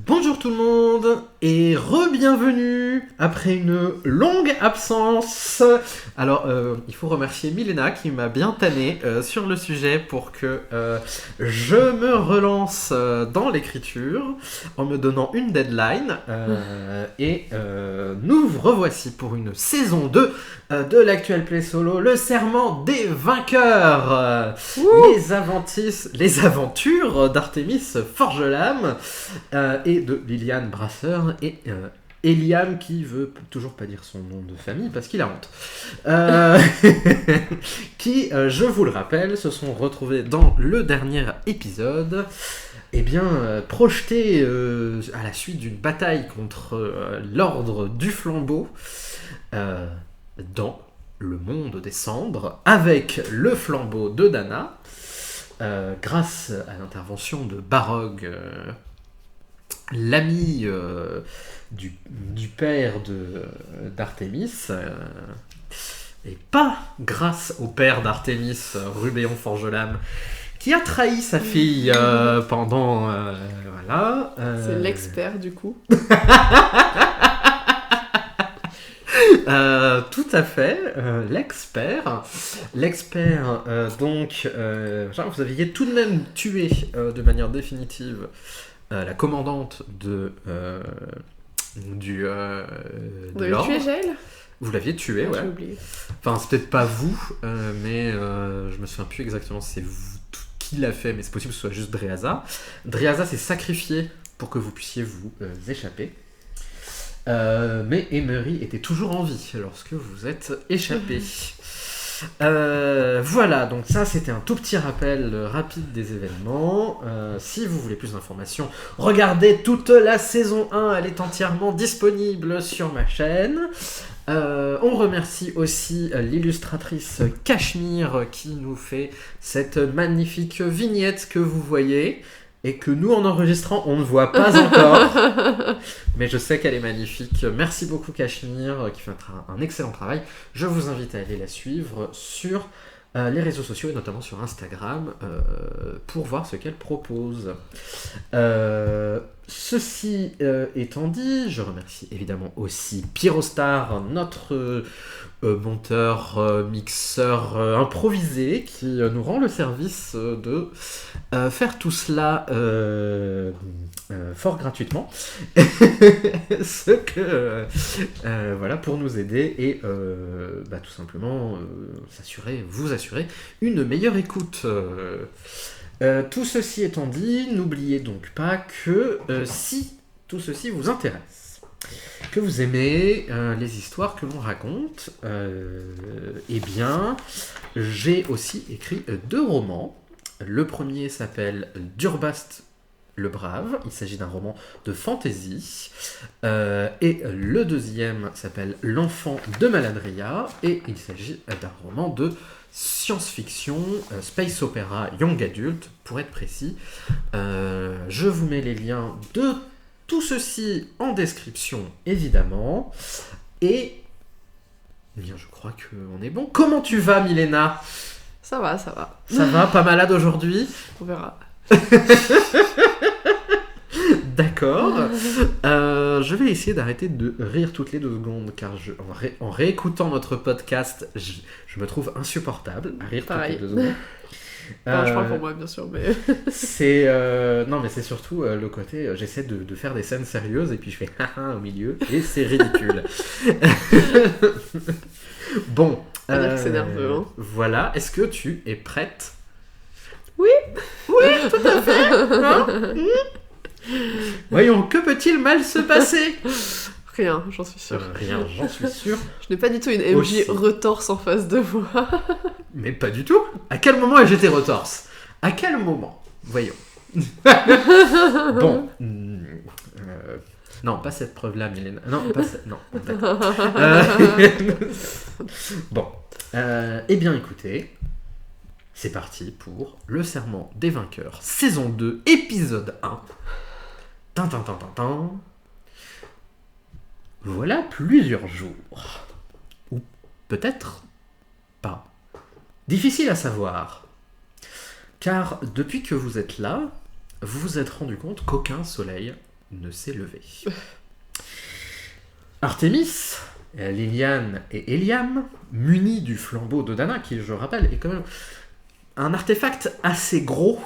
Bonjour tout le monde et re-bienvenue après une longue absence. Alors, il faut remercier Milena qui m'a bien tanné sur le sujet pour que je me relance dans l'écriture en me donnant une deadline. Et nous revoici pour une saison 2 de l'actuel Play Solo, le serment des vainqueurs. Les aventures d'Artémis Forgelame et de Liliane Brasseur et Eliane qui veut toujours pas dire son nom de famille parce qu'il a honte. Qui, je vous le rappelle, se sont retrouvés dans le dernier épisode. Projetés à la suite d'une bataille contre l'ordre du flambeau dans le monde des cendres, avec le flambeau de Dana, grâce à l'intervention de Barog, l'ami du père d'Artémis, et pas grâce au père d'Artémis, Rubéon Forgelame, qui a trahi sa fille pendant... voilà. C'est l'expert du coup. Tout à fait, l'expert, donc, vous aviez tout de même tué de manière définitive la commandante de l'ordre. Tué Jaël ? Vous l'aviez tué, ouais. J'ai oublié. Enfin, c'est peut-être pas vous, mais je me souviens plus exactement si c'est vous qui l'a fait, mais c'est possible que ce soit juste Dreaza. Dreaza s'est sacrifié pour que vous puissiez vous échapper. Mais Emery était toujours en vie lorsque vous êtes échappé. Voilà, donc ça c'était un tout petit rappel rapide des événements. Si vous voulez plus d'informations, regardez toute la saison 1, elle est entièrement disponible sur ma chaîne. On remercie aussi l'illustratrice Cachemire qui nous fait cette magnifique vignette que vous voyez. Et que nous, en enregistrant, on ne voit pas encore. Mais je sais qu'elle est magnifique. Merci beaucoup, Cachemire, qui fait un excellent travail. Je vous invite à aller la suivre sur les réseaux sociaux, et notamment sur Instagram, pour voir ce qu'elle propose. Ceci étant dit, je remercie évidemment aussi Pyrostar, notre monteur, mixeur improvisé, qui nous rend le service de faire tout cela fort gratuitement. Voilà, pour nous aider et tout simplement vous assurer une meilleure écoute. Tout ceci étant dit, n'oubliez donc pas que si tout ceci vous intéresse, que vous aimez les histoires que l'on raconte, j'ai aussi écrit 2 romans. Le premier s'appelle Durbast le Brave, il s'agit d'un roman de fantasy, et le deuxième s'appelle L'Enfant de Maladria, et il s'agit d'un roman de science-fiction, space opéra, young adult, pour être précis. Je vous mets les liens de tout ceci en description, évidemment. Et bien, je crois qu'on est bon. Comment tu vas, Milena ? Ça va. Ça va, pas malade aujourd'hui ? On verra. D'accord. Je vais essayer d'arrêter de rire toutes les 2 secondes, car en réécoutant notre podcast, je me trouve insupportable à rire toutes les 2 secondes. Je parle pour moi, bien sûr, mais... Non, mais c'est surtout le côté... j'essaie de faire des scènes sérieuses, et puis je fais haha au milieu, et c'est ridicule. Bon. On va dire que c'est nerveux, hein. Voilà. Est-ce que tu es prête ? Oui, tout à fait. Hein ? Voyons, que peut-il mal se passer ? Rien, j'en suis sûre. Rien, j'en suis sûr. Je n'ai pas du tout une MJ Aussi. retorse en face de moi. Mais pas du tout. À quel moment ai-je été retorse ? À quel moment ? Voyons. Bon. Non, pas cette preuve-là, Milena. Non, pas cette... Non, d'accord. Bon. Écoutez, c'est parti pour le serment des vainqueurs, saison 2, épisode 1. Tintin. Voilà plusieurs jours. Ou peut-être pas. Difficile à savoir. Car depuis que vous êtes là, vous vous êtes rendu compte qu'aucun soleil ne s'est levé. Artémis, Liliane et Éliam, munis du flambeau de Dana, qui, je rappelle, est quand même un artefact assez gros,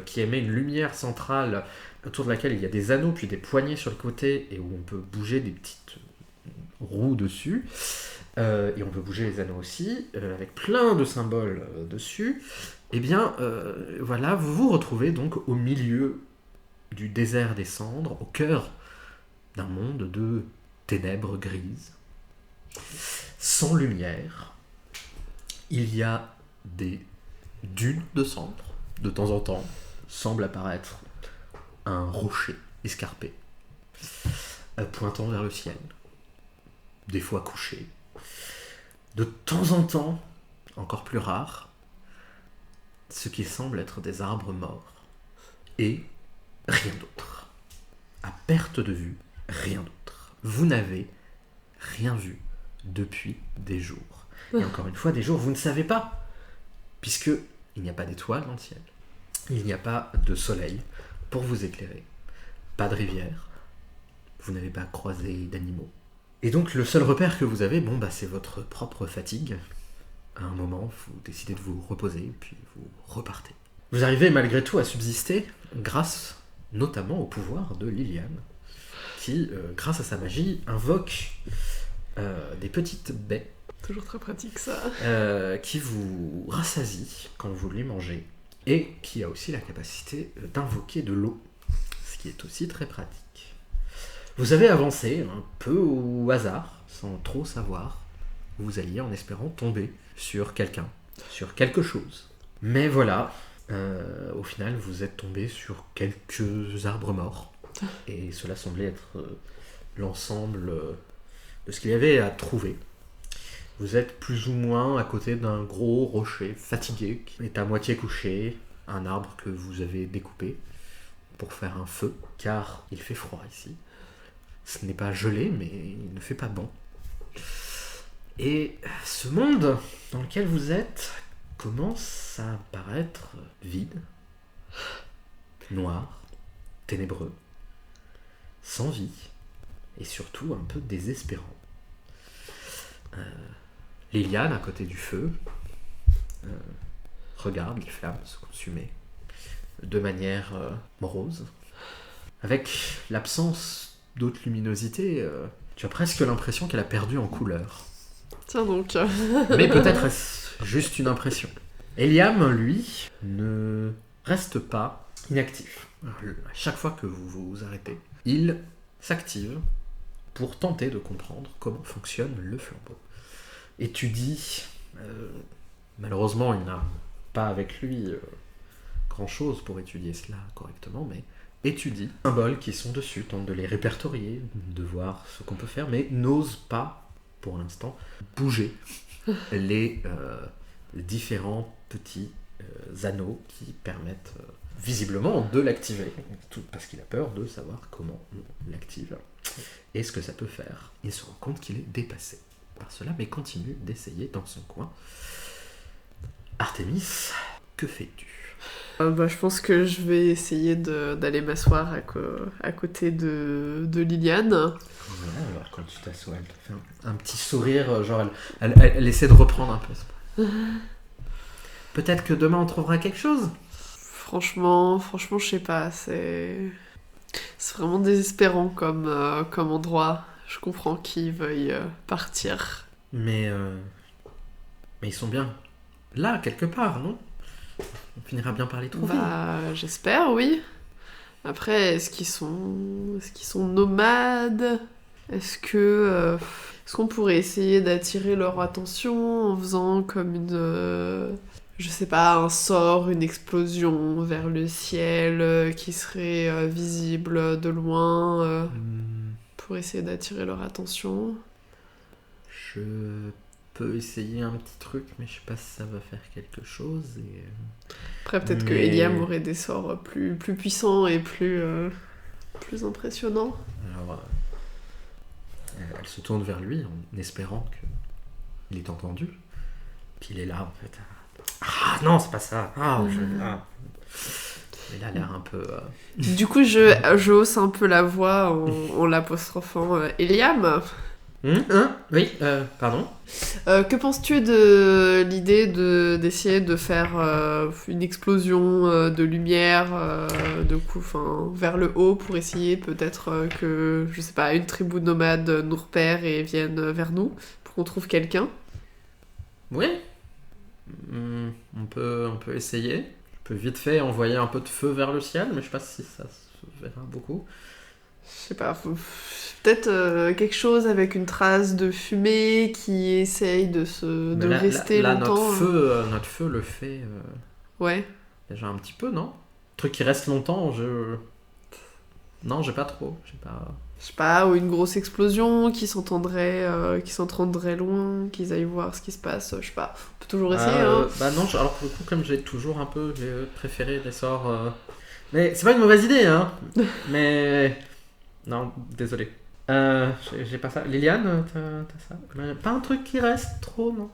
qui émet une lumière centrale autour de laquelle il y a des anneaux, puis des poignées sur le côté, et où on peut bouger des petites roues dessus. Et on peut bouger les anneaux aussi, avec plein de symboles dessus. Eh bien, voilà, vous vous retrouvez donc au milieu du désert des cendres, au cœur d'un monde de ténèbres grises, sans lumière. Il y a des dunes de cendres. De temps en temps, semble apparaître un rocher escarpé, pointant vers le ciel, des fois couché. De temps en temps, encore plus rare, ce qui semble être des arbres morts. Et rien d'autre. À perte de vue, rien d'autre. Vous n'avez rien vu depuis des jours. Et encore une fois, des jours, vous ne savez pas, puisque il n'y a pas d'étoiles dans le ciel. Il n'y a pas de soleil pour vous éclairer. Pas de rivière. Vous n'avez pas croisé d'animaux. Et donc le seul repère que vous avez, c'est votre propre fatigue. À un moment, vous décidez de vous reposer, puis vous repartez. Vous arrivez malgré tout à subsister grâce notamment au pouvoir de Liliane, qui, grâce à sa magie, invoque des petites baies. Toujours très pratique ça. Qui vous rassasie quand vous les mangez, et qui a aussi la capacité d'invoquer de l'eau, ce qui est aussi très pratique. Vous avez avancé un peu au hasard, sans trop savoir où vous alliez, en espérant tomber sur quelqu'un, sur quelque chose. Mais voilà, au final, vous êtes tombé sur quelques arbres morts. Et cela semblait être l'ensemble de ce qu'il y avait à trouver. Vous êtes plus ou moins à côté d'un gros rocher fatigué, qui est à moitié couché, un arbre que vous avez découpé pour faire un feu, car il fait froid ici. Ce n'est pas gelé, mais il ne fait pas bon. Et ce monde dans lequel vous êtes commence à paraître vide, noir, ténébreux, sans vie, et surtout un peu désespérant. Liliane, à côté du feu, regarde les flammes se consumer de manière morose. Avec l'absence d'autres luminosités, tu as presque l'impression qu'elle a perdu en couleur. Tiens donc. Mais peut-être est-ce juste une impression. Éliam, lui, ne reste pas inactif. À chaque fois que vous vous arrêtez, il s'active pour tenter de comprendre comment fonctionne le flambeau. Étudie, malheureusement il n'a pas avec lui grand-chose pour étudier cela correctement, mais étudie les symboles qui sont dessus, tente de les répertorier, de voir ce qu'on peut faire, mais n'ose pas, pour l'instant, bouger les différents petits anneaux qui permettent visiblement de l'activer, tout parce qu'il a peur de savoir comment on l'active et ce que ça peut faire. Il se rend compte qu'il est dépassé par cela, mais continue d'essayer dans son coin. Artémis, que fais-tu ? Je pense que je vais essayer d'aller m'asseoir à côté de Liliane. Ouais, alors quand tu t'assois, elle te fait un petit sourire, genre elle essaie de reprendre un peu. Peut-être que demain on trouvera quelque chose. Franchement, je sais pas, c'est vraiment désespérant comme endroit. Je comprends qu'ils veuillent partir. Mais ils sont bien là, quelque part, non ? On finira bien par les trouver. J'espère, oui. Après, est-ce qu'ils sont nomades ? Est-ce qu'on pourrait essayer d'attirer leur attention en faisant comme je sais pas, un sort, une explosion vers le ciel qui serait visible de loin pour essayer d'attirer leur attention ? Je peux essayer un petit truc, mais je sais pas si ça va faire quelque chose. Après, peut-être que Éliam aurait des sorts plus puissants et plus impressionnants. Alors, elle se tourne vers lui en espérant qu'il ait entendu. Puis il est là, en fait. Ah non, c'est pas ça. Mais là, a l'air un peu... Du coup, je hausse un peu la voix en l'apostrophant Eliam. Oui, pardon. Que penses-tu de l'idée d'essayer de faire une explosion de lumière vers le haut pour essayer peut-être que, je sais pas, une tribu nomade nous repère et vienne vers nous pour qu'on trouve quelqu'un? Oui. On peut essayer. Je peux vite fait envoyer un peu de feu vers le ciel, mais je sais pas si ça se verra beaucoup. Je sais pas, peut-être quelque chose avec une trace de fumée qui essaye de rester longtemps. Notre feu le fait Ouais. déjà un petit peu, non? Truc qui reste longtemps, non, j'ai pas trop. Je sais pas, ou une grosse explosion qui s'entendrait loin, qu'ils aillent voir ce qui se passe, je sais pas. On peut toujours essayer, hein. Bah non, alors pour le coup, comme j'ai préféré les sorts... Mais c'est pas une mauvaise idée, hein. Mais... Non, désolé. J'ai pas ça. Liliane, t'as ça? Pas un truc qui reste trop, non?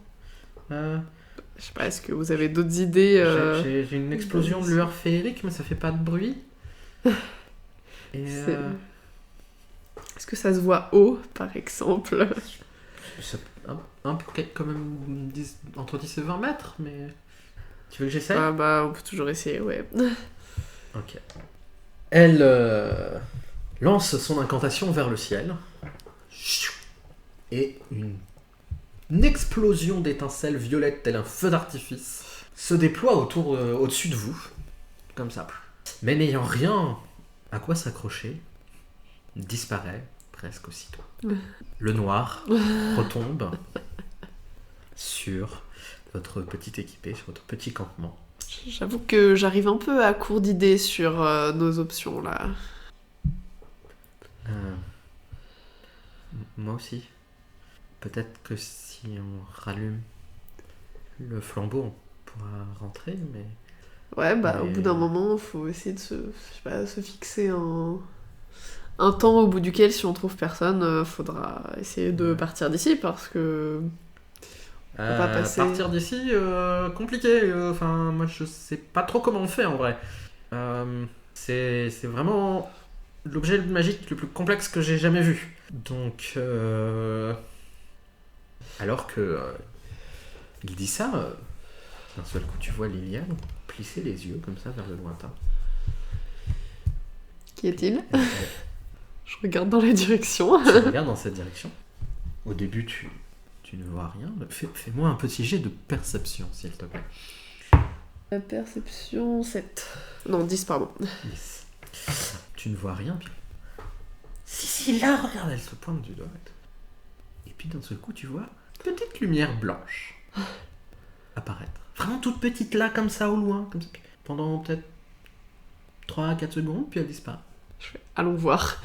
Je sais pas, est-ce que vous avez d'autres idées J'ai une explosion de lueur féerique, mais ça fait pas de bruit. Et est-ce que ça se voit haut, par exemple? un peu quand même entre 10 et 20 mètres, mais... Tu veux que j'essaye? Ah bah, on peut toujours essayer, ouais. Ok. Elle lance son incantation vers le ciel. Et une explosion d'étincelles violettes tel un feu d'artifice se déploie au-dessus de vous. Comme ça. Mais n'ayant rien à quoi s'accrocher, disparaît presque aussitôt. Le noir retombe sur votre petit équipé, sur votre petit campement. J'avoue que j'arrive un peu à court d'idées sur nos options, là. Moi aussi. Peut-être que si on rallume le flambeau, on pourra rentrer, mais... Ouais, bah au bout d'un moment, faut essayer de se fixer un temps au bout duquel, si on trouve personne, faudra essayer de partir d'ici, parce que... on peut pas passer... Partir d'ici, compliqué. Enfin, moi, je sais pas trop comment on fait, en vrai. C'est vraiment l'objet magique le plus complexe que j'ai jamais vu. Donc... Alors que... il dit ça... d'un seul coup, tu vois Liliane plisser les yeux, comme ça, vers le lointain. Qui est-il? Je regarde dans la direction. Tu regardes dans cette direction. Au début, tu ne vois rien. Fais-moi un petit jet de perception, s'il te plaît. La perception, 7. Non, 10, pardon. 10. Tu ne vois rien, puis... Si, là, regarde, elle se pointe du doigt. Et puis, d'un seul coup, tu vois une petite lumière blanche apparaître. Vraiment toute petite, là, comme ça, au loin. Comme ça. Pendant peut-être 3-4 secondes, puis elle disparaît. Allons voir.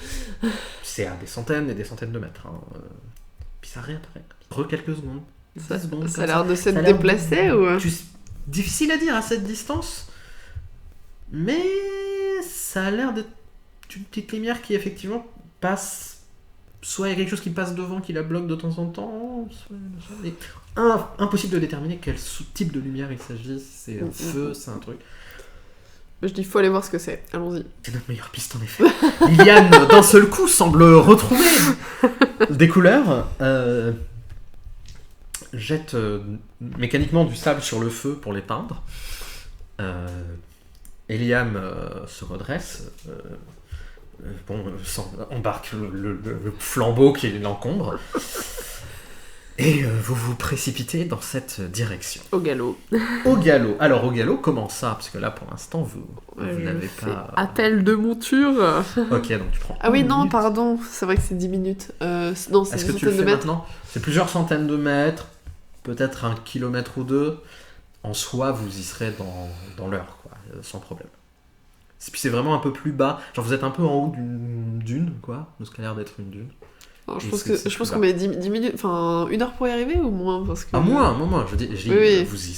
C'est à des centaines et des centaines de mètres. Hein. Puis ça réapparaît. Quelques secondes. Ça a l'air de s'être déplacé ou... Difficile à dire à cette distance. Mais ça a l'air d'être une petite lumière qui effectivement passe... Soit il y a quelque chose qui passe devant qui la bloque de temps en temps, mais impossible de déterminer quel type de lumière il s'agit. C'est un feu, c'est un truc. Je dis, faut aller voir ce que c'est. Allons-y. C'est notre meilleure piste en effet. Liliane, d'un seul coup, semble retrouver des couleurs. Jette mécaniquement du sable sur le feu pour l'éteindre. Eliam se redresse. Embarque le flambeau qui l'encombre. Et vous vous précipitez dans cette direction. Au galop. Au galop. Alors au galop, comment ça? Parce que là, pour l'instant, vous n'avez pas... Appel de monture. Ok, donc tu prends... Ah oui, non, pardon. C'est vrai que c'est 10 minutes. Non, c'est Est-ce une que tu le centaine fais de mètres. maintenant? C'est plusieurs centaines de mètres, peut-être 1 kilomètre ou 2. En soi, vous y serez dans l'heure, quoi, sans problème. Puis c'est vraiment un peu plus bas. Genre vous êtes un peu en haut d'une dune, quoi. De ce qui a l'air d'être une dune. Alors, je pense qu'on met 10 minutes, enfin 1 heure pour y arriver ou moins parce que... Ah moins. Je dis, oui. Vous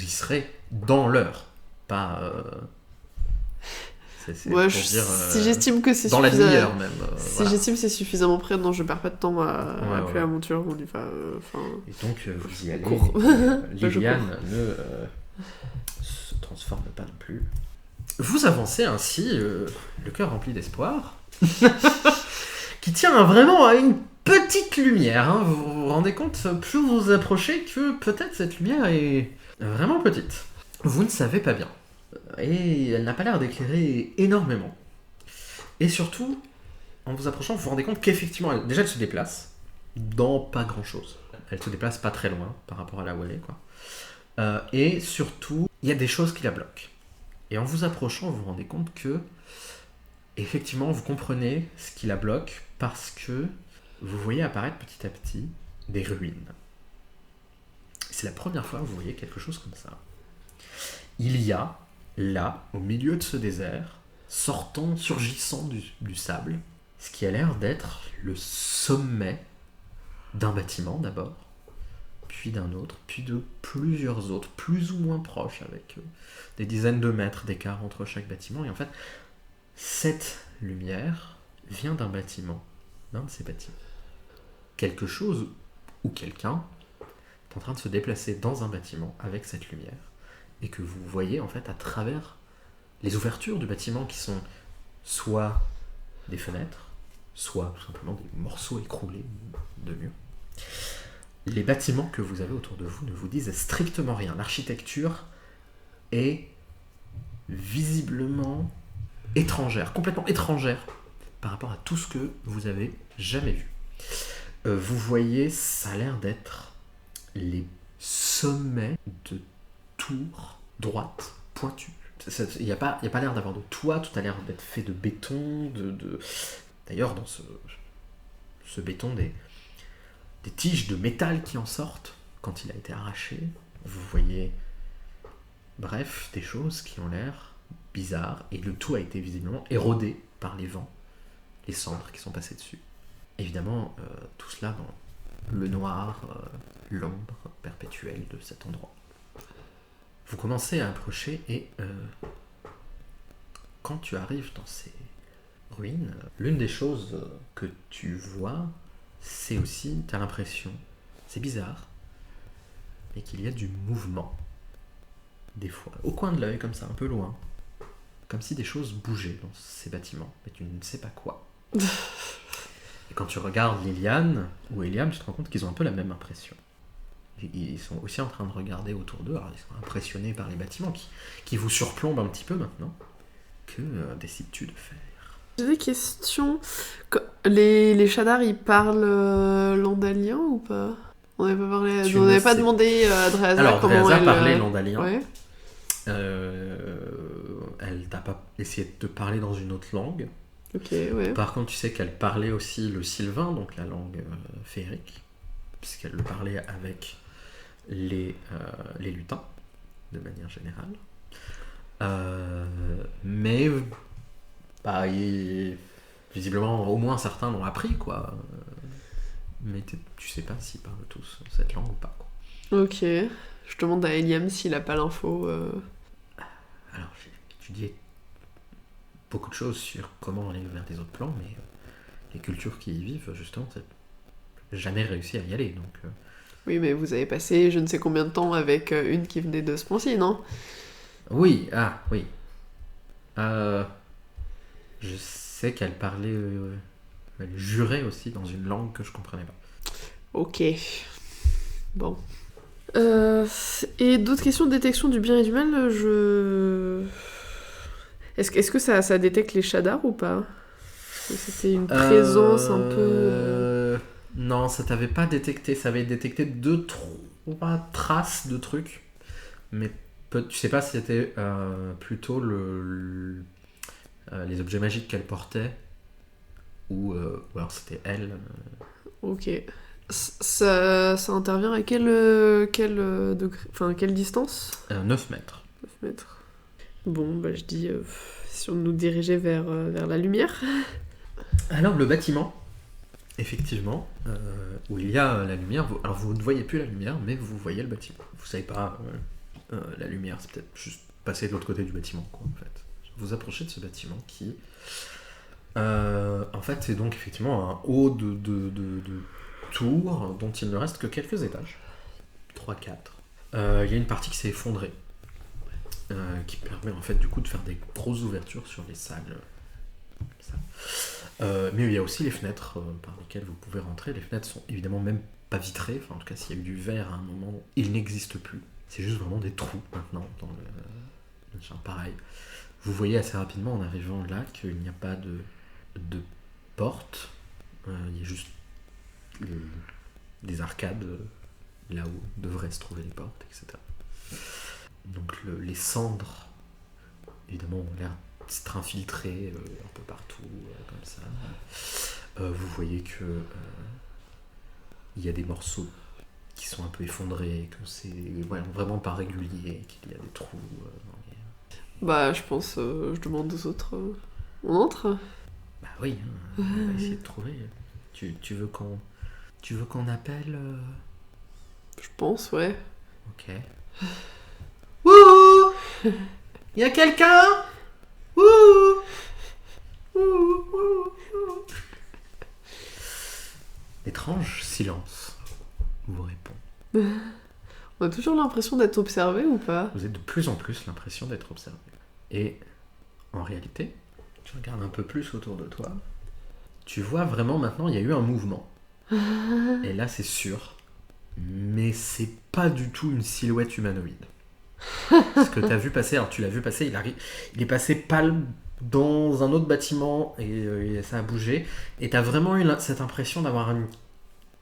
y serez dans l'heure, pas... Ouais, si j'estime que c'est dans la demi-heure même. Si j'estime que c'est suffisamment près, non, je perds pas de temps à appeler la monture. On y va. Et donc vous y allez. Liliane ne se transforme pas non plus. Vous avancez ainsi, le cœur rempli d'espoir, qui tient vraiment à une petite lumière. Hein. Vous vous rendez compte, plus vous vous approchez, que peut-être cette lumière est vraiment petite. Vous ne savez pas bien. Et elle n'a pas l'air d'éclairer énormément. Et surtout, en vous approchant, vous vous rendez compte qu'effectivement, elle se déplace dans pas grand-chose. Elle se déplace pas très loin par rapport à là où elle est, quoi. Et surtout, il y a des choses qui la bloquent. Et en vous approchant, vous vous rendez compte que, effectivement, vous comprenez ce qui la bloque parce que vous voyez apparaître petit à petit des ruines. C'est la première fois que vous voyez quelque chose comme ça. Il y a, là, au milieu de ce désert, surgissant du sable, ce qui a l'air d'être le sommet d'un bâtiment d'abord, puis d'un autre, puis de plusieurs autres, plus ou moins proches, avec des dizaines de mètres d'écart entre chaque bâtiment. Et en fait, cette lumière vient d'un bâtiment, d'un de ces bâtiments. Quelque chose ou quelqu'un est en train de se déplacer dans un bâtiment avec cette lumière, et que vous voyez en fait à travers les ouvertures du bâtiment qui sont soit des fenêtres, soit tout simplement des morceaux écroulés de murs. Les bâtiments que vous avez autour de vous ne vous disent strictement rien. L'architecture est visiblement étrangère, complètement étrangère par rapport à tout ce que vous avez jamais vu. Vous voyez, ça a l'air d'être les sommets de tours droites, pointues. Il n'y a pas l'air d'avoir de toit, tout a l'air d'être fait de béton. D'ailleurs, dans ce béton, des tiges de métal qui en sortent quand il a été arraché. Vous voyez, bref, des choses qui ont l'air bizarres, et le tout a été visiblement érodé par les vents, les cendres qui sont passées dessus. Évidemment, tout cela dans le noir, l'ombre perpétuelle de cet endroit. Vous commencez à approcher, et quand tu arrives dans ces ruines, l'une des choses que tu vois, c'est aussi, tu as l'impression, c'est bizarre, mais qu'il y a du mouvement, des fois, au coin de l'œil, comme ça, un peu loin, comme si des choses bougeaient dans ces bâtiments, mais tu ne sais pas quoi. Et quand tu regardes Liliane ou Eliam, tu te rends compte qu'ils ont un peu la même impression. Ils sont aussi en train de regarder autour d'eux, alors ils sont impressionnés par les bâtiments qui vous surplombent un petit peu maintenant. Que décides-tu de faire ? J'ai des questions. Les Shadar, ils parlent landalien ou pas? On n'avait pas demandé à Dreaza alors, comment Dreaza elle... parlait landalien. Ouais. Elle t'a pas essayé de te parler dans une autre langue. Ok, ouais. Par contre, tu sais qu'elle parlait aussi le sylvain, donc la langue féerique, puisqu'elle le parlait avec les lutins, de manière générale. Mais visiblement, au moins certains l'ont appris, quoi. Mais tu sais pas s'ils parlent tous cette langue ou pas, quoi. Ok. Je demande à Eliam s'il a pas l'info. Alors, j'ai étudié beaucoup de choses sur comment aller vers des autres plans, mais les cultures qui y vivent, justement, j'ai jamais réussi à y aller, donc... Oui, mais vous avez passé je ne sais combien de temps avec une qui venait de Sponcy, non? Oui, oui. Je sais qu'elle parlait... elle jurait aussi dans une langue que je comprenais pas. Ok. Bon. Et d'autres questions de détection du bien et du mal, Est-ce que ça détecte les Shadar ou pas? C'était une présence un peu... Non, ça t'avait pas détecté. Ça avait détecté 2-3 traces de trucs. Mais tu sais pas si c'était plutôt les objets magiques qu'elle portait ou alors c'était elle. Ok. Ça intervient à quel degré, enfin quelle distance? 9 mètres. 9 mètres. Bon, bah je dis si on nous dirigeait vers la lumière. Alors le bâtiment, effectivement, où il y a la lumière, alors vous ne voyez plus la lumière, mais vous voyez le bâtiment. Vous savez pas, la lumière, c'est peut-être juste passer de l'autre côté du bâtiment, quoi, en fait. Vous approchez de ce bâtiment qui, en fait, c'est donc effectivement un haut de tour dont il ne reste que quelques étages, 3-4. Il y a une partie qui s'est effondrée. qui permet en fait du coup de faire des grosses ouvertures sur les salles. Comme ça. Mais il y a aussi les fenêtres par lesquelles vous pouvez rentrer. Les fenêtres sont évidemment même pas vitrées, enfin en tout cas s'il y a eu du verre à un moment, il n'existe plus. C'est juste vraiment des trous maintenant dans le machin. Pareil. Vous voyez assez rapidement en arrivant là qu'il n'y a pas de porte. Il y a juste des arcades là où devraient se trouver les portes, etc. Donc les cendres, évidemment, ont l'air de s'être infiltrées un peu partout, comme ça. Vous voyez que il y a des morceaux qui sont un peu effondrés, que c'est vraiment pas régulier, qu'il y a des trous. Bah, je pense, je demande aux autres. On entre? Bah oui, on va essayer de trouver. Tu veux qu'on appelle Je pense, ouais. Ok. Wouhou! Y a quelqu'un? Wouhou! Wouhou! Étrange silence vous répond. On a toujours l'impression d'être observé ou pas? Vous avez de plus en plus l'impression d'être observé. Et en réalité, tu regardes un peu plus autour de toi, tu vois vraiment maintenant, il y a eu un mouvement. Et là, c'est sûr, mais c'est pas du tout une silhouette humanoïde. Ce que t'as vu passer, alors tu l'as vu passer, il est passé pâle dans un autre bâtiment et ça a bougé. Et t'as vraiment eu cette impression d'avoir une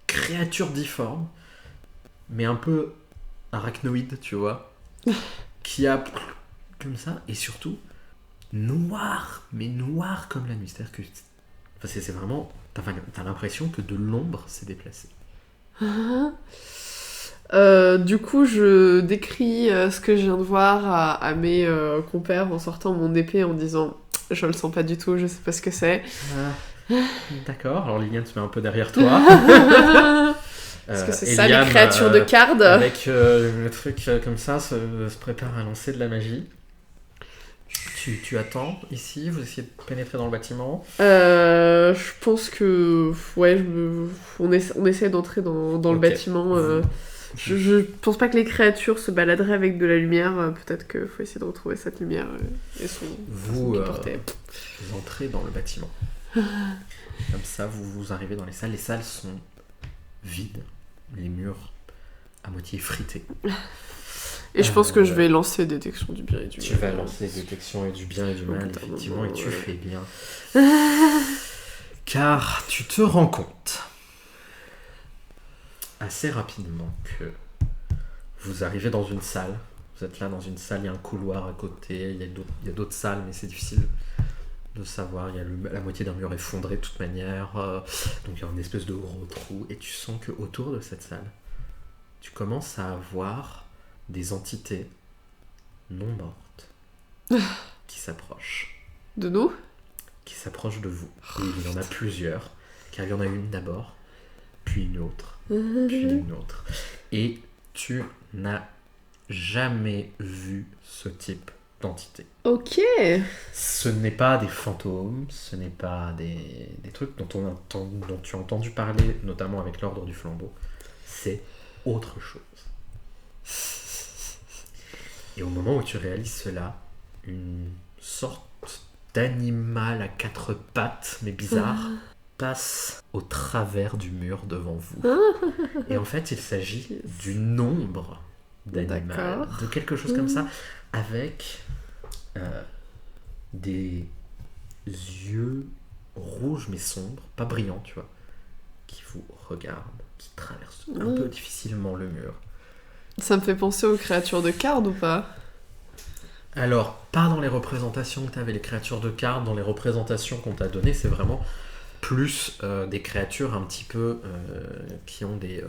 créature difforme, mais un peu arachnoïde, tu vois, qui a comme ça, et surtout noir, mais noir comme la nuit. C'est-à-dire que c'est vraiment, t'as l'impression que de l'ombre s'est déplacée. Du coup, je décris ce que je viens de voir à mes compères en sortant mon épée en disant je le sens pas du tout, je sais pas ce que c'est. D'accord, alors Liliane se met un peu derrière toi. Est-ce que c'est ça les créatures de Card? Avec le truc comme ça, se prépare à lancer de la magie. Tu attends ici, vous essayez de pénétrer dans le bâtiment. Je pense que ouais, on essaie d'entrer dans le bâtiment. Je pense pas que les créatures se baladeraient avec de la lumière. Peut-être qu'il faut essayer de retrouver cette lumière et son vous entrez dans le bâtiment. Comme ça, vous arrivez dans les salles. Les salles sont vides, les murs à moitié frités. Et je pense que je vais lancer détection du bien et du mal. Tu vas lancer détection et du bien et du mal, effectivement, et tu fais bien. Car tu te rends compte assez rapidement que vous arrivez dans une salle. Vous êtes là dans une salle, il y a un couloir à côté, il y a d'autres salles, mais c'est difficile de savoir. Il y a la moitié d'un mur effondré de toute manière. Donc il y a une espèce de gros trou. Et tu sens qu'autour de cette salle, tu commences à avoir des entités non mortes qui s'approchent. De nous? Qui s'approchent de vous. Et il y en a plusieurs, car il y en a une d'abord, puis une autre, puis une autre. Et tu n'as jamais vu ce type d'entité. Ok. Ce n'est pas des fantômes, ce n'est pas des trucs dont tu as entendu parler, notamment avec l'ordre du flambeau. C'est autre chose. Et au moment où tu réalises cela, une sorte d'animal à 4 pattes, mais bizarre, passe au travers du mur devant vous. Et en fait, il s'agit d'une ombre d'animal, de quelque chose comme ça, avec des yeux rouges mais sombres, pas brillants, tu vois, qui vous regardent, qui traversent un peu difficilement le mur. Ça me fait penser aux créatures de Card ou pas? Alors, pas dans les représentations que tu avais, les créatures de Card, dans les représentations qu'on t'a données, c'est vraiment plus des créatures un petit peu qui ont des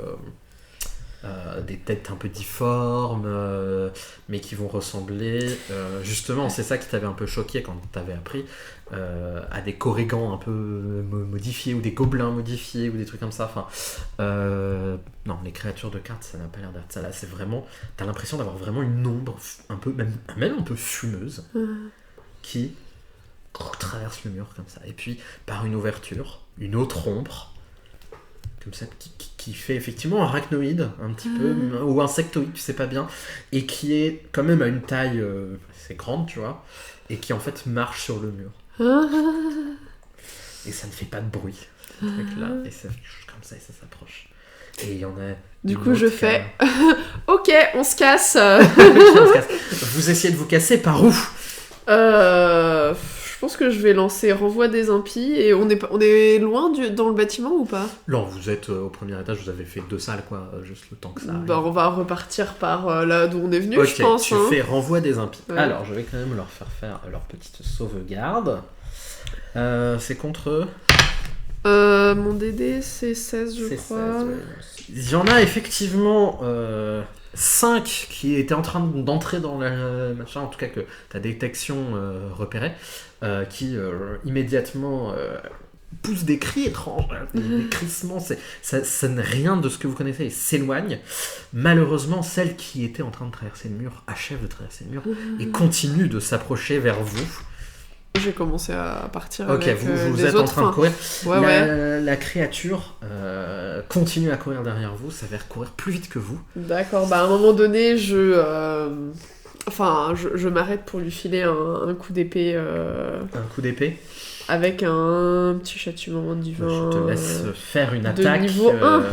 têtes un peu difformes, mais qui vont ressembler, justement, c'est ça qui t'avait un peu choqué quand t'avais appris, à des corrigans un peu modifiés, ou des gobelins modifiés, ou des trucs comme ça. Enfin, non, les créatures de cartes, ça n'a pas l'air d'être ça. Là, c'est vraiment, t'as l'impression d'avoir vraiment une ombre, un peu, même un peu fumeuse, qui traverse le mur comme ça. Et puis, par une ouverture, une autre ombre, comme ça, qui qui fait effectivement arachnoïde, un petit peu, ou insectoïde, tu sais pas bien, et qui est quand même à une taille assez grande, tu vois, et qui en fait marche sur le mur. Et ça ne fait pas de bruit, ce truc-là, et ça fait comme ça, et ça s'approche. Et il y en a... Du coup, je fais... Ok, on se casse. Vous essayez de vous casser par où? Je pense que je vais lancer Renvoi des impies, et on est loin dans le bâtiment ou pas? Non, vous êtes au premier étage, vous avez fait 2 salles, quoi, juste le temps que ça arrive. Bah, on va repartir par là d'où on est venu, ok, je pense. tu fais Renvoi des impies. Ouais. Alors, je vais quand même leur faire leur petite sauvegarde. C'est contre eux. Mon DD, c'est 16, je crois. 16, ouais. Il y en a effectivement 5 qui étaient en train d'entrer dans le machin, en tout cas que ta détection repérait, qui immédiatement poussent des cris étranges, des crissements, ça n'est rien de ce que vous connaissez, et s'éloignent. Malheureusement, celle qui était en train de traverser le mur achève de traverser le mur et continue de s'approcher vers vous. J'ai commencé à partir ok, avec vous les êtes autres, en train de courir. Ouais. La créature continue à courir derrière vous, ça va courir plus vite que vous. D'accord, bah à un moment donné, je m'arrête pour lui filer un coup d'épée. Un coup d'épée. Avec un petit châtiment divin. Je te laisse faire une attaque. De niveau 1.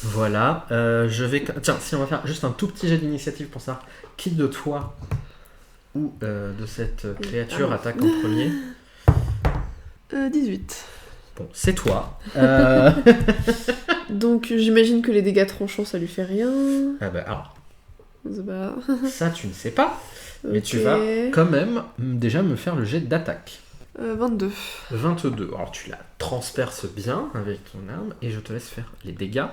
Voilà. Tiens, si on va faire juste un tout petit jet d'initiative pour ça. Qui de toi ou de cette créature attaque en premier? 18. Bon, c'est toi. Donc j'imagine que les dégâts tranchants ça lui fait rien. Ah bah alors. Bah... Ça tu ne sais pas. Mais okay. tu vas quand même déjà me faire le jet d'attaque. 22. 22. Alors tu la transperces bien avec ton arme et je te laisse faire les dégâts.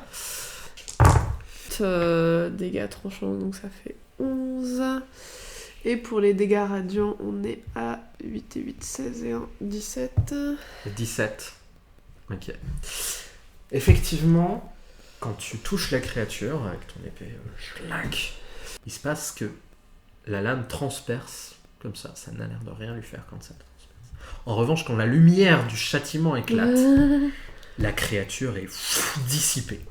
Dégâts tranchants, donc ça fait 11. Et pour les dégâts radiants, on est à 8 et 8, 16 et 1, 17. 17. Ok. Effectivement, quand tu touches la créature avec ton épée, schlac, il se passe que la lame transperce comme ça. Ça n'a l'air de rien lui faire quand ça transperce. En revanche, quand la lumière du châtiment éclate, la créature est dissipée.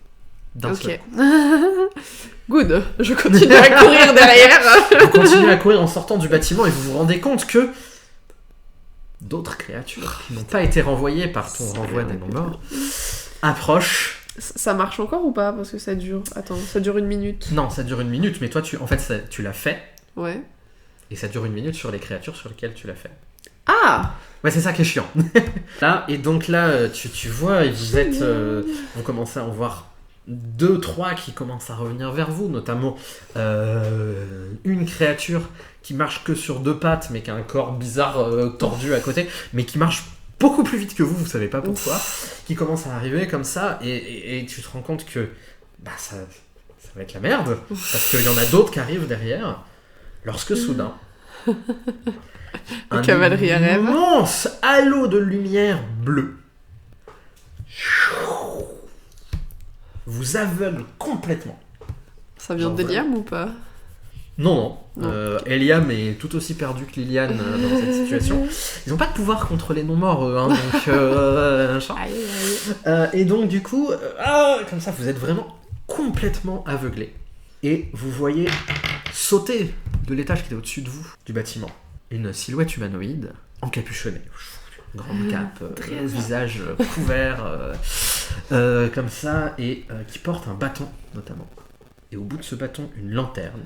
D'un seul coup. Good, je continue à courir derrière. Vous continuez à courir en sortant du bâtiment et vous vous rendez compte que d'autres créatures qui n'ont pas été renvoyées par ton renvoi des non-morts approchent. Ça marche encore ou pas? Parce que ça dure... Attends, ça dure 1 minute. Non, ça dure 1 minute, mais toi, tu l'as fait. Ouais. Et ça dure 1 minute sur les créatures sur lesquelles tu l'as fait. Ah! Ouais, c'est ça qui est chiant. Là, et donc là, tu vois, et vous êtes... vous commencez à en voir 2, 3 qui commencent à revenir vers vous, notamment une créature qui marche que sur 2 pattes, mais qui a un corps bizarre tordu à côté, mais qui marche beaucoup plus vite que vous savez pas pourquoi, qui commence à arriver comme ça, et tu te rends compte que bah, ça va être la merde, parce qu'il y en a d'autres qui arrivent derrière, lorsque soudain, un cavalerie arrive. immense halo de lumière bleue vous aveugle complètement. Ça vient d'Eliam ou pas? Non. Eliam est tout aussi perdu que Liliane dans cette situation. Ils n'ont pas de pouvoir contre les non-morts, eux, hein, donc... et donc, du coup, comme ça, vous êtes vraiment complètement aveuglé. Et vous voyez sauter de l'étage qui est au-dessus de vous, du bâtiment, une silhouette humanoïde encapuchonnée. Grande cape, visage couvert, comme ça, et qui porte un bâton, notamment. Et au bout de ce bâton, une lanterne.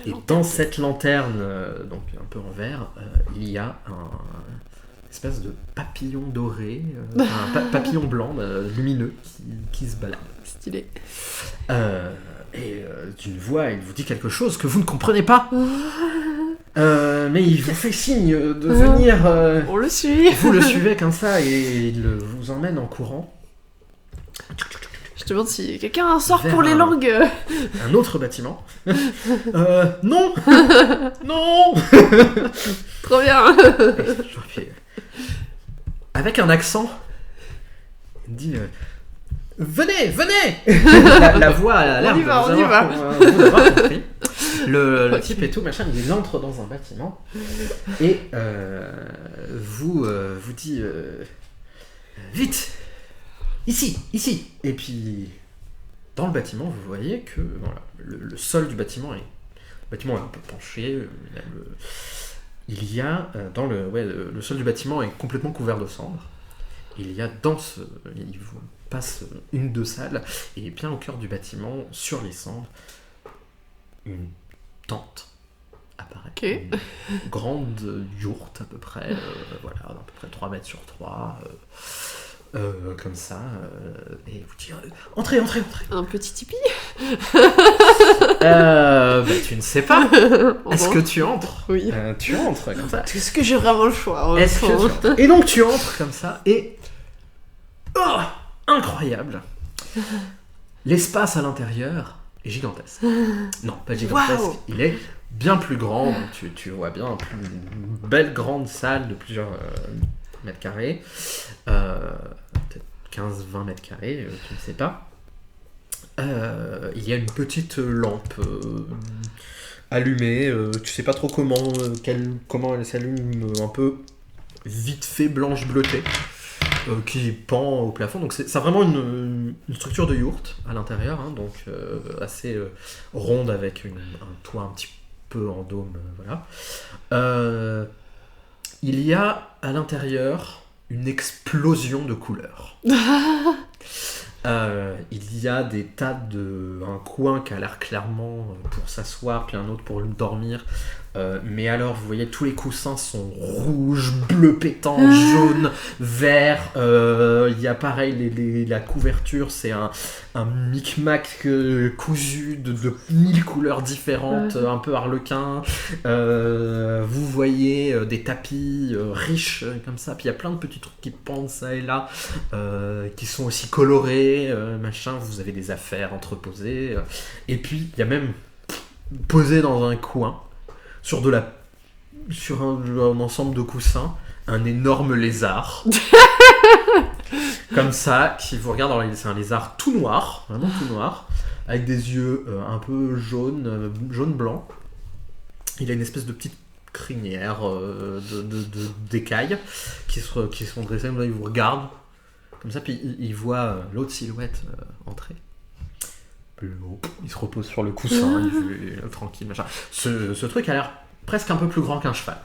Et dans cette lanterne, donc un peu en verre, il y a un espèce de papillon doré, un papillon blanc lumineux qui se balade. Stylé. Et d'une voix, il vous dit quelque chose que vous ne comprenez pas. Mais il vous fait signe de venir. On le suit. Vous le suivez comme ça et il vous emmène en courant. Je te demande si quelqu'un a un sort pour les langues. Un autre bâtiment. Non. Non. Trop bien. Avec un accent, il dit venez. La voix a l'air de vous avoir compris. Le type et tout machin, il entre dans un bâtiment et vous dit vite, Ici. Et puis, dans le bâtiment, vous voyez que voilà, le sol du bâtiment le bâtiment est un peu penché. Le sol du bâtiment est complètement couvert de cendres. Il vous passe une de salles, et bien au cœur du bâtiment, sur les cendres, une tente apparaît. Ok. Une grande yourte à peu près, à peu près 3 mètres sur 3, comme ça, et vous dites entrez. Un petit tipi. Tu ne sais pas. Est-ce que tu entres? Oui. Tu entres comme ça. Est-ce que j'ai vraiment le choix? Est-ce que tu entres? Et donc tu entres comme ça, et incroyable, l'espace à l'intérieur est gigantesque. Non, pas gigantesque. Wow. Il est bien plus grand. Donc tu vois bien une belle grande salle de plusieurs mètres carrés, peut-être 15-20 mètres carrés, tu ne sais pas. Il y a une petite lampe allumée, tu sais pas trop comment elle s'allume, un peu vite fait blanche bleutée, qui pend au plafond. Donc c'est vraiment une structure de yourte à l'intérieur, hein, donc assez ronde avec un toit un petit peu en dôme, voilà. Il y a à l'intérieur une explosion de couleurs. Il y a des tas un coin qui a l'air clairement pour s'asseoir, puis un autre pour dormir. Mais alors, vous voyez, tous les coussins sont rouges, bleu pétant, jaune, vert. Il y a pareil, la couverture, c'est un micmac cousu de 1000 couleurs différentes, un peu harlequin. Vous voyez des tapis riches comme ça, puis il y a plein de petits trucs qui pendent ça et là, qui sont aussi colorés, machin. Vous avez des affaires entreposées. Et puis, il y a même posé dans un coin, sur un ensemble de coussins, un énorme lézard. Comme ça, qui vous regarde. C'est un lézard tout noir, vraiment tout noir, avec des yeux un peu jaune-blanc. Il a une espèce de petite crinière d'écailles qui sont dressées. Là, il vous regarde comme ça, puis il voit l'autre silhouette entrer. Il se repose sur le coussin, il est tranquille, machin. Ce truc a l'air presque un peu plus grand qu'un cheval.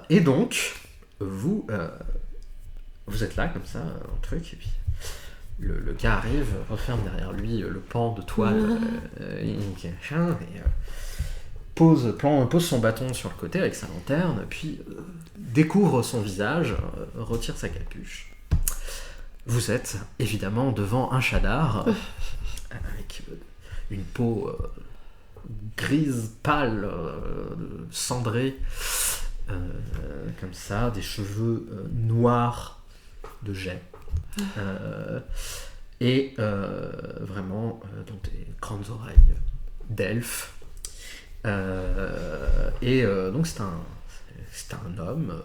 Et donc, vous êtes là, comme ça, un truc, et puis le gars arrive, referme derrière lui le pan de toile, pose son bâton sur le côté avec sa lanterne, puis découvre son visage, retire sa capuche. Vous êtes évidemment devant un Shadar avec une peau grise pâle, cendrée, comme ça, des cheveux noirs de jais, et vraiment donc des grandes oreilles d'elfe. Donc c'est un homme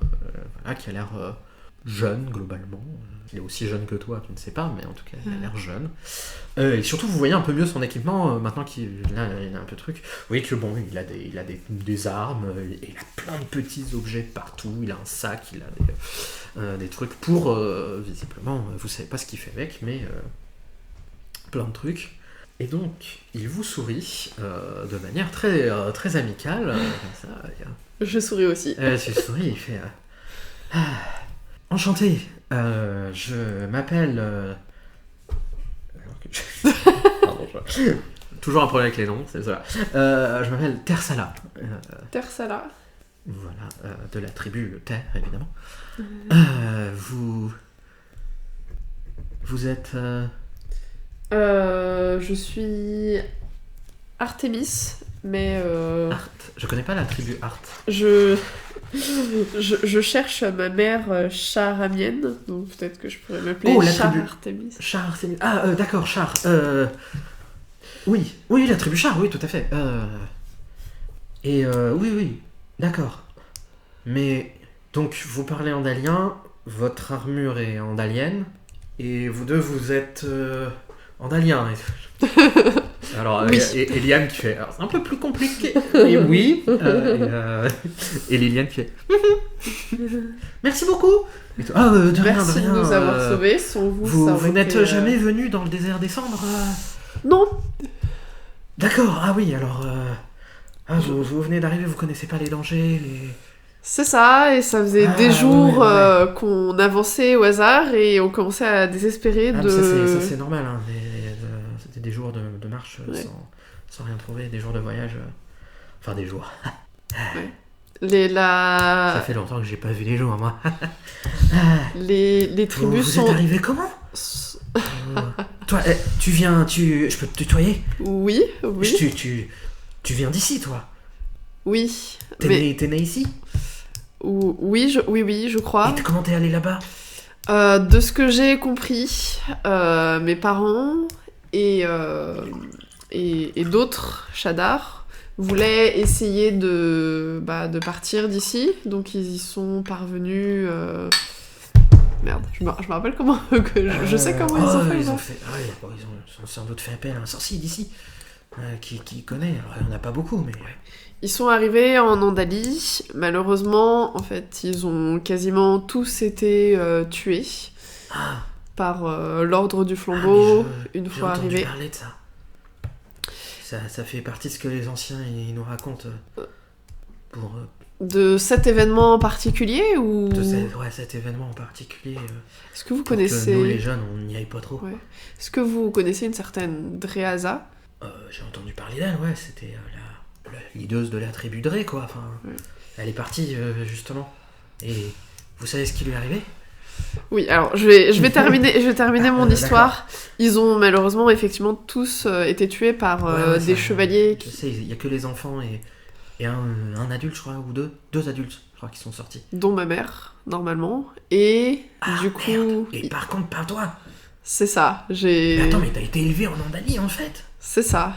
qui a l'air jeune globalement. Il est aussi jeune que toi, tu ne sais pas, mais en tout cas, il a l'air jeune. Et surtout, vous voyez un peu mieux son équipement, maintenant qu'il a un peu de trucs. Vous voyez que bon, il a des armes, il a plein de petits objets partout, il a un sac, il a des trucs pour, visiblement, vous savez pas ce qu'il fait avec, mais plein de trucs. Et donc, il vous sourit de manière très, très amicale, comme ça. Je souris aussi. Tu souris, il fait... Enchanté, je m'appelle... Pardon, toujours un problème avec les noms, c'est ça. Je m'appelle Tersala. Tersala. Voilà, de la tribu Terre, évidemment. Vous êtes... Je suis Artemis, mais... Art. Je connais pas la tribu Art. Je cherche ma mère charamienne, donc peut-être que je pourrais m'appeler Char Artemis. Char Artemis. Ah, d'accord, Char. Oui, la tribu Char, oui, tout à fait. Oui, d'accord. Mais, donc, vous parlez andalien, votre armure est andalienne, et vous deux, vous êtes andalien. Alors, Oui. et Liane qui fait, alors, c'est un peu plus compliqué. Et oui. Et Liliane qui fait, merci beaucoup. Et tout, de rien, Merci de de rien. nous avoir sauvés. Sans vous, Vous, ça aurait vous n'êtes été, jamais venu dans le désert des cendres Non. D'accord, ah oui, alors... vous venez d'arriver, vous connaissez pas les dangers, les... C'est ça, et ça faisait des ouais, jours ouais. qu'on avançait au hasard et on commençait à désespérer Ah, de... mais ça c'est normal, hein. C'était des jours de marche Ouais. sans rien trouver, des jours de voyage. Enfin, des jours. Ça fait longtemps que j'ai pas vu les jours, moi. Les Vous, tribus vous sont... êtes arrivé comment Toi, je peux te tutoyer Oui, oui, Tu viens d'ici, toi. oui. T'es né ici Oui, je crois. Et comment t'es allé là-bas De ce que j'ai compris, mes parents et d'autres Shadar voulaient essayer de partir d'ici, donc ils y sont parvenus. Merde, je me rappelle comment. Je sais comment ils ont fait. Ils ont fait. Ah oui, bon, ils ont sans doute fait appel à un sorcier d'ici. Qui connaît. Alors, il n'y en a pas beaucoup, mais. Ils sont arrivés en Andalie. Malheureusement, en fait, ils ont quasiment tous été tués par l'ordre du flambeau une fois j'ai entendu arrivés. parler de ça. Ça fait partie de ce que les anciens ils nous racontent pour De cet événement en particulier ou cet événement en particulier. Est-ce que vous Pour connaissez que nous les jeunes on n'y aille pas trop. Ouais. Est-ce que vous connaissez une certaine Dreaza? J'ai entendu parler d'elle, ouais, c'était la leaduse de la tribu Dré, quoi. Enfin, elle est partie justement. Et vous savez ce qui lui est arrivé? Oui, alors je vais terminer mon histoire. Ils ont malheureusement effectivement tous été tués par des chevaliers. Je sais, il y a que les enfants et un adulte, je crois, ou deux adultes, je crois, qui sont sortis. Dont ma mère, normalement. Et du coup... Merde. Et par contre, par toi. C'est ça, Mais attends, mais t'as été élevé en Andalie, en fait. C'est ça.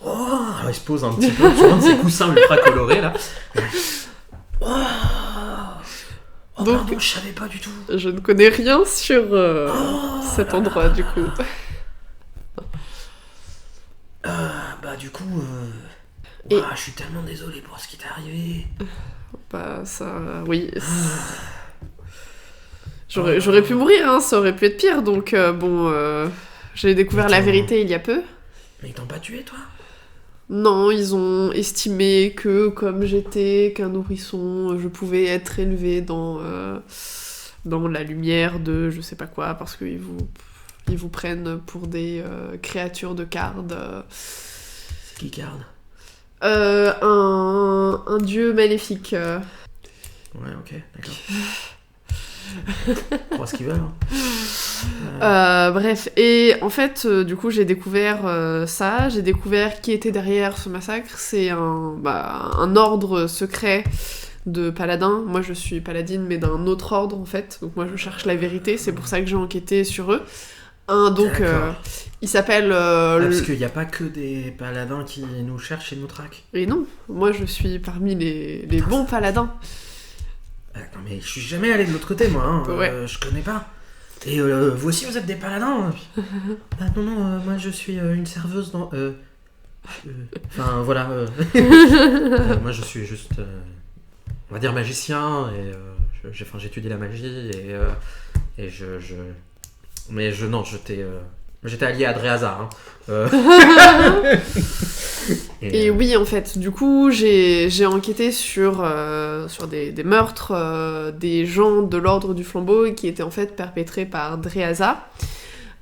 Oh, il se pose un petit peu sur un de ses coussins ultra colorés, là. Oh, Donc, pardon, je savais pas du tout. Je ne connais rien sur cet endroit, du coup. Du coup... Et- je suis tellement désolé pour ce qui t'est arrivé. Bah, ça... Oui. J'aurais pu mourir, hein, ça aurait pu être pire, donc j'ai découvert la vérité il y a peu. Mais ils t'ont pas tué, toi? Non, ils ont estimé que comme j'étais qu'un nourrisson, je pouvais être élevé dans la lumière de je sais pas quoi, parce qu'ils vous prennent pour des créatures de Card. C'est qui Card? Un dieu maléfique. Ouais, ok, d'accord. Crois ce qu'ils veulent. Bref, et en fait, du coup, j'ai découvert ça, j'ai découvert qui était derrière ce massacre. C'est un ordre secret de paladins. Moi, je suis paladine, mais d'un autre ordre, en fait. Donc moi, je cherche la vérité, c'est pour ça que j'ai enquêté sur eux. Il s'appelle... parce qu'il n'y a pas que des paladins qui nous cherchent et nous traquent. Et non, moi, je suis parmi les bons paladins. Non mais je suis jamais allé de l'autre côté, moi, hein. Ouais. Je connais pas. Et vous aussi vous êtes des paladins? Non, moi je suis une serveuse dans... Enfin voilà. Moi je suis juste... on va dire magicien, et j'étudie la magie, et Mais j'étais allié à Dreaza, hein. Et oui, en fait, du coup, j'ai enquêté sur des meurtres des gens de l'Ordre du Flambeau qui étaient en fait perpétrés par Dreaza.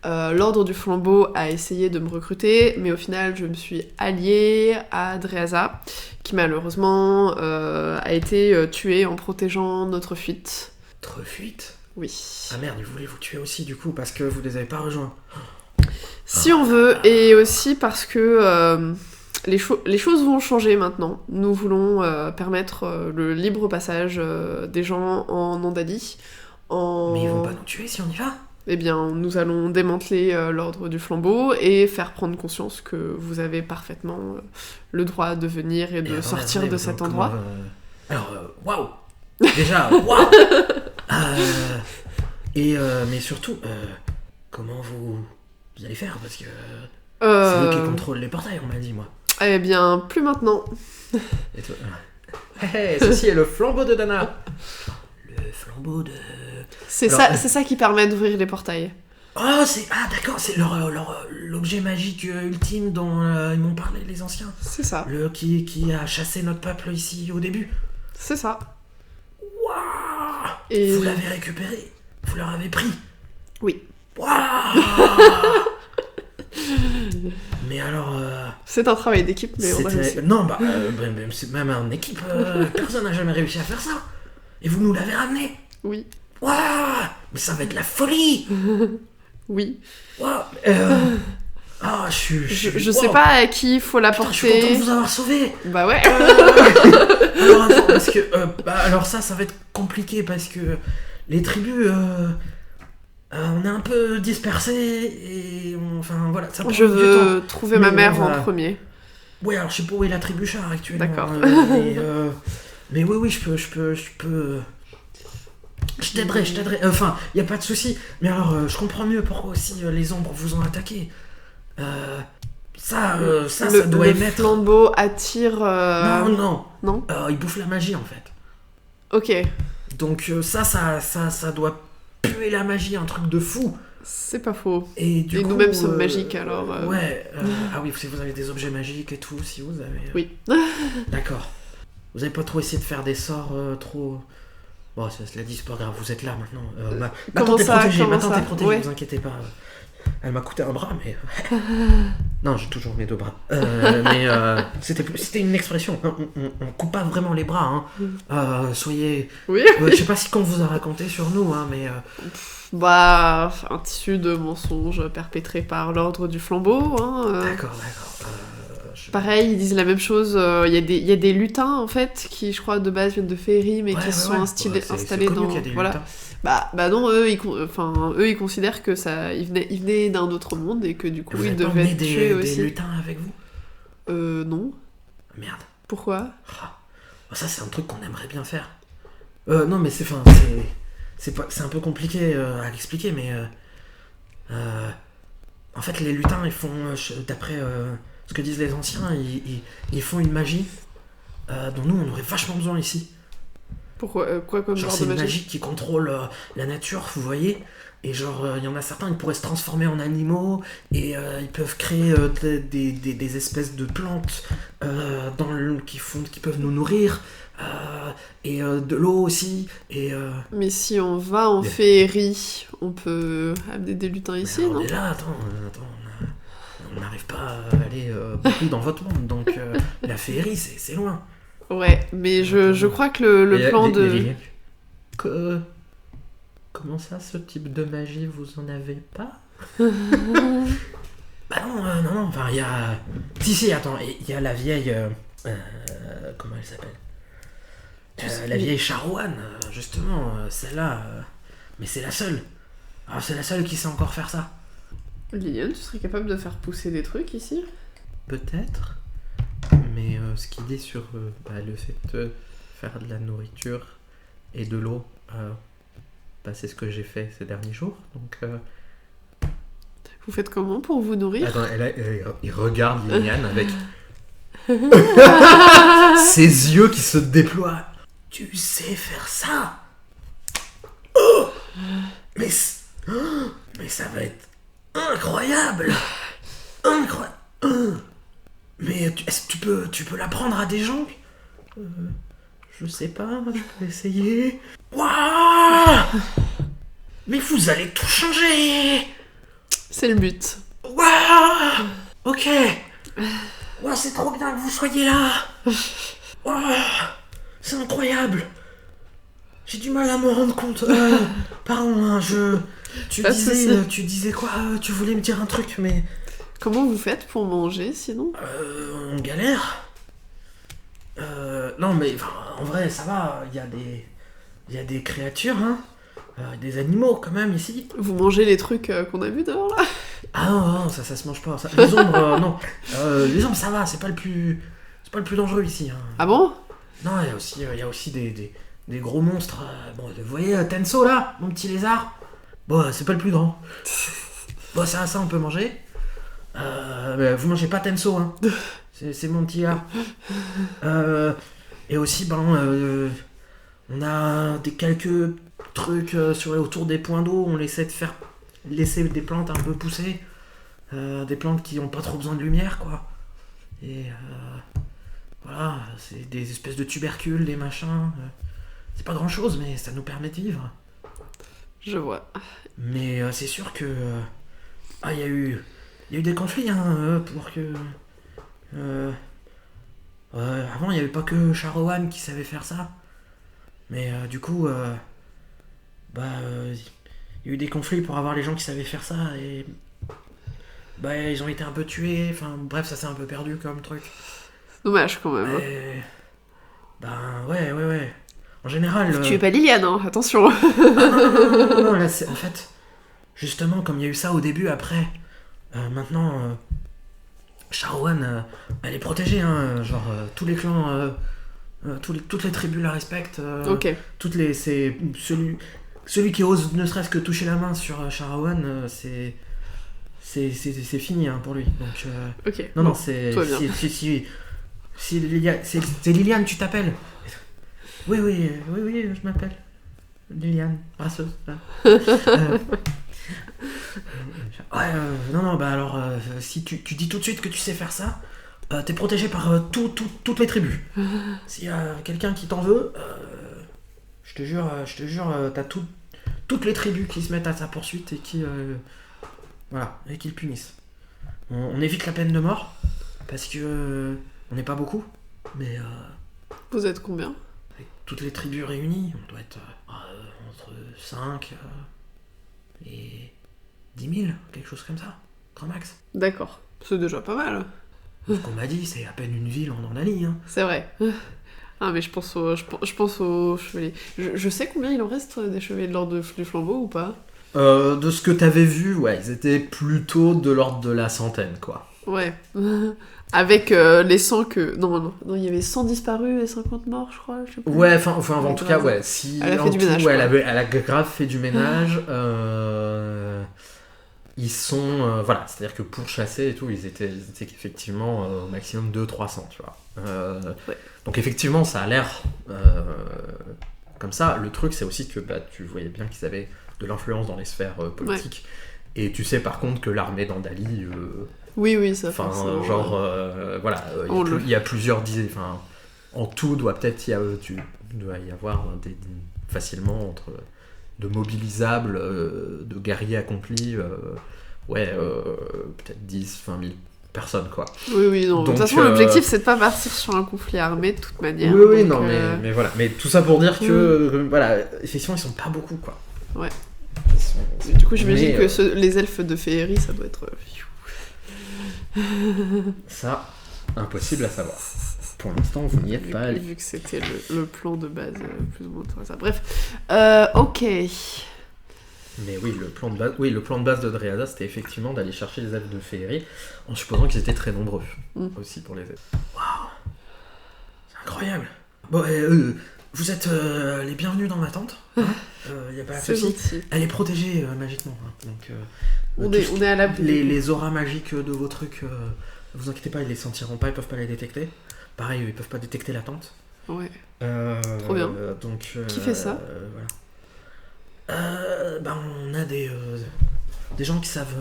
L'Ordre du Flambeau a essayé de me recruter, mais au final, je me suis alliée à Dreaza, qui malheureusement a été tué en protégeant notre fuite. Notre fuite? Oui. Ah merde, ils voulaient vous tuer aussi, du coup, parce que vous les avez pas rejoints. Si on veut, et aussi parce que les choses vont changer maintenant. Nous voulons permettre le libre passage des gens en Andalie. Mais ils vont pas nous tuer si on y va? Eh bien, nous allons démanteler l'ordre du flambeau et faire prendre conscience que vous avez parfaitement le droit de venir et de sortir de cet endroit. Alors, waouh! Déjà, waouh! Mais surtout, comment vous allez faire? Parce que C'est eux qui contrôlent les portails, on m'a dit, moi. Eh bien, plus maintenant. Et toi... ceci est le flambeau de Dana. Le flambeau de... C'est ça qui permet d'ouvrir les portails. Oh, d'accord, c'est l'objet magique ultime dont ils m'ont parlé les anciens. C'est ça. Qui a chassé notre peuple ici au début. C'est ça. Waouh. Et... Vous l'avez récupéré. Vous leur avez pris. Oui. Waouh. Mais alors... C'est un travail d'équipe, mais on a réussi. Non, c'est même en équipe, personne n'a jamais réussi à faire ça. Et vous nous l'avez ramené. Oui. Waouh. Mais ça va être la folie. Oui. Waouh. Je sais pas à qui il faut l'apporter. Je suis content de vous avoir sauvé. Bah ouais. Alors attends, parce que... alors ça va être compliqué parce que les tribus... on est un peu dispersés et... Enfin voilà, ça prend Je du veux temps. trouver ma mère en premier. Ouais, alors je sais pas où est la tribu char actuellement. D'accord. Mais oui, je peux... Je t'aiderai. Enfin, y a pas de souci. Mais alors, je comprends mieux pourquoi aussi les ombres vous ont attaqué. Ça doit émettre... Le flambeau attire... Non. Non. Il bouffe la magie, en fait. Ok. Donc ça doit puer la magie, un truc de fou. C'est pas faux. Et du coup, nous-mêmes sommes magiques, alors... Ouais. Ah oui, si vous avez des objets magiques et tout, si vous avez... Oui. D'accord. Vous avez pas trop essayé de faire des sorts trop... Bon, cela dit, c'est pas grave, vous êtes là maintenant. Ma tante est protégée, ouais. Vous inquiétez pas. Elle m'a coûté un bras, mais... Non, j'ai toujours mes 2 bras. Mais c'était une expression. On coupe pas vraiment les bras. Soyez... Oui. Je sais pas si qu'on vous a raconté sur nous, mais... Bah, un tissu de mensonges perpétré par l'ordre du flambeau. D'accord. Pareil, ils disent la même chose. Il y a des lutins, en fait, qui, je crois, de base viennent de Féerie, mais qui se sont installés dans... Voilà. Bah non, eux, ils considèrent que ça... Ils venaient d'un autre monde et que, du coup, ils devaient être tués aussi. Des lutins avec vous ? Non. Merde. Pourquoi ? Ça, c'est un truc qu'on aimerait bien faire. Non, mais c'est un peu compliqué à expliquer, mais... en fait, les lutins, ils font... d'après ce que disent les anciens, ils font une magie dont nous, on aurait vachement besoin ici. Pourquoi quoi comme genre de c'est une magie magie qui contrôle la nature, vous voyez. Et genre, il y en a certains, ils pourraient se transformer en animaux, et ils peuvent créer des espèces de plantes qui peuvent nous nourrir, et de l'eau aussi, et... Mais si on va en féerie, on peut amener des lutins ici, non ? On est là, attends, on n'arrive pas à aller beaucoup dans votre monde, donc la féerie, c'est loin. Ouais, mais je crois que le plan de... Comment ça, ce type de magie, vous en avez pas ? Bah non, enfin, il y a... Si, attends, il y a la vieille... comment elle s'appelle ? La vieille Charouane, justement, celle-là... mais c'est la seule. Alors, c'est la seule qui sait encore faire ça. Liliane, tu serais capable de faire pousser des trucs ici ? Peut-être. Mais ce qu'il dit sur le fait de faire de la nourriture et de l'eau... c'est ce que j'ai fait ces derniers jours, donc... Vous faites comment pour vous nourrir ? Attends, il regarde Liliane avec ses yeux qui se déploient. Tu sais faire ça ? Mais ça va être incroyable. Mais est-ce que tu peux l'apprendre à des gens ? Je sais pas, je peux essayer. Waouh ! Mais vous allez tout changer ! C'est le but. Waouh ! Ok. Waouh, c'est trop bien que vous soyez là. Waouh, c'est incroyable. J'ai du mal à me rendre compte. Pardon, tu disais quoi ? Tu voulais me dire un truc, mais... Comment vous faites pour manger, sinon ? On galère. Non, mais en vrai, ça va. Il y a des créatures, des animaux quand même ici. Vous mangez les trucs qu'on a vus dehors là ? Ah non, ça se mange pas. Ça. Les ombres, non. Les ombres, ça va. C'est pas le plus dangereux ici. Ah bon ? Non, il y a aussi des gros monstres. Bon, vous voyez Tenso là, mon petit lézard. Bon, c'est pas le plus grand. Bon, ça on peut manger. Vous mangez pas Tenso, hein. C'est mon petit gars. Et aussi, on a quelques trucs autour des points d'eau. On essaie de laisser des plantes un peu pousser. Des plantes qui ont pas trop besoin de lumière, quoi. Et voilà, c'est des espèces de tubercules, des machins. C'est pas grand chose, mais ça nous permet de vivre. Je vois. Mais c'est sûr que. Il y a eu des conflits, hein, pour que. Avant, il n'y avait pas que Sharowan qui savait faire ça. Mais du coup, il y a eu des conflits pour avoir les gens qui savaient faire ça. Et. Ils ont été un peu tués. Enfin, bref, ça s'est un peu perdu comme truc. Dommage quand même. Et... ouais. En général. Tu es pas Liliane, hein, attention. Non, là, en fait, justement, comme il y a eu ça au début, après, maintenant, Sharowan, elle est protégée, hein, tous les clans, toutes les tribus la respectent. Ok. Celui qui ose ne serait-ce que toucher la main sur Sharowan, c'est fini, hein, pour lui. Donc, ok. non, c'est. Tout va bien. Si c'est Liliane, tu t'appelles? Oui, je m'appelle Liliane, brasseuse. Alors, si tu dis tout de suite que tu sais faire ça, t'es protégé par toutes les tribus. S'il y a quelqu'un qui t'en veut, je te jure, t'as toutes les tribus qui se mettent à sa poursuite et qui le punissent. On évite la peine de mort parce que on n'est pas beaucoup, mais Vous êtes combien? avec toutes les tribus réunies, on doit être entre 5 et 10 000, quelque chose comme ça, grand max. D'accord. C'est déjà pas mal. Ce qu'on m'a dit, c'est à peine une ville en Andalie. Hein. C'est vrai. Ah, mais je pense aux chevaliers. Je sais combien il en reste des chevaliers de l'ordre du flambeau ou pas? De ce que t'avais vu, ouais, ils étaient plutôt de l'ordre de la centaine, quoi. Ouais. Avec les 100 que... Non, il y avait 100 disparus et 50 morts, je crois. Je sais plus. Ouais, enfin, en tout cas, ouais. Si, Elle a en fait du tout, ménage, ouais, quoi. elle a grave fait du ménage. Ils sont... voilà, c'est-à-dire que pour chasser et tout, ils étaient effectivement au maximum 200-300, tu vois. Ouais. Donc effectivement, ça a l'air comme ça. Le truc, c'est aussi que tu voyais bien qu'ils avaient de l'influence dans les sphères politiques. Ouais. Et tu sais par contre que l'armée d'Andalie... Oui, ça enfin, forcément. voilà, il y a plusieurs dizaines... Enfin, en tout, doit y avoir facilement entre... de mobilisables, de guerriers accomplis, peut-être 10, 20 000 personnes, quoi. Oui, non. Donc, de toute façon, l'objectif, c'est de pas partir sur un conflit armé, de toute manière. Oui, donc, non, mais voilà. Mais tout ça pour dire que, voilà, effectivement, ils sont pas beaucoup, quoi. Ouais. Du coup, j'imagine que les elfes de féerie, ça doit être... Ça, impossible à savoir. Pour l'instant, vous n'y êtes pas allé. Vu que c'était le plan de base, plus ou moins ça. Bref, ok. Mais oui, le plan de base de Dryada, c'était effectivement d'aller chercher les elfes de féerie, en supposant qu'ils étaient très nombreux, aussi pour les elfes. Waouh, c'est incroyable. Bon, vous êtes les bienvenus dans ma tente. Hein, y a pas c'est gentil. Elle est protégée magiquement. Hein, donc, on est à l'abri. Les auras magiques de vos trucs, vous inquiétez pas, ils les sentiront pas, ils peuvent pas les détecter. Pareil, ils peuvent pas détecter la tente. Ouais. Trop bien. Donc, qui fait ça? Voilà. On a des gens qui savent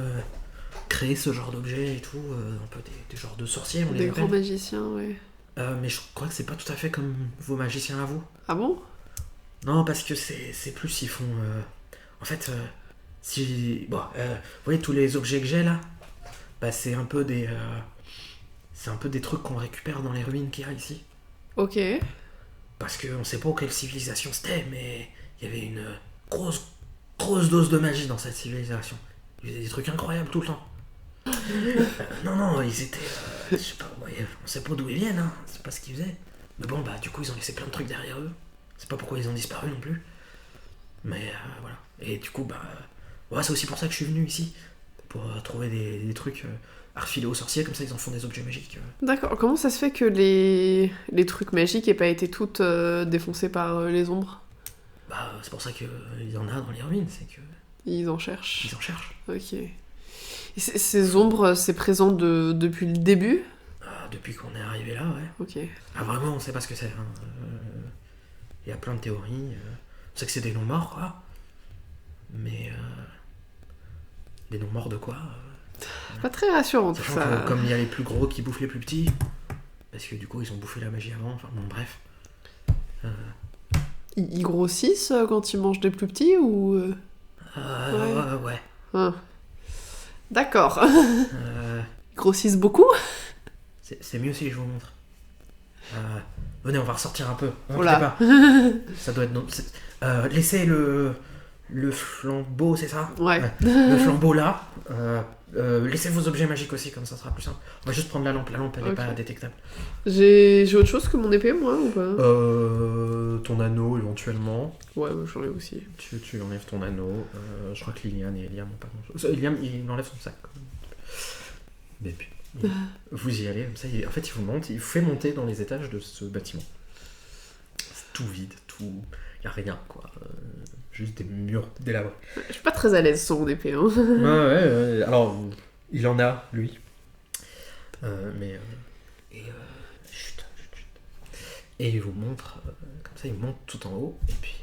créer ce genre d'objets et tout, un peu des genres de sorciers, on les appelle. Des grands magiciens, ouais. Mais je crois que c'est pas tout à fait comme vos magiciens à vous. Ah bon? Non, parce que c'est plus, ils font... en fait, vous voyez tous les objets que j'ai là, c'est un peu des... c'est un peu des trucs qu'on récupère dans les ruines qu'il y a ici. Ok. Parce qu'on sait pas quelle civilisation c'était, mais il y avait une grosse dose de magie dans cette civilisation. Ils faisaient des trucs incroyables tout le temps. Non, ils étaient... je sais pas, on sait pas d'où ils viennent, hein, c'est pas ce qu'ils faisaient. Mais bon, du coup, ils ont laissé plein de trucs derrière eux. C'est pas pourquoi ils ont disparu non plus. Mais voilà. Et du coup, c'est aussi pour ça que je suis venu ici. Pour trouver des trucs... refilés aux sorciers, comme ça ils en font des objets magiques. D'accord, comment ça se fait que les trucs magiques aient pas été toutes défoncés par les ombres? C'est pour ça qu'il y en a dans les ruines, c'est que... Ils en cherchent. Ils en cherchent. Ok. Et ces ombres, c'est présent depuis le début? Depuis qu'on est arrivé là, ouais. Ok. Ah vraiment, on sait pas ce que c'est. Il y a plein de théories. On sait que c'est des noms morts, quoi. Mais des noms morts de quoi Pas très rassurant tout Sachant ça. que comme il y a les plus gros qui bouffent les plus petits, parce que du coup ils ont bouffé la magie avant, enfin bon bref. Ils grossissent quand ils mangent des plus petits ou... Ouais. Ah. D'accord. Euh, Ils grossissent beaucoup? c'est mieux si je vous montre. Venez, on va ressortir un peu. Oh là. Pas. Ça doit être... laissez le flambeau, c'est ça? Ouais. Le flambeau là. Laissez vos objets magiques aussi, comme ça sera plus simple. On va juste prendre la lampe elle est Ok. pas détectable. J'ai autre chose que mon épée, moi, ou pas? Ton anneau éventuellement. Ouais, j'en ai aussi. Tu enlèves ton anneau. Je crois que Liliane et Eliam n'ont pas grand chose. Eliam, il enlève son sac. Mais puis, vous y allez, comme ça, en fait il vous fait monter dans les étages de ce bâtiment. C'est tout vide, il n'y a rien quoi. Juste des murs délabrés. Je suis pas très à l'aise sur mon épée, hein. Ouais. Alors, il en a, lui. Chut. Et il vous montre, comme ça, il monte tout en haut, et puis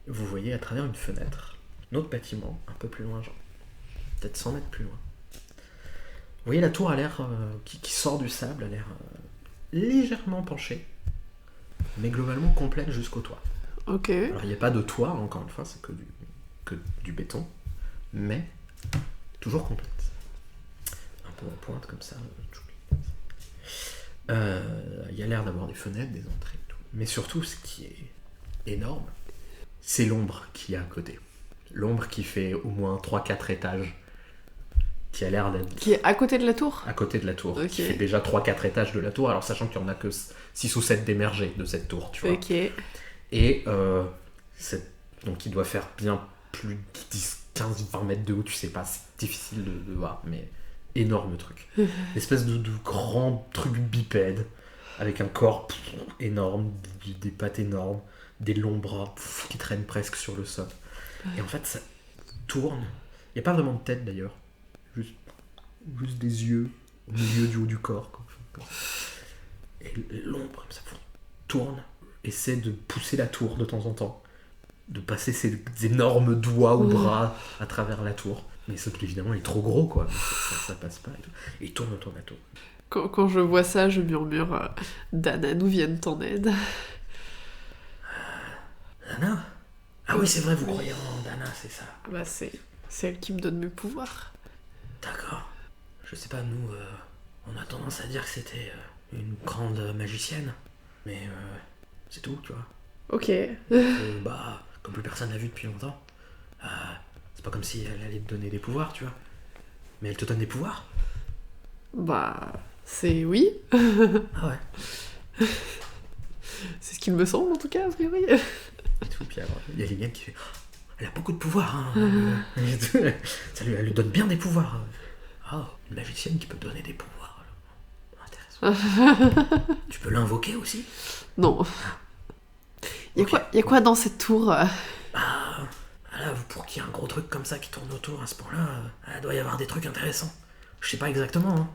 vous voyez à travers une fenêtre, un autre bâtiment, un peu plus loin, genre, peut-être 100 mètres plus loin. Vous voyez, la tour a l'air, qui sort du sable, a l'air légèrement penchée, mais globalement complète jusqu'au toit. Ok. Alors, il n'y a pas de toit, encore une fois, c'est que du béton, mais toujours complète. Un peu en pointe, comme ça. Il y a l'air d'avoir des fenêtres, des entrées, et tout. Mais surtout, ce qui est énorme, c'est l'ombre qu'il y a à côté. L'ombre qui fait au moins 3-4 étages, qui a l'air d'être Qui est à côté de la tour? à côté de la tour, Ok. qui fait déjà 3-4 étages de la tour, alors sachant qu'il n'y en a que 6 ou 7 d'émergés de cette tour, tu vois. Ok. Et donc il doit faire bien plus de 10, 15, 20 mètres de haut, tu sais pas, c'est difficile de voir, mais énorme truc. Espèce de grand truc bipède, avec un corps énorme, des pattes énormes, des longs bras qui traînent presque sur le sol. Et en fait, ça tourne. Il n'y a pas vraiment de tête d'ailleurs, juste des yeux au milieu du haut du corps. Comme ça. Et l'ombre, comme ça, tourne, essaie de pousser la tour de temps en temps, de passer ses énormes doigts ou bras à travers la tour. Mais sauf qu'évidemment, il est trop gros, quoi. Ça passe pas. Et tout. Et il tourne autour de la tour. Quand je vois ça, je murmure Dana, nous viennent en aide. Dana? Ah oui, c'est vrai, vous croyez en Dana, c'est ça. Bah, c'est elle qui me donne mes pouvoirs. D'accord. Je sais pas, nous, on a tendance à dire que c'était une grande magicienne. Mais c'est tout, tu vois. Ok. Comme plus personne l'a vue depuis longtemps, c'est pas comme si elle allait te donner des pouvoirs, tu vois. Mais elle te donne des pouvoirs? Bah, c'est oui. Ah ouais. C'est ce qu'il me semble, en tout cas, a priori. Et tout, puis alors, il y a Liliane qui fait elle a beaucoup de pouvoirs, hein. Elle lui donne bien des pouvoirs. Une magicienne qui peut donner des pouvoirs. Intéressant. Tu peux l'invoquer aussi? Non. Il y a quoi dans cette tour? Là, pour qu'il y ait un gros truc comme ça qui tourne autour à ce point-là, il doit y avoir des trucs intéressants. Je sais pas exactement, hein.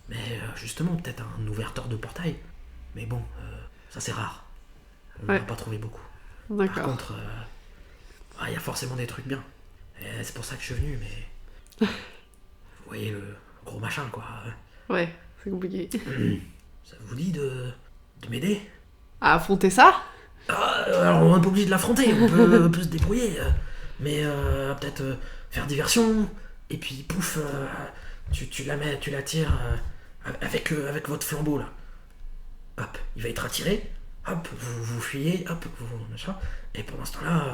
Mais justement, peut-être un ouverteur de portail. Mais bon, ça c'est rare. On n'en a pas trouvé beaucoup. Par D'accord. contre, il y a forcément des trucs bien. Et c'est pour ça que je suis venu, mais... Vous voyez le gros machin, quoi. Ouais, c'est compliqué. Ça vous dit de m'aider? À affronter ça? Alors on n'est pas obligé de l'affronter, on peut se débrouiller. Mais peut-être faire diversion, et puis pouf, tu la tires avec votre flambeau là. Hop, il va être attiré, hop, vous fuyez, hop, vous machin. Et pendant ce temps-là,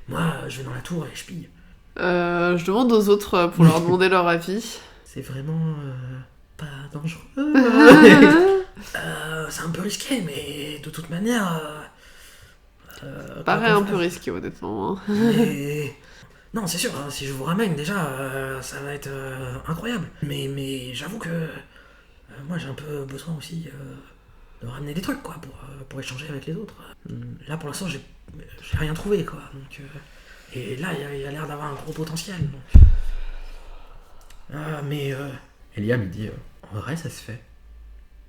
moi je vais dans la tour et je pille. Je demande aux autres pour leur demander leur avis. C'est vraiment pas dangereux. C'est un peu risqué, mais de toute manière. Paraît un peu risqué, honnêtement. Hein. Mais... Non, c'est sûr, hein, si je vous ramène déjà, ça va être incroyable. Mais j'avoue que moi j'ai un peu besoin aussi de ramener des trucs, quoi, pour échanger avec les autres. Là pour l'instant j'ai rien trouvé, quoi. Donc, et là il y a l'air d'avoir un gros potentiel. Donc... Ah, mais... Eliam, il dit, en vrai, ça se fait.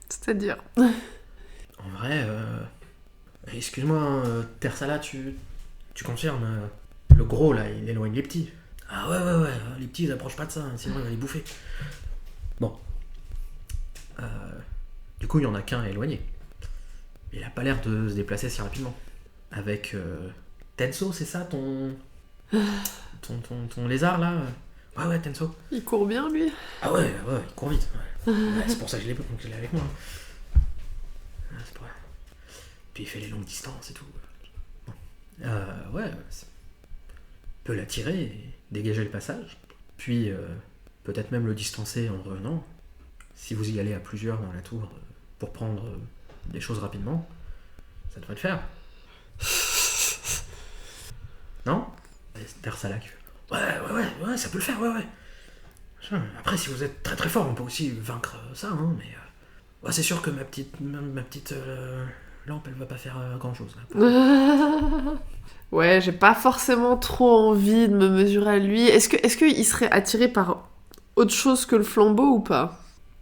C'est-à-dire. En vrai, excuse-moi, hein, Tersala, tu confirmes, le gros, là, il éloigne les petits. Ah ouais, les petits, ils approchent pas de ça, hein, sinon il va les bouffer. Bon. Du coup, il y en a qu'un éloigné. Il a pas l'air de se déplacer si rapidement. Avec Tenso, c'est ça, ton lézard, là Ouais, Tenso. Il court bien, lui. Ah ouais, il court vite. Ouais. Ouais, c'est pour ça que je l'ai avec moi. C'est pour... Puis il fait les longues distances et tout. Bon. Ouais, peut l'attirer et dégager le passage. Puis peut-être même le distancer en revenant. Si vous y allez à plusieurs dans la tour pour prendre des choses rapidement, ça devrait le faire. Non? Tersala qui fait... Ouais, ça peut le faire, ouais. Après, si vous êtes très très fort, on peut aussi vaincre ça, hein, mais... Ouais, c'est sûr que ma petite lampe, elle va pas faire grand chose, là. Ouais, j'ai pas forcément trop envie de me mesurer à lui. Est-ce qu'il serait attiré par autre chose que le flambeau ou pas?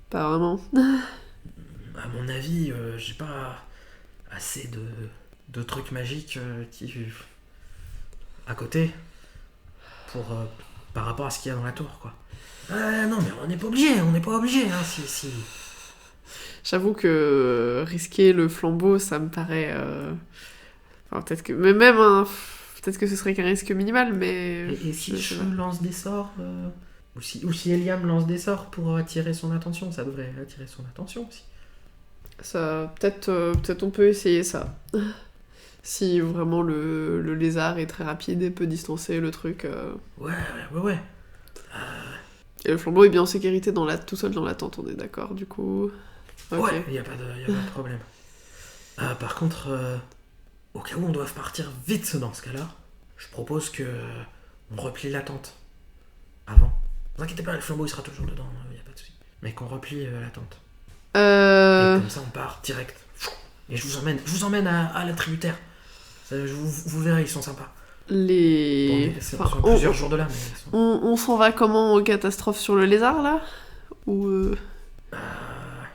Pas vraiment. À mon avis, j'ai pas assez de trucs magiques qui... à côté pour par rapport à ce qu'il y a dans la tour, quoi. Non, mais on n'est pas obligé, hein, si... J'avoue que risquer le flambeau, ça me paraît... Enfin, peut-être que... Mais même, hein, peut-être que ce serait qu'un risque minimal, mais... Et si je lance des sorts ou si Eliam lance des sorts pour attirer son attention, ça devrait attirer son attention aussi. Ça, peut-être on peut essayer ça. Si vraiment le lézard est très rapide et peut distancer le truc. Ouais. Et le flambeau est bien en sécurité tout seul dans la tente, on est d'accord, du coup. Okay. Ouais, y a pas de problème. Par contre, au cas où on doit partir vite dans ce cas-là, je propose que on replie la tente avant. Ne vous inquiétez pas, le flambeau il sera toujours dedans, y a pas de souci. Mais qu'on replie la tente. Et comme ça on part direct. Et je vous emmène à la tributaire. Vous verrez, ils sont sympas. Sont plusieurs jours de là, mais on s'en va comment aux catastrophes sur le lézard, là? Ou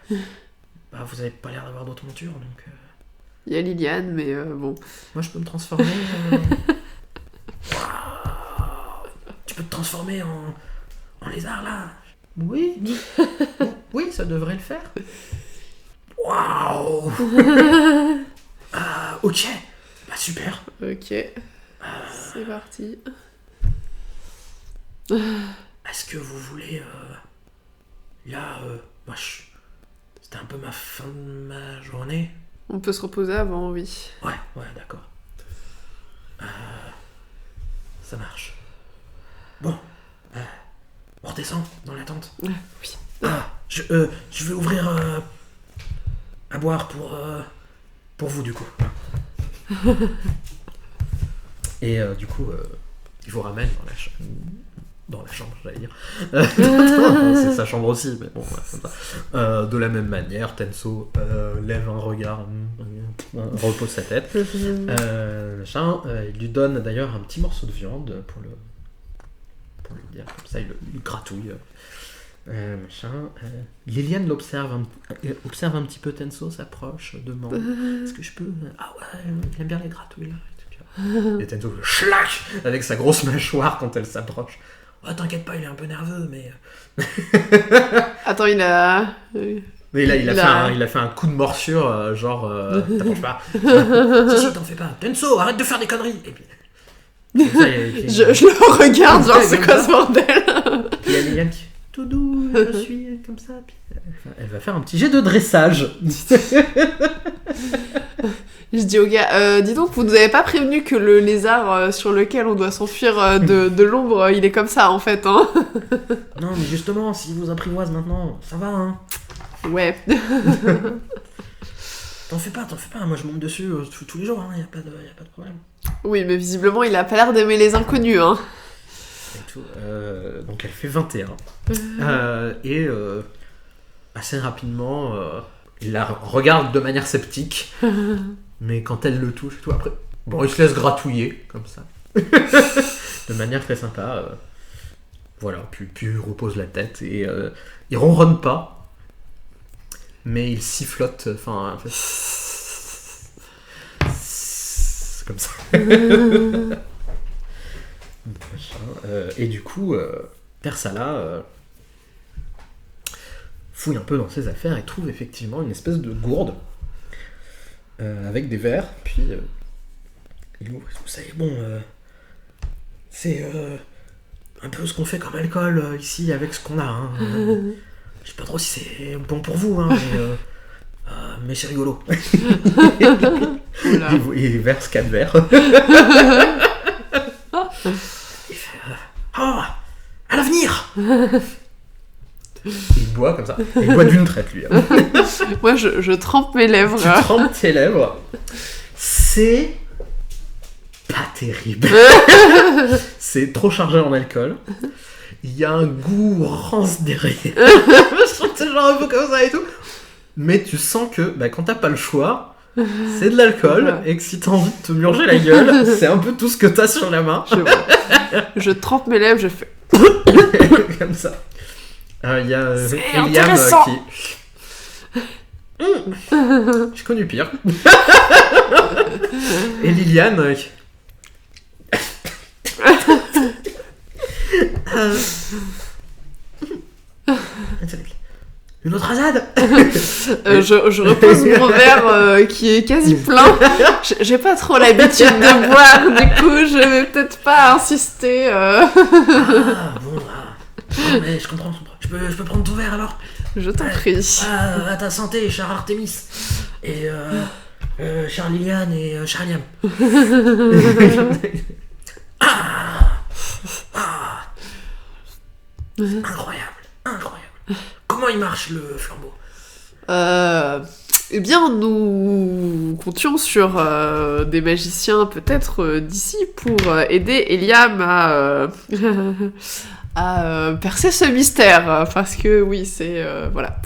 vous avez pas l'air d'avoir d'autres montures, donc... Il y a Liliane, mais bon... Moi, je peux me transformer... Tu peux te transformer en lézard, là? Oui. Oui, ça devrait le faire. Waouh. Ok. Bah, super. Ok. C'est parti. Est-ce que vous voulez... Là, c'était un peu ma fin de ma journée. On peut se reposer avant, oui. Ouais, d'accord. Ça marche. Bon. On redescend dans la tente. Oui. Je vais ouvrir à boire pour vous, du coup. Et du coup, il vous ramène dans la chambre, j'allais dire. C'est sa chambre aussi, mais bon, ouais, de la même manière, Tenso lève un regard, repose sa tête. Il lui donne d'ailleurs un petit morceau de viande pour lui dire, comme ça, il gratouille. Liliane observe un petit peu Tenso, s'approche, demande est-ce que je peux... Ah ouais, il aime bien les gratouilles là. Et Tenso schlac avec sa grosse mâchoire quand elle s'approche. Oh, t'inquiète pas, il est un peu nerveux, mais... Attends, il a... Mais là, il a fait un coup de morsure, genre... T'approches pas. Si, t'en fais pas. Tenso, arrête de faire des conneries. Et puis... Je le regarde, genre, c'est quoi ce bordel? Il y a Liliane qui... Tout doux, je suis comme ça. Puis elle va faire un petit jet de dressage. Je dis au gars, dis donc, vous nous avez pas prévenu que le lézard sur lequel on doit s'enfuir de l'ombre, il est comme ça en fait, hein? Non, mais justement, s'il vous apprivoise maintenant, ça va, hein? Ouais. T'en fais pas, moi je monte dessus tous les jours, hein, y a pas de problème. Oui, mais visiblement, il a pas l'air d'aimer les inconnus, hein. Et tout, donc elle fait 21. Et assez rapidement, il la regarde de manière sceptique, mais quand elle le touche et tout, après, bon, il se laisse gratouiller, comme ça. De manière très sympa. Voilà, puis il repose la tête et il ronronne pas, mais il sifflote, enfin, c'est comme ça. Et du coup, Persala fouille un peu dans ses affaires et trouve effectivement une espèce de gourde avec des verres, puis il ouvre. Vous savez, bon, c'est un peu ce qu'on fait comme alcool ici avec ce qu'on a. Hein. Je sais pas trop si c'est bon pour vous, hein, mais c'est rigolo. Il verse 4 verres. Il fait oh, à l'avenir. Il boit comme ça. Il boit d'une traite, lui. Hein. Moi, je trempe mes lèvres. Tu trempes tes lèvres. C'est pas terrible. C'est trop chargé en alcool. Il y a un goût rance derrière. Je sentais genre un peu comme ça et tout. Mais tu sens que quand t'as pas le choix, c'est de l'alcool et que si t'as envie de te murger la gueule, c'est un peu tout ce que t'as sur la main. Je trempe mes lèvres, je fais comme ça. Il y a Eliam intéressant. qui... J'ai connu pire. Et Liliane qui... Une autre rasade. Je repose mon verre qui est quasi plein. J'ai pas trop l'habitude de boire, du coup je vais peut-être pas insister. Ah, bon, non, mais je comprends. Je peux prendre ton verre alors? Je t'en prie. À ta santé, cher Artemis. Et cher Liliane et cher Liam. Incroyable. Comment il marche le flambeau? Eh bien, nous comptions sur des magiciens peut-être d'ici pour aider Eliam à percer ce mystère. Parce que oui, c'est... voilà.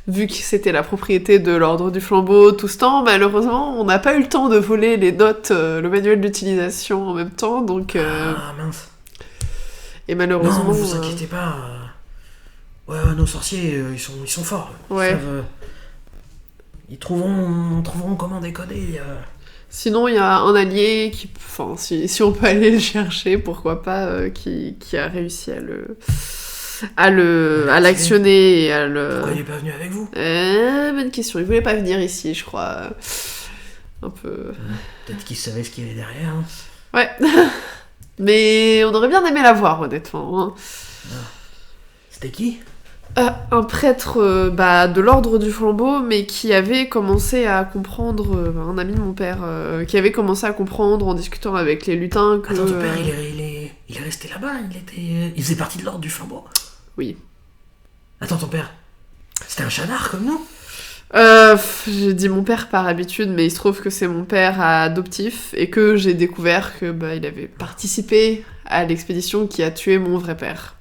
Vu que c'était la propriété de l'ordre du flambeau tout ce temps, malheureusement, on n'a pas eu le temps de voler les notes, le manuel d'utilisation en même temps, donc... Ah mince. Et malheureusement... Non, vous inquiétez pas. Ouais, nos sorciers, ils sont forts. Ouais. Ils trouveront comment décoder. Sinon, il y a un allié qui... Enfin, si on peut aller le chercher, pourquoi pas, qui a réussi à l'actionner et à le... Pourquoi il est pas venu avec vous? Bonne question. Il voulait pas venir ici, je crois. Un peu... Peut-être qu'il savait ce qu'il y avait derrière. Hein. Ouais. Mais on aurait bien aimé la voir, honnêtement. Hein. C'était qui? Un prêtre de l'ordre du flambeau, mais qui avait commencé à comprendre, un ami de mon père, qui avait commencé à comprendre en discutant avec les lutins que... Attends, ton père, il est resté là-bas, il faisait partie de l'ordre du flambeau? Oui. Attends, ton père, c'était un chanard comme nous? J'ai dit mon père par habitude, mais il se trouve que c'est mon père adoptif, et que j'ai découvert que il avait participé à l'expédition qui a tué mon vrai père.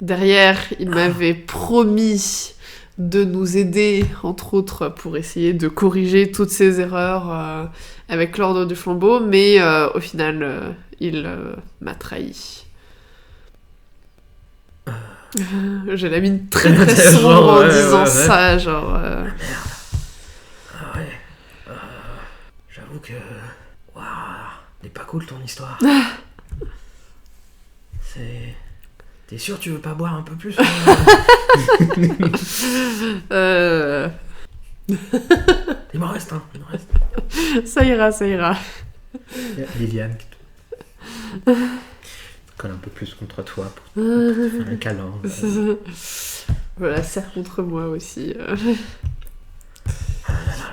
Derrière, il m'avait promis de nous aider, entre autres, pour essayer de corriger toutes ces erreurs avec l'ordre du flambeau, mais au final, il m'a trahi. J'ai la mine très très sombre en disant ça, genre... Merde. Ah ouais. J'avoue que... Waouh, elle est pas cool ton histoire. C'est... T'es sûr tu veux pas boire un peu plus? Il m'en reste. Ça ira. Liliane qui te colle un peu plus contre toi pour te faire un câlin. Voilà, serre contre moi aussi.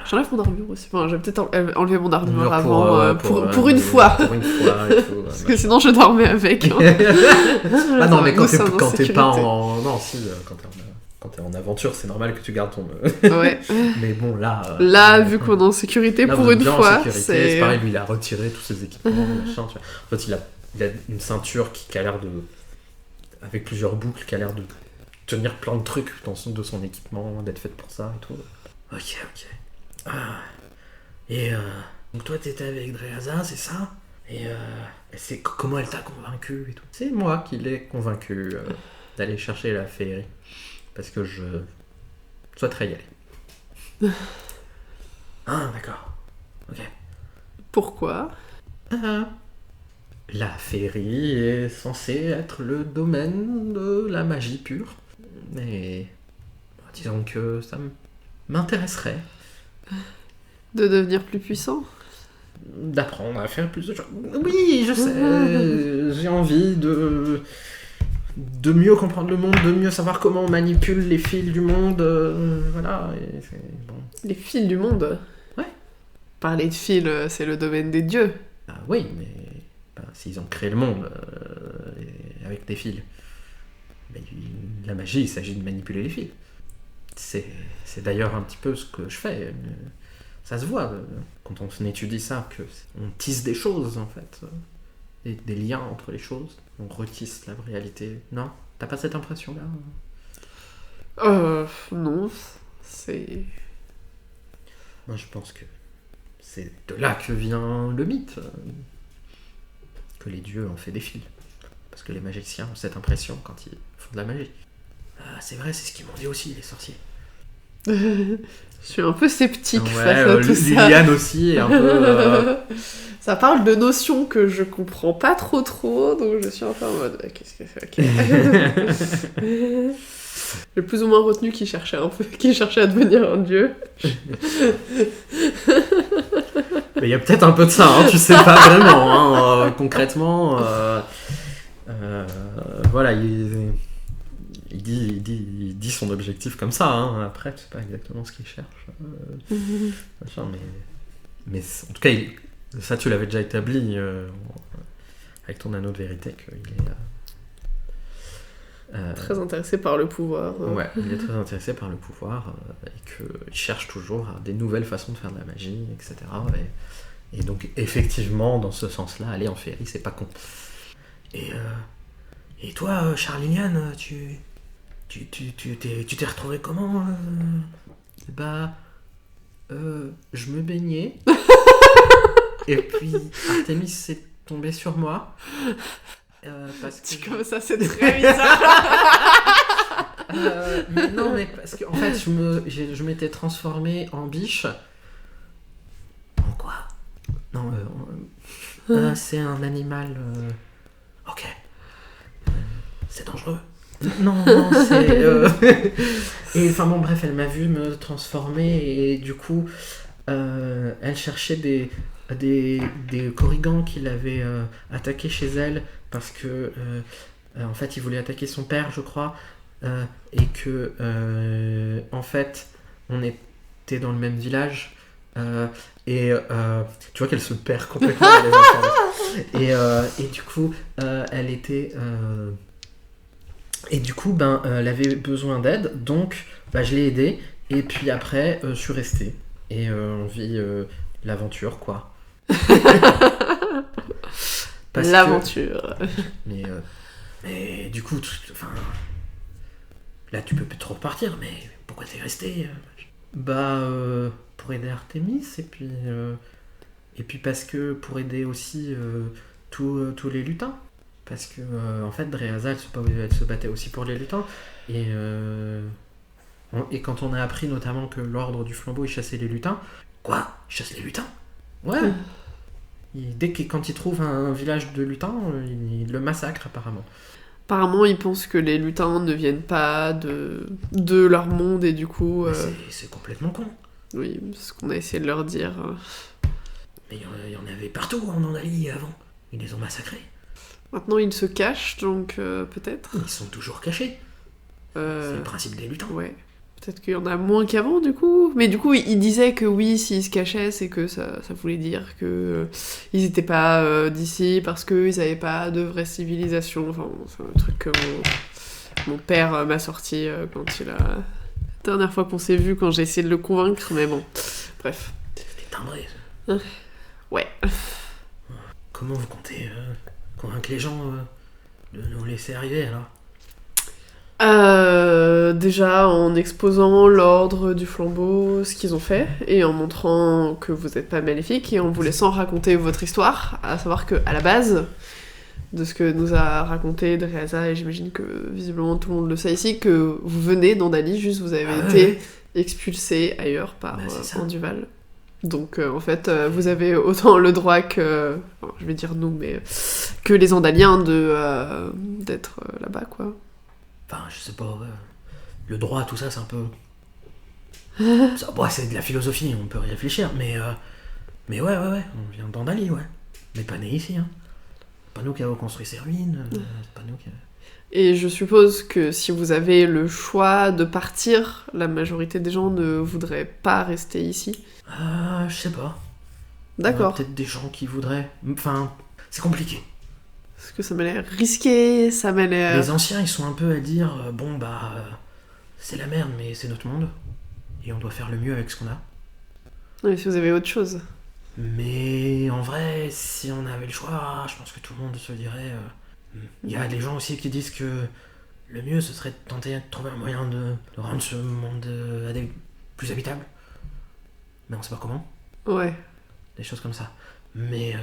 J'enlève mon armure aussi. Enfin, je vais peut-être enlever mon armure avant pour une fois. Pour une fois et tout. Parce que sinon je dormais avec. Hein. Ah non, mais quand t'es pas en... Non, si, quand t'es en aventure, c'est normal que tu gardes ton... Ouais. Mais bon, là... vu qu'on est en sécurité là, pour une fois, c'est pareil, lui, il a retiré tous ses équipements, machin, tu vois. En fait, il a une ceinture qui a l'air de... Avec plusieurs boucles, qui a l'air de tenir plein de trucs de son équipement, d'être faite pour ça et tout. Ok. Ah. Et donc toi t'étais avec Dreaza, c'est ça? Et comment elle t'a convaincu et tout? C'est moi qui l'ai convaincu d'aller chercher la féerie. Parce que je souhaiterais y aller. Ah, d'accord. Ok. Pourquoi? La féerie est censée être le domaine de la magie pure. Mais disons que ça m'intéresserait De devenir plus puissant? d'apprendre à faire plus de choses. Oui, je sais. J'ai envie de mieux comprendre le monde, de mieux savoir comment on manipule les fils du monde. Voilà. Et c'est bon. Les fils du monde? Ouais. Parler de fils, c'est le domaine des dieux. Ah oui, mais s'ils ont créé le monde avec des fils, mais la magie, il s'agit de manipuler les fils. C'est d'ailleurs un petit peu ce que je fais. Ça se voit quand on étudie ça, que on tisse des choses en fait, des liens entre les choses. On retisse la réalité. Non, t'as pas cette impression-là? Non, c'est... Moi, je pense que c'est de là que vient le mythe, que les dieux ont fait des fils. Parce que les magiciens ont cette impression quand ils font de la magie. Ah, c'est vrai, c'est ce qu'ils m'ont dit aussi, les sorciers. Je suis un peu sceptique Ouais, face à tout ça. Liliane aussi est un peu... Ça parle de notions que je comprends pas trop, donc je suis un peu en mode... Qu'est-ce que c'est? Ok. J'ai plus ou moins retenu qu'il cherchait à devenir un dieu. Mais il y a peut-être un peu de ça, hein, tu sais pas vraiment. Hein, concrètement, voilà, il dit son objectif comme ça. Hein. Après, tu sais pas exactement ce qu'il cherche. Machin, mais en tout cas, ça tu l'avais déjà établi avec ton anneau de vérité qu'il est... Très intéressé par le pouvoir. Ouais, il est très intéressé par le pouvoir et qu'il cherche toujours des nouvelles façons de faire de la magie, etc. Et donc, effectivement, dans ce sens-là, aller en féerie, c'est pas con. Et toi, Charliniane, tu t'es retrouvé comment Je me baignais et puis Artemis s'est tombée sur moi. Parce que Comme ça, c'est très bizarre. mais non, mais parce que en fait, je m'étais transformé en biche. En quoi? Non, c'est un animal. Ok. C'est dangereux. Non, c'est. Et enfin bon, bref, elle m'a vu me transformer et du coup, elle cherchait des korrigans qui l'avaient attaqué chez elle parce que en fait, il voulait attaquer son père, je crois, et que en fait, on était dans le même village. Et tu vois qu'elle se perd complètement dans les informations. Et du coup, elle était. Et du coup, elle avait besoin d'aide, donc je l'ai aidée. Et puis après, je suis resté. Et on vit l'aventure, quoi. L'aventure. Mais du coup, là tu peux plus trop repartir, mais pourquoi t'es resté? Pour aider Artemis, et puis parce que pour aider aussi tous les lutins. Parce que en fait, Dreaza, elle se battait aussi pour les lutins. Et quand on a appris notamment que l'ordre du flambeau, il chassait les lutins. Quoi? Il chasse les lutins? Ouais. Quand il trouve un village de lutins, il le massacre apparemment. Apparemment, ils pensent que les lutins ne viennent pas de leur monde et du coup... C'est complètement con. Oui, c'est ce qu'on a essayé de leur dire. Mais il y en avait partout en Andalie avant. Ils les ont massacrés. Maintenant, ils se cachent, donc peut-être. Ils sont toujours cachés. C'est le principe des lutins. Ouais. Peut-être qu'il y en a moins qu'avant, du coup. Mais du coup, il disait que oui, s'ils se cachaient, c'est que ça voulait dire que ils étaient pas d'ici parce qu'ils avaient pas de vraie civilisation. Enfin, c'est un truc que mon père m'a sorti quand il a... La dernière fois qu'on s'est vu, quand j'ai essayé de le convaincre, mais bon. Bref. C'était timbré, ça. Ouais. Comment vous comptez convaincre les gens de nous laisser arriver, alors? Déjà en exposant l'ordre du flambeau, ce qu'ils ont fait, et en montrant que vous n'êtes pas maléfique, et en vous laissant raconter votre histoire, à savoir que à la base, de ce que nous a raconté Dreaza, et j'imagine que visiblement tout le monde le sait ici, que vous venez d'Andalie, juste vous avez été expulsé ailleurs par Anduval. Donc en fait, vous avez autant le droit que, enfin, je vais dire nous, mais que les Andaliens d'être là-bas, quoi. Enfin, je sais pas, le droit, tout ça, c'est un peu... c'est de la philosophie, on peut y réfléchir, mais ouais, on vient d'Andalie, ouais. Mais pas né ici, hein. C'est pas nous qui avons construit ces ruines, c'est pas nous qui... Et je suppose que si vous avez le choix de partir, la majorité des gens ne voudraient pas rester ici. Je sais pas. D'accord. Peut-être des gens qui voudraient... Enfin, c'est compliqué. Parce que ça m'a l'air risqué, ça m'a l'air... Les anciens, ils sont un peu à dire, c'est la merde, mais c'est notre monde. Et on doit faire le mieux avec ce qu'on a. Mais si vous avez autre chose. Mais en vrai, si on avait le choix, je pense que tout le monde se dirait... Il y a des gens aussi qui disent que le mieux, ce serait de tenter de trouver un moyen de rendre ce monde plus habitable. Mais on sait pas comment. Ouais. Des choses comme ça. Mais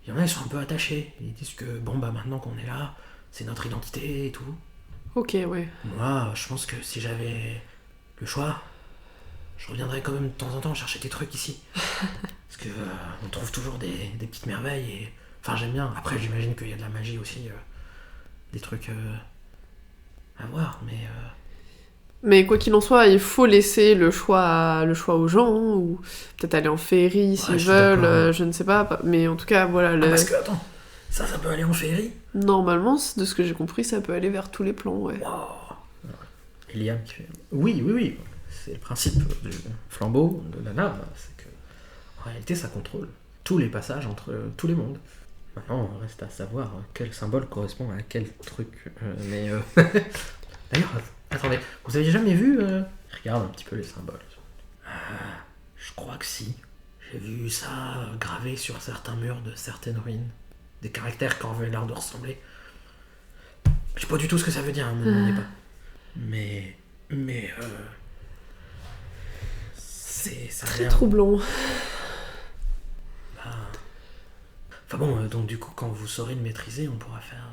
il y en a, ils sont un peu attachés. Ils disent que, maintenant qu'on est là, c'est notre identité et tout. Ok, ouais. Moi, je pense que si j'avais le choix, je reviendrais quand même de temps en temps chercher des trucs ici. Parce que on trouve toujours des petites merveilles et... Enfin, j'aime bien. Après, j'imagine qu'il y a de la magie aussi. Des trucs à voir, mais... Mais quoi qu'il en soit, il faut laisser le choix aux gens, hein, ou peut-être aller en féerie s'ils veulent, je ne sais pas. Mais en tout cas, voilà... parce que, attends, ça peut aller en féerie ? Normalement, de ce que j'ai compris, ça peut aller vers tous les plans, ouais. Wow. Et Liam qui fait... Oui. C'est le principe du flambeau, de la lame. C'est que, en réalité, ça contrôle tous les passages entre tous les mondes. Maintenant, on reste à savoir quel symbole correspond à quel truc. D'ailleurs, attendez, vous avez jamais vu... Regarde un petit peu les symboles. Je crois que si. J'ai vu ça gravé sur certains murs de certaines ruines. Des caractères qui avaient l'air de ressembler. Je sais pas du tout ce que ça veut dire, me demandez pas. Mais... ça a Très l'air... troublant. Enfin bon, donc du coup, quand vous saurez le maîtriser, on pourra faire...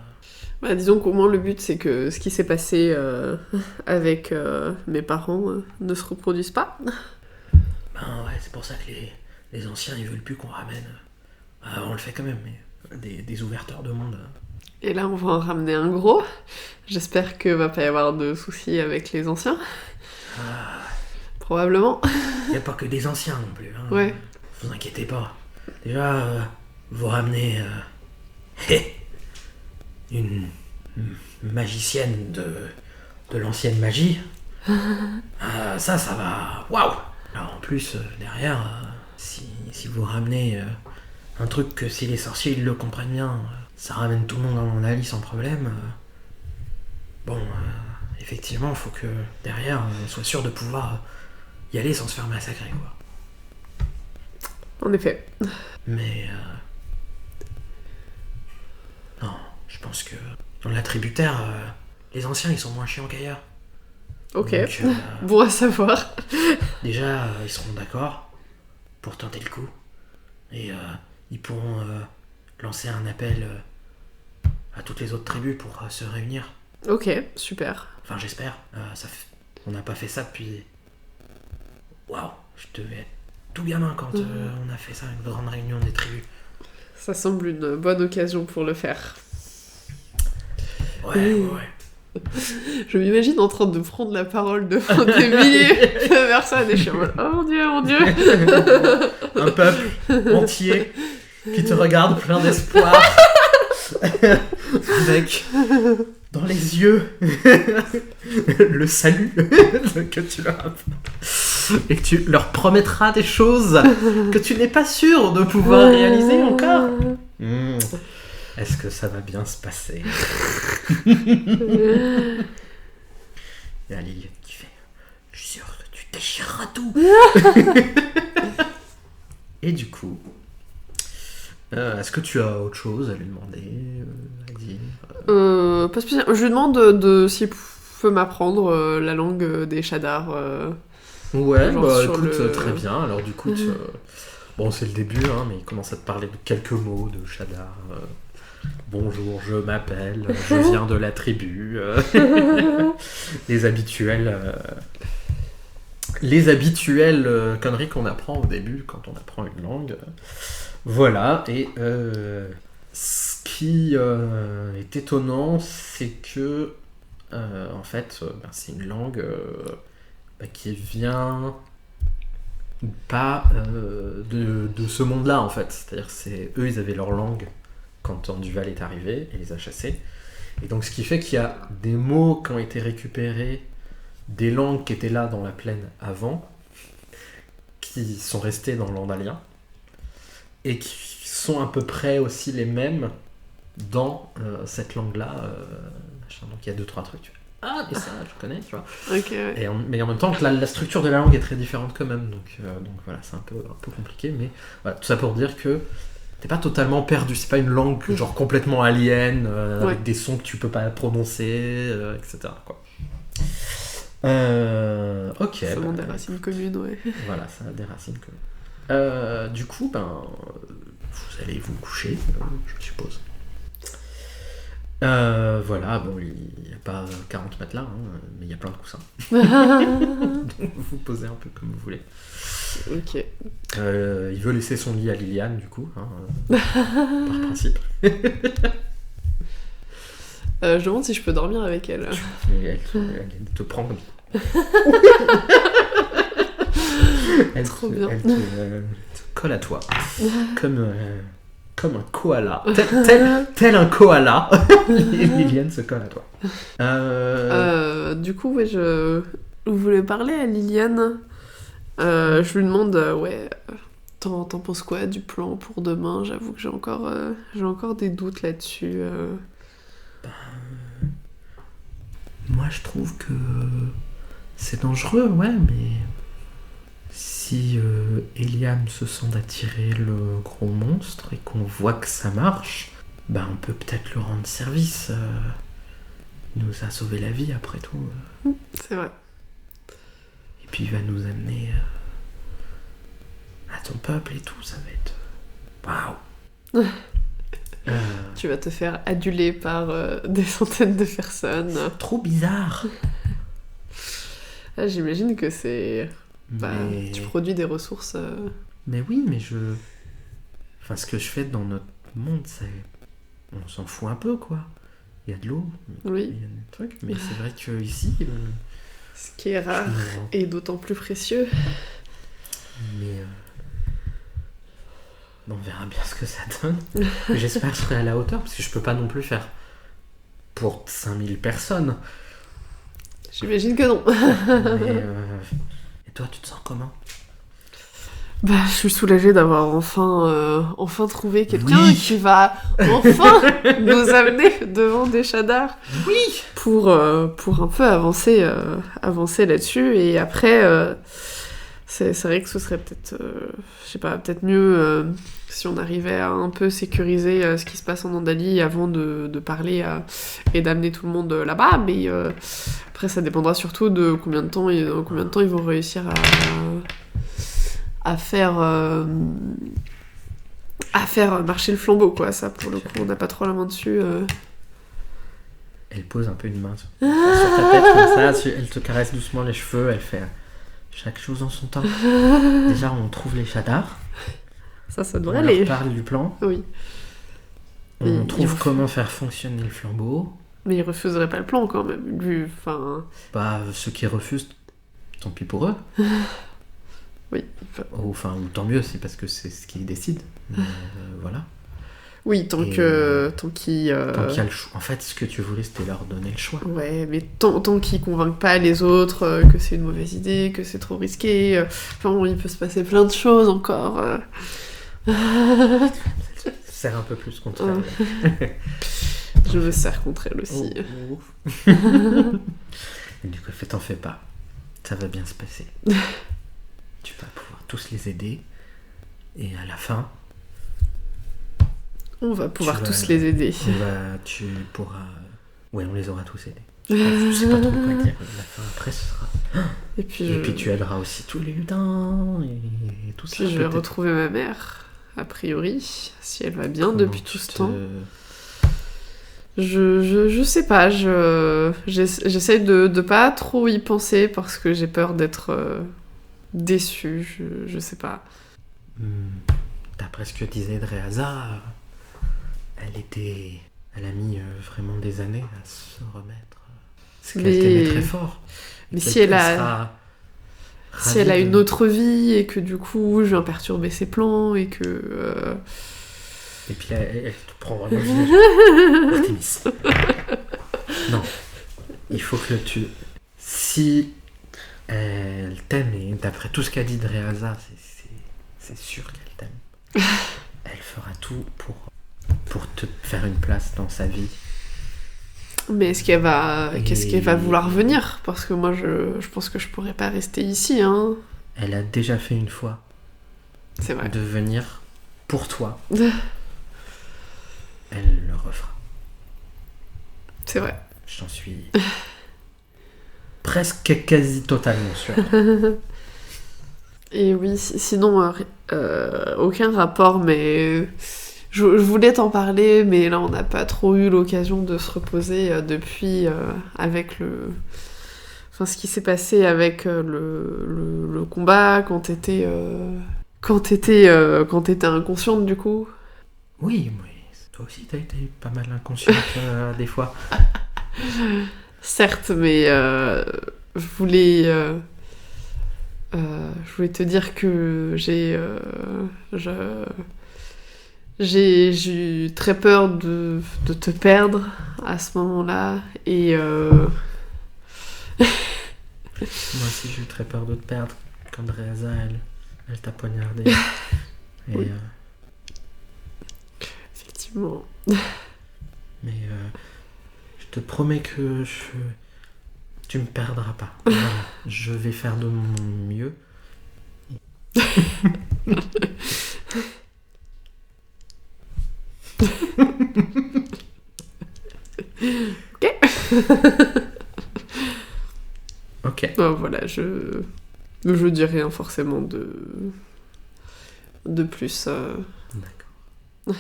Bah, disons qu'au moins le but, c'est que ce qui s'est passé avec mes parents ne se reproduise pas. Ouais, c'est pour ça que les anciens, ils veulent plus qu'on ramène... on le fait quand même, mais des ouverteurs de monde. Et là, on va en ramener un gros. J'espère que va pas y avoir de soucis avec les anciens. Probablement. Il n'y a pas que des anciens non plus. Hein. Ouais. Vous inquiétez pas. Déjà, vous ramenez une magicienne de l'ancienne magie. Ça va. Waouh! Alors en plus, derrière, si vous ramenez un truc que si les sorciers ils le comprennent bien, ça ramène tout le monde en Andalie sans problème. Effectivement, il faut que derrière, on soit sûr de pouvoir y aller sans se faire massacrer, quoi. En effet. Mais non, je pense que dans la tributaire, les anciens ils sont moins chiants qu'ailleurs. Ok, donc, bon à savoir. Déjà, ils seront d'accord pour tenter le coup. Et ils pourront lancer un appel à toutes les autres tribus pour se réunir. Ok, super. Enfin, j'espère. On n'a pas fait ça depuis... Waouh, je devais être tout gamin quand on a fait ça, une grande réunion des tribus. Ça semble une bonne occasion pour le faire. Ouais. Je m'imagine en train de prendre la parole devant des milliers de personnes et je suis en mode, oh mon dieu. Un peuple entier qui te regarde plein d'espoir. Avec dans les yeux le salut que tu leur apportes. Et que tu leur promettras des choses que tu n'es pas sûr de pouvoir réaliser encore. Est-ce que ça va bien se passer? Il y a Liliane qui fait: je suis sûr que tu déchireras tout. Et du coup, est-ce que tu as autre chose à lui demander, à dire? Pas spécialement. Je lui demande peux m'apprendre la langue des Shadar. Ouais, Genre bah sur écoute, le- très bien. Alors du coup, bon, c'est le début, hein, mais il commence à te parler de quelques mots de Shadar. Bonjour, je m'appelle, je viens de la tribu. Les habituelles conneries qu'on apprend au début quand on apprend une langue. Voilà, et ce qui est étonnant, c'est que en fait, c'est une langue qui vient pas de ce monde-là, en fait. C'est-à-dire eux, ils avaient leur langue quand Duval est arrivé et les a chassés. Et donc, ce qui fait qu'il y a des mots qui ont été récupérés des langues qui étaient là dans la plaine avant, qui sont restés dans l'andalien, et qui sont à peu près aussi les mêmes dans cette langue-là. Donc il y a 2-3 trucs. Tu fais, ah, mais ça, je connais, tu vois. Ok, ouais. Mais en même temps, que la structure de la langue est très différente quand même. Donc voilà, c'est un peu compliqué. Mais voilà, tout ça pour dire que t'es pas totalement perdu. C'est pas une langue genre complètement alien, Ouais. avec des sons que tu peux pas prononcer, etc. Quoi. Ok. Ça demande des racines communes, ouais. Voilà, ça a des racines communes. Du coup, vous allez vous coucher, je suppose. Voilà, bon, il n'y a pas 40 matelas, hein, mais il y a plein de coussins. Donc vous posez un peu comme vous voulez. Ok. Il veut laisser son lit à Liliane, du coup, par principe. Je demande si je peux dormir avec elle. Et elle te prend comme ça. Trop bien. Elle te colle à toi, comme un koala. Tel un koala, Liliane se colle à toi. Du coup, ouais, je voulais parler à Liliane. Je lui demande, t'en penses quoi du plan pour demain? J'avoue que j'ai encore des doutes là-dessus. Moi, je trouve que c'est dangereux, ouais, mais si Eliam se sent d'attirer le gros monstre et qu'on voit que ça marche, on peut peut-être lui rendre service. Il nous a sauvé la vie, après tout. C'est vrai. Et puis il va nous amener à ton peuple et tout, ça va être... Waouh. Tu vas te faire aduler par des centaines de personnes. Trop bizarre. Ah, j'imagine que c'est... Mais... Tu produis des ressources... Mais oui, mais Enfin, ce que je fais dans notre monde, c'est... On s'en fout un peu, quoi. Il y a de l'eau, Oui. il y a des trucs, mais c'est vrai que ici, Ce qui est rare et d'autant plus précieux. mais on verra bien ce que ça donne. J'espère que je serai à la hauteur, parce que je peux pas non plus faire pour 5000 personnes. J'imagine que non. Mais, et toi, tu te sens comment? Je suis soulagée d'avoir enfin trouvé quelqu'un Oui. qui va enfin nous amener devant des Shadar. Oui. Pour un peu avancer là-dessus. Et après, c'est vrai que ce serait peut-être, je sais pas, peut-être mieux si on arrivait à un peu sécuriser ce qui se passe en Andalie avant de parler et d'amener tout le monde là-bas. Mais après, ça dépendra surtout de combien de temps ils vont réussir à faire marcher le flambeau, quoi. Ça, pour le coup, on n'a pas trop la main dessus. Elle pose un peu une main sur ta tête comme ça, elle te caresse doucement les cheveux, elle fait chaque chose en son temps. Déjà, on trouve les Shadar, Ça on devrait leur aller. parle du plan, Oui. on Et trouve ils comment faire fonctionner le flambeau. Mais ils refuseraient pas le plan quand même, Ceux qui refusent, tant pis pour eux. Oui. Ou tant mieux, c'est parce que c'est ce qu'ils décident. Mais, voilà. Oui, tant Et, qu'ils... Tant qu'il y a le choix. En fait, ce que tu voulais, c'était leur donner le choix. Ouais, mais tant qu'ils convainquent pas les autres que c'est une mauvaise idée, que c'est trop risqué, il peut se passer plein de choses encore. Serre un peu plus contre elle. Je me sers contre elle aussi. Et du coup, t'en fais pas. Ça va bien se passer. Tu vas pouvoir tous les aider. Et à la fin, On va pouvoir Tu vas- tous les aider. tu pourras... Ouais, on les aura tous aidés. Je sais pas trop quoi dire. La fin après, ce sera... Et puis, Et puis tu aideras aussi tous les lutins et tout ça. puis je vais peut-être. retrouver ma mère, a priori, si elle va bien Comment depuis tu tout ce te- temps. Je sais pas, j'essaye de pas trop y penser parce que j'ai peur d'être déçue, je sais pas. D'après ce que disait Dreaza, elle a mis vraiment des années à se remettre. Parce qu'elle Mais- t'aimait très fort. Et mais qu'elle- si elle a- sera Si elle a ravie une de- autre vie et que du coup je viens perturber ses plans et que... Et puis là, elle te prend vraiment le visage. Artémis. Non. Il faut que tu... Si elle t'aime, et d'après tout ce qu'a dit Dreaza, c'est sûr qu'elle t'aime. Elle fera tout pour te faire une place dans sa vie. Mais qu'est-ce qu'elle va Et- vouloir venir? Parce que moi je pense que je pourrais pas rester ici, hein. Elle a déjà fait une fois C'est vrai. de venir pour toi. Elle le refera. C'est vrai. J'en suis presque quasi totalement sûr. Et oui, sinon, aucun rapport, mais je voulais t'en parler, mais là on n'a pas trop eu l'occasion de se reposer depuis avec Enfin, ce qui s'est passé avec le combat quand t'étais inconsciente du coup. Oui, mais toi aussi t'as été pas mal inconsciente des fois. Certes, mais je voulais te dire que j'ai eu très peur de te perdre à ce moment-là et Moi aussi j'ai eu très peur de te perdre quand Dreaza elle t'a poignardé. Et, Oui. effectivement. mais je te promets que tu me perdras pas. Voilà. Je vais faire de mon mieux. Ok. Voilà, je dis rien forcément de plus. D'accord.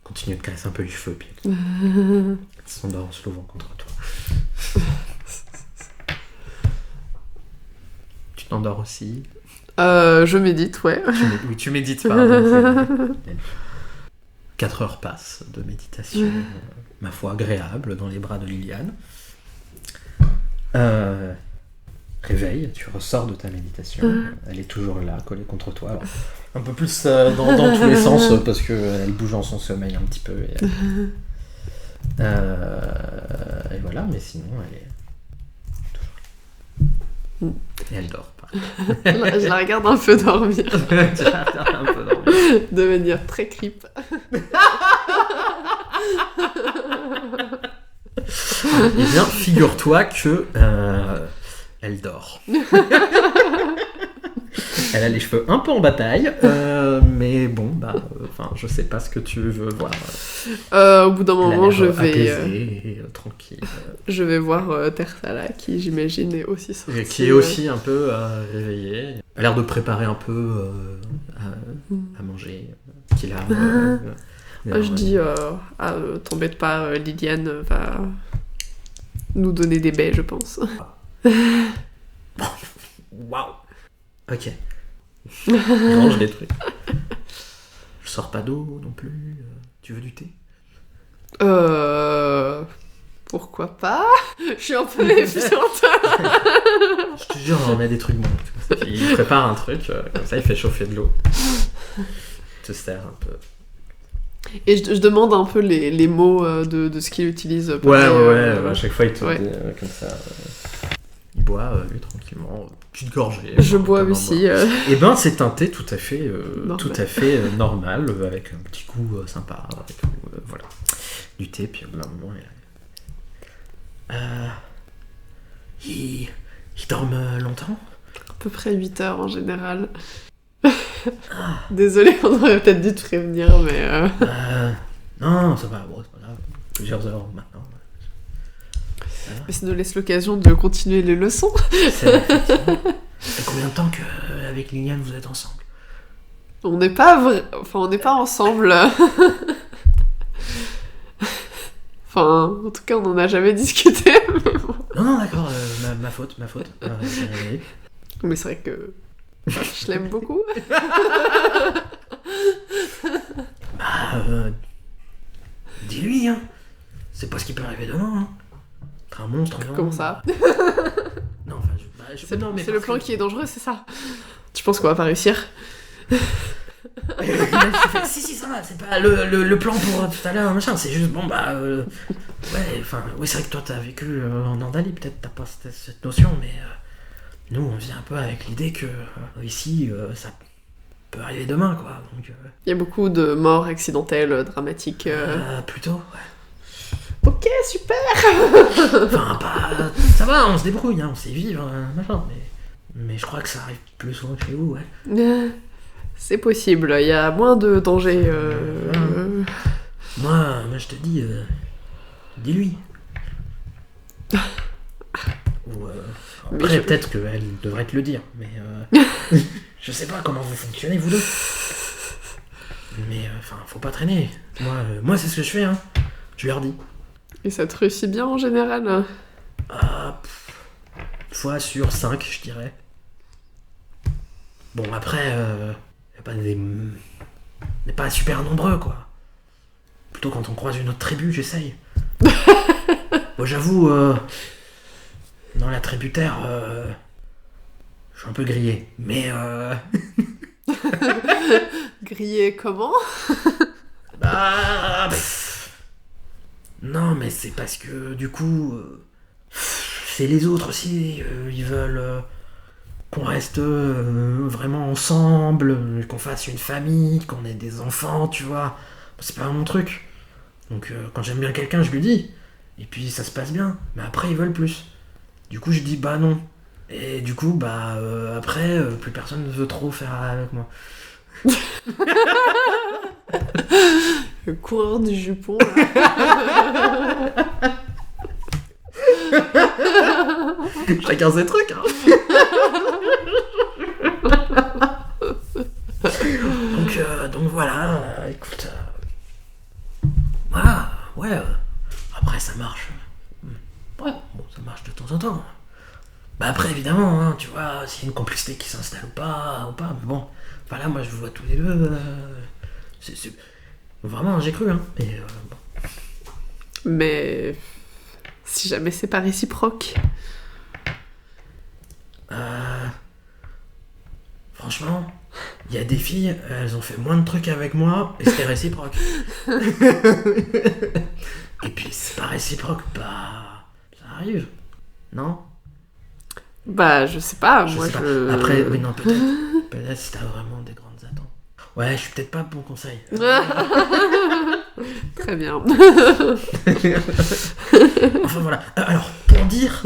Continue de caresser un peu les cheveux, puis elle s'endort en se levant contre toi. Tu t'endors aussi. Je médite, ouais. Oui, tu médites, pardon. 4 heures passent de méditation, ma foi agréable, dans les bras de Liliane. Réveil, tu ressors de ta méditation. Elle est toujours là, collée contre toi. Alors, un peu plus dans tous les sens, parce qu'elle bouge dans son sommeil un petit peu. Et voilà, mais sinon, elle est toujours là. Et elle dort pas. Je la regarde un peu dormir, Tu la regardes un peu dormir. de manière très creep. Eh bien, figure-toi que elle dort. Elle a les cheveux un peu en bataille, mais bon, enfin, je sais pas ce que tu veux voir. Au bout d'un Elle a moment, l'air je vais apaisée et tranquille, je vais voir Tersala, qui j'imagine est aussi sortie. et qui est aussi un peu réveillée. Elle a l'air de préparer un peu à manger. Qu'il a. Je dis, t'embête pas, Liliane va nous donner des baies, je pense. Waouh. Ok. Je mange des trucs. Je sors pas d'eau non plus. Tu veux du thé? Pourquoi pas? Je suis un peu méfiante. Je te jure, on a des trucs bons. Il prépare un truc, comme ça il fait chauffer de l'eau. Il te sert un peu. Et je demande un peu les mots de ce qu'il utilise. Ouais, pareil, à chaque fois il te Ouais. dit comme ça. Il boit, lui, tranquillement, petite gorgée. Je enfin, bois comme un aussi. Et ben c'est un thé tout à fait Normal. normal, avec un petit goût sympa, et tout, voilà. Du thé, puis au bout d'un moment, ils dorment longtemps? À peu près 8 heures en général. Désolée, on aurait peut-être dû te prévenir, mais... Non, ça va, bon, c'est pas grave. Plusieurs heures maintenant. Mais ça nous laisse l'occasion de continuer les leçons. C'est vrai, effectivement. Ça fait combien de temps qu'avec Liliane vous êtes ensemble? On n'est pas on n'est pas ensemble. Enfin, en tout cas, on n'en a jamais discuté. Non, d'accord, ma faute. Mais c'est vrai que je l'aime beaucoup. Dis-lui, hein. C'est pas ce qui peut arriver demain, hein. T'es un monstre, non? Comment ça? Non, enfin, C'est le plan qui est dangereux, c'est ça? Tu penses qu'on va pas réussir? Si, ça va, c'est pas le plan pour tout à l'heure, machin, c'est juste, ouais, enfin, oui, c'est vrai que toi t'as vécu en Andalie, peut-être t'as pas cette notion, mais nous on vient un peu avec l'idée que ici, ça peut arriver demain, quoi, donc... Il y a beaucoup de morts accidentelles, dramatiques. Plutôt, ouais. Ok, super. Enfin, ça va, on se débrouille, hein, on sait vivre, machin, mais je crois que ça arrive plus souvent que chez vous, ouais. C'est possible, il y a moins de danger. Moi, je te dis, dis-lui. Ou, après, peut-être qu'elle devrait te le dire, mais je sais pas comment vous fonctionnez, vous deux. Mais, enfin, faut pas traîner. Moi c'est ce que je fais, hein. Je leur dis. Et ça te réussit bien en général? Fois sur 5, je dirais. Bon, après, on n'est pas super nombreux, quoi. Plutôt quand on croise une autre tribu, j'essaye. Bon, j'avoue, dans la tributaire, je suis un peu grillé. Mais, Grillé comment? Non, mais c'est parce que, du coup, c'est les autres aussi, ils veulent... qu'on reste vraiment ensemble, qu'on fasse une famille, qu'on ait des enfants, tu vois. C'est pas mon truc. Donc quand j'aime bien quelqu'un, je lui dis. Et puis ça se passe bien. Mais après, ils veulent plus. Du coup, je dis bah non. Et du coup, après, plus personne ne veut trop faire avec moi. Le coureur du jupon, là. Chacun ses trucs, hein. Donc voilà, écoute. Ouais. Après, ça marche. Ouais, bon, ça marche de temps en temps. Bah après, évidemment, hein, tu vois, s'il y a une complicité qui s'installe ou pas, mais bon. Enfin là, moi, je vous vois tous les deux. Vraiment, j'ai cru, hein. Et bon. Mais si jamais c'est pas réciproque. Franchement, il y a des filles, elles ont fait moins de trucs avec moi et c'était réciproque. Et puis c'est pas réciproque, ça arrive, non? Je sais pas, Je moi sais pas. je... Après, oui, non, peut-être si t'as vraiment des grandes attentes. Ouais, je suis peut-être pas bon conseil. Très bien. Enfin voilà, alors, pour dire...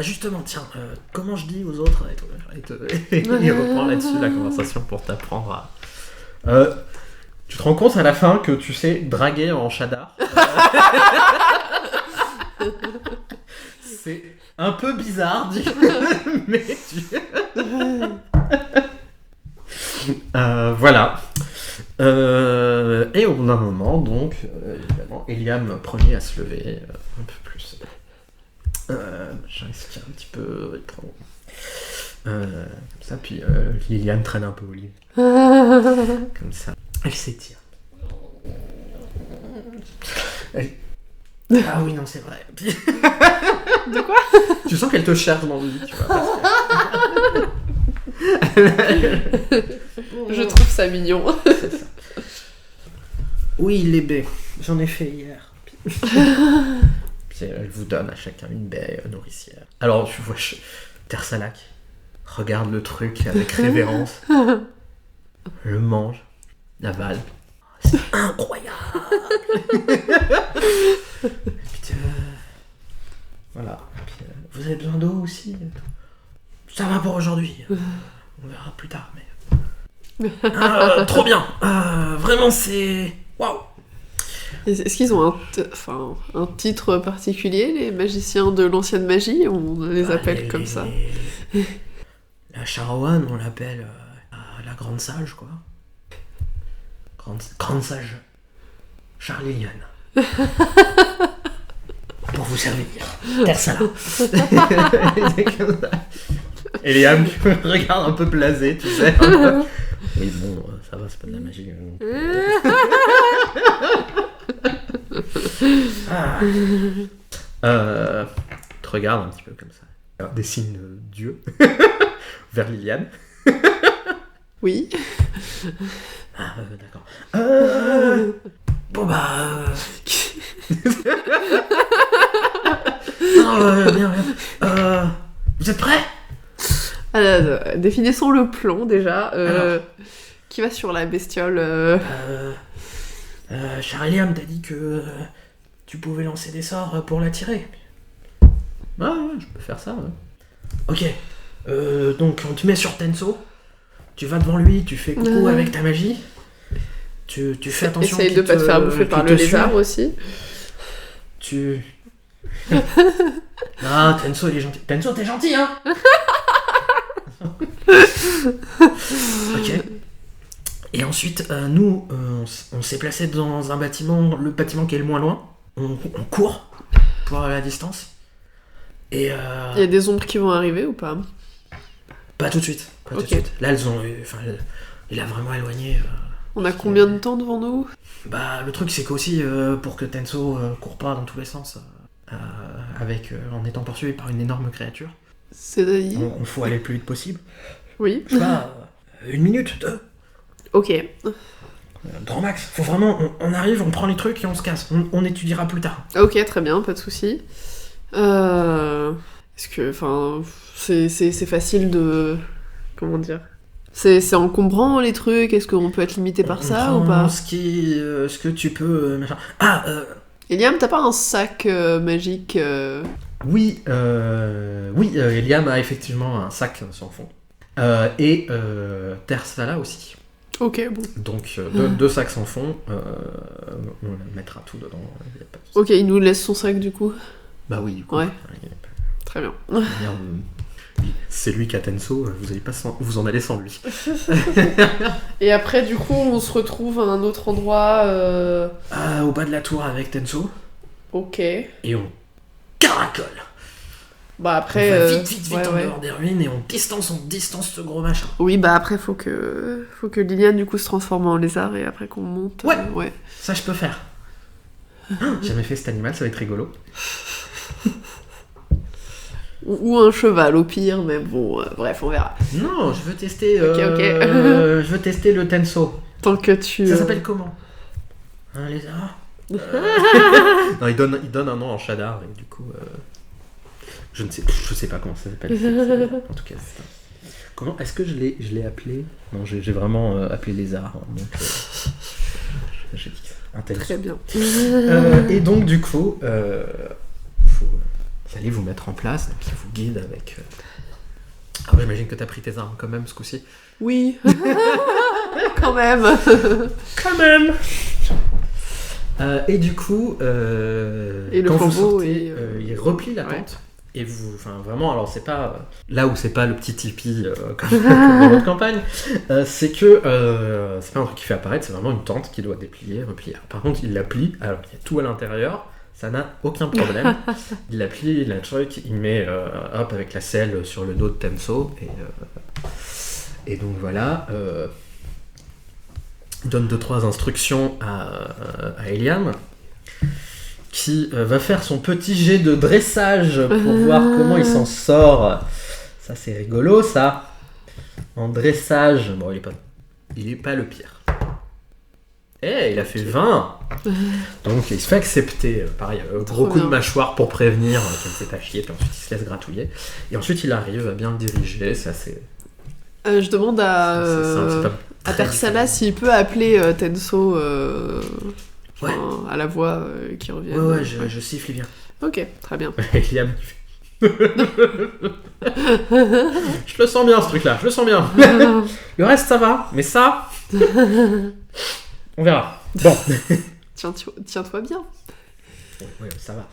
justement, tiens, comment je dis aux autres Et reprend là-dessus la conversation pour t'apprendre à... tu te rends compte à la fin que tu sais draguer en chadar. C'est un peu bizarre, mais voilà. Et au bout d'un moment, donc, évidemment, Eliam premier à se lever un peu plus. J'inspire un petit peu, comme ça, puis Liliane traîne un peu au lit. Comme ça. Elle s'étire. Ah oui, non, c'est vrai. De quoi? Tu sens qu'elle te cherche dans le lit, tu vois. Je trouve ça mignon. C'est ça. Oui, les baies. J'en ai fait hier. Puis elle vous donne à chacun une baie nourricière. Alors, tu vois, Tersalak regarde le truc avec révérence, le mange, l'avale. C'est incroyable. Putain. Voilà. Puis, vous avez besoin d'eau aussi? Ça va pour aujourd'hui. On verra plus tard, mais... trop bien. Vraiment, c'est... Waouh. Est-ce qu'ils ont un titre particulier, les magiciens de l'ancienne magie? On les appelle comme ça. La Charowan, on l'appelle la grande sage, quoi. Grande sage. Charlie Lyon. Pour vous servir. Tersala. Et Liam regarde un peu blasé, tu sais. Oui, bon, ça va, c'est pas de la magie. Te regarde un petit peu comme ça. Alors, des signes Dieu vers Liliane. Oui. Ah, d'accord. Bon, bah... Non, bien. Vous êtes prêts? Définissons le plan, déjà. Alors. Qui va sur la bestiole Charliam t'a dit que tu pouvais lancer des sorts pour l'attirer. Ouais, je peux faire ça, ouais. Ok. Donc, on te met sur Tenso. Tu vas devant lui, tu fais coucou avec ta magie. Tu fais attention. Essaye de pas te faire bouffer par le lézard aussi. Ah, Tenso, il est gentil. Tenso, t'es gentil, hein? Ok. Et ensuite, nous, on s'est placé dans un bâtiment, le bâtiment qui est le moins loin. On court pour la distance. Et il y a des ombres qui vont arriver ou pas? Pas tout de suite. Pas tout de Ok. suite. Là, il a vraiment éloigné. On a combien de temps devant nous? Bah, le truc, c'est qu'aussi, pour que Tenso court pas dans tous les sens, en étant poursuivi par une énorme créature, C'est-à-dire? il faut aller le plus vite possible. Oui. Je sais pas, 1 minute, 2, Ok. grand max. Faut vraiment, on arrive, on prend les trucs et on se casse. On étudiera plus tard. Ok, très bien, pas de souci. Est-ce que, c'est facile de... Comment dire? C'est encombrant les trucs? Est-ce qu'on peut être limité par ça On ou prend pas? ce que tu peux, machin. Eliam, t'as pas un sac magique Oui, Eliam a effectivement un sac sans fond. Et Tersala aussi. Ok, bon. Donc, deux sacs sans fond, on mettra tout dedans. Y a pas de souci. Ok, il nous laisse son sac du coup. Bah oui, du coup. Ouais. Très bien. C'est lui qui a Tenso, vous allez pas vous en allez sans lui. Et après, du coup, on se retrouve à un autre endroit. Au bas de la tour avec Tenso. Ok. Et on caracole. Bah après. On va vite ouais, en ouais. dehors des ruines et on distance ce gros machin. Oui, bah après, faut que Liliane du coup se transforme en lézard et après qu'on monte. Ouais. Ouais. Ça, je peux faire. J'ai jamais fait cet animal, ça va être rigolo. Ou un cheval au pire, mais bon, bref, on verra. Non, je veux tester. Ok. Je veux tester le Tenso. Tant que tu. Ça s'appelle comment? Un lézard? Non, il donne un nom en Shadar et du coup, je sais pas comment ça s'appelle. En tout cas, c'est ça. Comment est-ce que je l'ai appelé? Non, j'ai vraiment appelé lézard. Donc, j'ai dit un Tenso. Très bien. Et donc du coup, vous allez vous mettre en place, donc il vous guide avec. Ah ouais, j'imagine que t'as pris tes armes quand même ce coup-ci. Oui. Quand même. Quand même. Et du coup, Et le quand vous flambeau sortez, et, il replie la ouais. tente. Et vous, enfin vraiment, alors c'est pas là où c'est pas le petit tipi comme dans votre campagne, c'est que c'est pas un truc qui fait apparaître, c'est vraiment une tente qui doit déplier, replier. Par contre, il la plie, alors il y a tout à l'intérieur, ça n'a aucun problème. Il la plie, il a le truc, il met hop avec la selle sur le dos de Tenso et donc voilà. Il donne 2-3 instructions à Eliam, qui va faire son petit jet de dressage pour voir comment il s'en sort. Ça, c'est rigolo, ça. En dressage, bon, il est pas le pire. Il a fait 20. Donc, il se fait accepter. Pareil, gros coup de mâchoire pour prévenir qu'elle s'est pas chier, puis ensuite, il se laisse gratouiller. Et ensuite, il arrive à bien le diriger. Ça, c'est... je demande à Tersala s'il peut appeler Tenso à la voix qui revient. Ouais, je siffle, il vient. Ok, très bien. Eliam je le sens bien ce truc là, je le sens bien. Le reste ça va, mais ça on verra. Bon, Tiens-toi bien. Oui, ça va.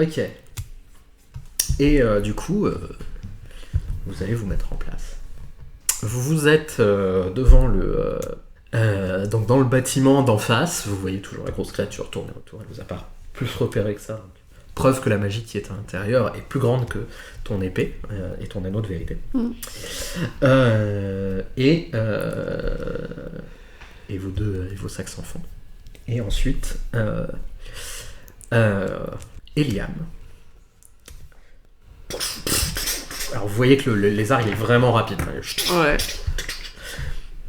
Ok. Et du coup, vous allez vous mettre en place. Vous êtes devant donc dans le bâtiment d'en face. Vous voyez toujours la grosse créature tourner autour. Elle vous a pas plus repéré que ça. Donc, preuve que la magie qui est à l'intérieur est plus grande que ton épée et ton anneau de vérité. Et vos sacs sans fond. Et ensuite, Eliam. Alors vous voyez que le lézard il est vraiment rapide. Ouais.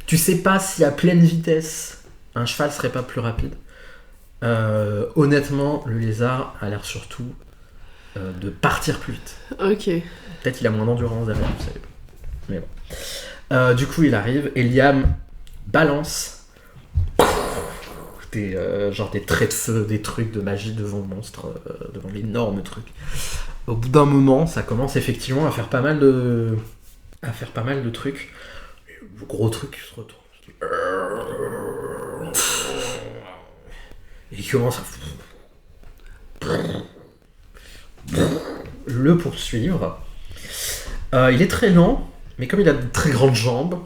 Tu sais pas si à pleine vitesse un cheval serait pas plus rapide. Honnêtement, le lézard a l'air surtout de partir plus vite. Ok. Peut-être il a moins d'endurance derrière, vous savez pas. Mais bon. Du coup, il arrive. Eliam balance des traits de feu, des trucs de magie devant le monstre, devant l'énorme truc. Au bout d'un moment, ça commence effectivement à faire pas mal de trucs. Et le gros truc se retourne. Et il commence à le poursuivre. Il est très lent, mais comme il a de très grandes jambes,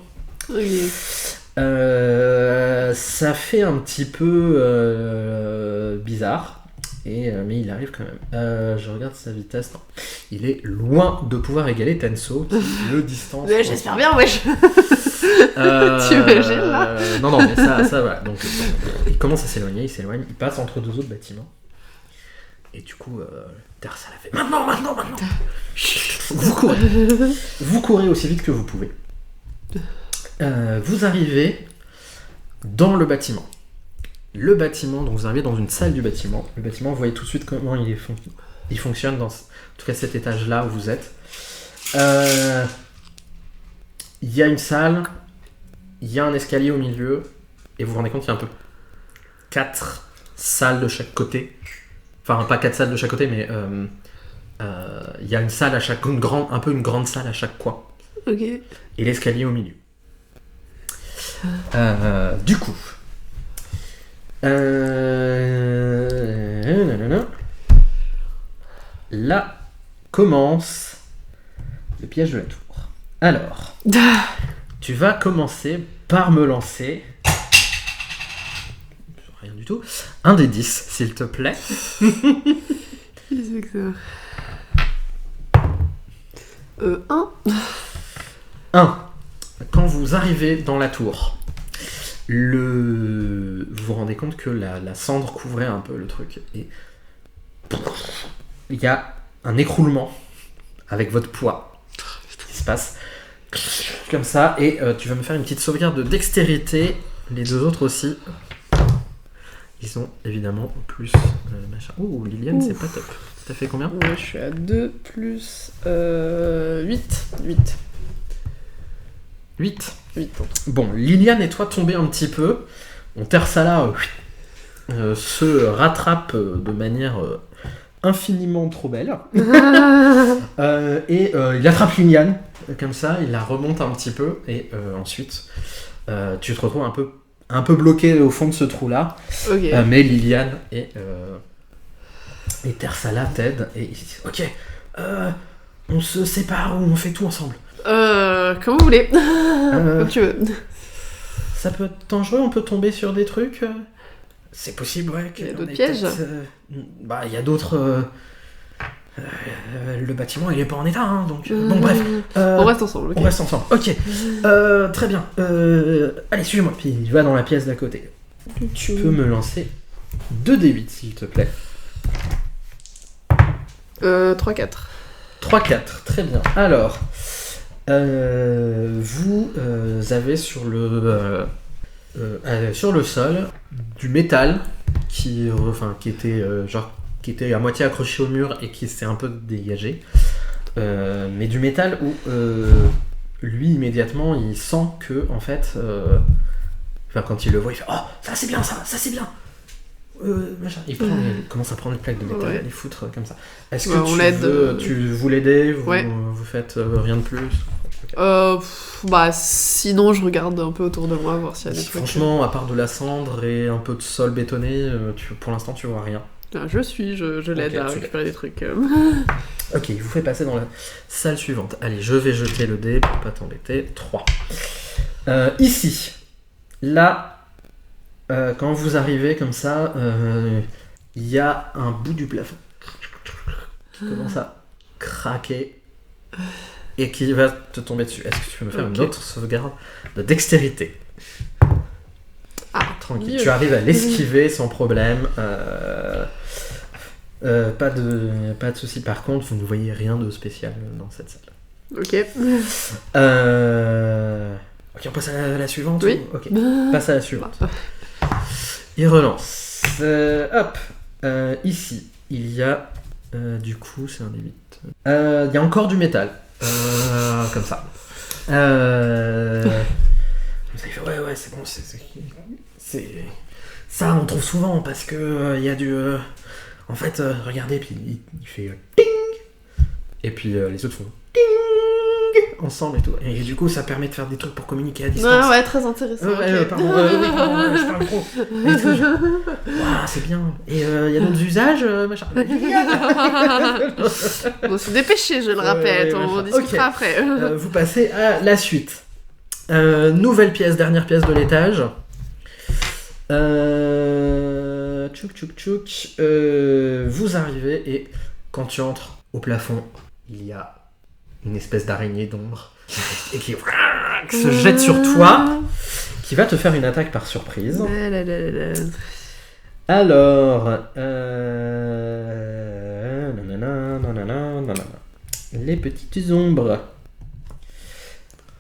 ça fait un petit peu bizarre. Mais il arrive quand même. Je regarde sa vitesse. Non. Il est loin de pouvoir égaler Tenso, qui le distance. Mais j'espère bien, wesh. T'imagines là Non, mais ça voilà. Donc, il commence à s'éloigner, il s'éloigne, il passe entre deux autres bâtiments. Et du coup, Tersala fait maintenant. Vous courez aussi vite que vous pouvez. Vous arrivez dans le bâtiment. Le bâtiment, donc vous arrivez dans une salle du bâtiment. Le bâtiment, vous voyez tout de suite comment il fonctionne dans, en tout cas cet étage-là où vous êtes. Il y a une salle, il y a un escalier au milieu, et vous vous rendez compte qu'il y a un peu 4 salles de chaque côté. Enfin, pas 4 salles de chaque côté, mais il y a une salle à chaque, une grande salle à chaque coin. Ok. Et l'escalier au milieu. Du coup. Là commence le piège de la tour. Alors, tu vas commencer par me lancer rien du tout. Un des 10, s'il te plaît. Exactement. 1. Quand vous arrivez dans la tour, vous vous rendez compte que la cendre couvrait un peu le truc et il y a un écroulement avec votre poids qui se passe comme ça et tu vas me faire une petite sauvegarde de dextérité. Les deux autres aussi. Ils ont évidemment plus machin. Oh, Liliane, c'est pas top. T'as fait combien ? Moi, je suis à 2 plus 8. 8. 8. Bon, Liliane et toi tombez un petit peu. Tersala se rattrape de manière infiniment trop belle. Et il attrape Liliane, comme ça, il la remonte un petit peu. Et ensuite, tu te retrouves un peu bloqué au fond de ce trou-là. Okay. Mais Liliane et Tersala t'aident. Et ils disent, ok, on se sépare ou on fait tout ensemble. Comme vous voulez. Comme tu veux. Ça peut être dangereux, on peut tomber sur des trucs. C'est possible, ouais. Il y a d'autres pièges. Il y a d'autres. Le bâtiment, il est pas en état, hein, donc. Bon, bref. On reste ensemble. Okay. On reste ensemble. Ok. Très bien. Allez, suis-moi. Puis il va dans la pièce d'à côté. Tu peux me lancer 2d8, s'il te plaît. 3-4. 3-4, très bien. Alors, vous avez sur le sol du métal qui était à moitié accroché au mur et qui s'est un peu dégagé. Mais du métal où lui immédiatement il sent que en fait, quand il le voit, il fait oh ça c'est bien ça c'est bien. Machin. Il commence à prendre une plaque de métal et les foutre comme ça. Est-ce que tu veux l'aider ? Vous faites rien de plus ? Bah sinon je regarde un peu autour de moi voir s'il y a des trucs. Franchement, à part de la cendre et un peu de sol bétonné, pour l'instant tu vois rien. Ah, je l'aide à récupérer des trucs. Ok, il vous fait passer dans la salle suivante. Allez, je vais jeter le dé pour pas t'embêter. 3. Ici, là, quand vous arrivez comme ça, il y a un bout du plafond qui commence à craquer et qui va te tomber dessus. Est-ce que tu peux me faire une autre sauvegarde de dextérité? Ah, tranquille. mieux. Tu arrives à l'esquiver sans problème. Pas de souci. Par contre, vous ne voyez rien de spécial dans cette salle. Ok. Ok, on passe à la suivante. Oui. Ok, passe à la suivante. Il relance. Hop. Ici, il y a du coup, c'est un des 8. Il y a encore du métal. Comme ça. Vous avez fait, ouais, c'est bon. C'est ça, on trouve souvent parce que il y a du. En fait, regardez, puis il fait ting, et puis les autres font ting ensemble et tout. Et du coup, ça permet de faire des trucs pour communiquer à distance. Ouais, très intéressant. Pardon, je parle trop. Waouh, c'est bien. Et il y a d'autres usages, machin. Bon, faut dépêcher, je le rappelle. Ouais, on discutera après. Vous passez à la suite. Nouvelle pièce, dernière pièce de l'étage. Vous arrivez et quand tu entres au plafond, il y a une espèce d'araignée d'ombre et qui se jette sur toi, qui va te faire une attaque par surprise. Alors, les petites ombres.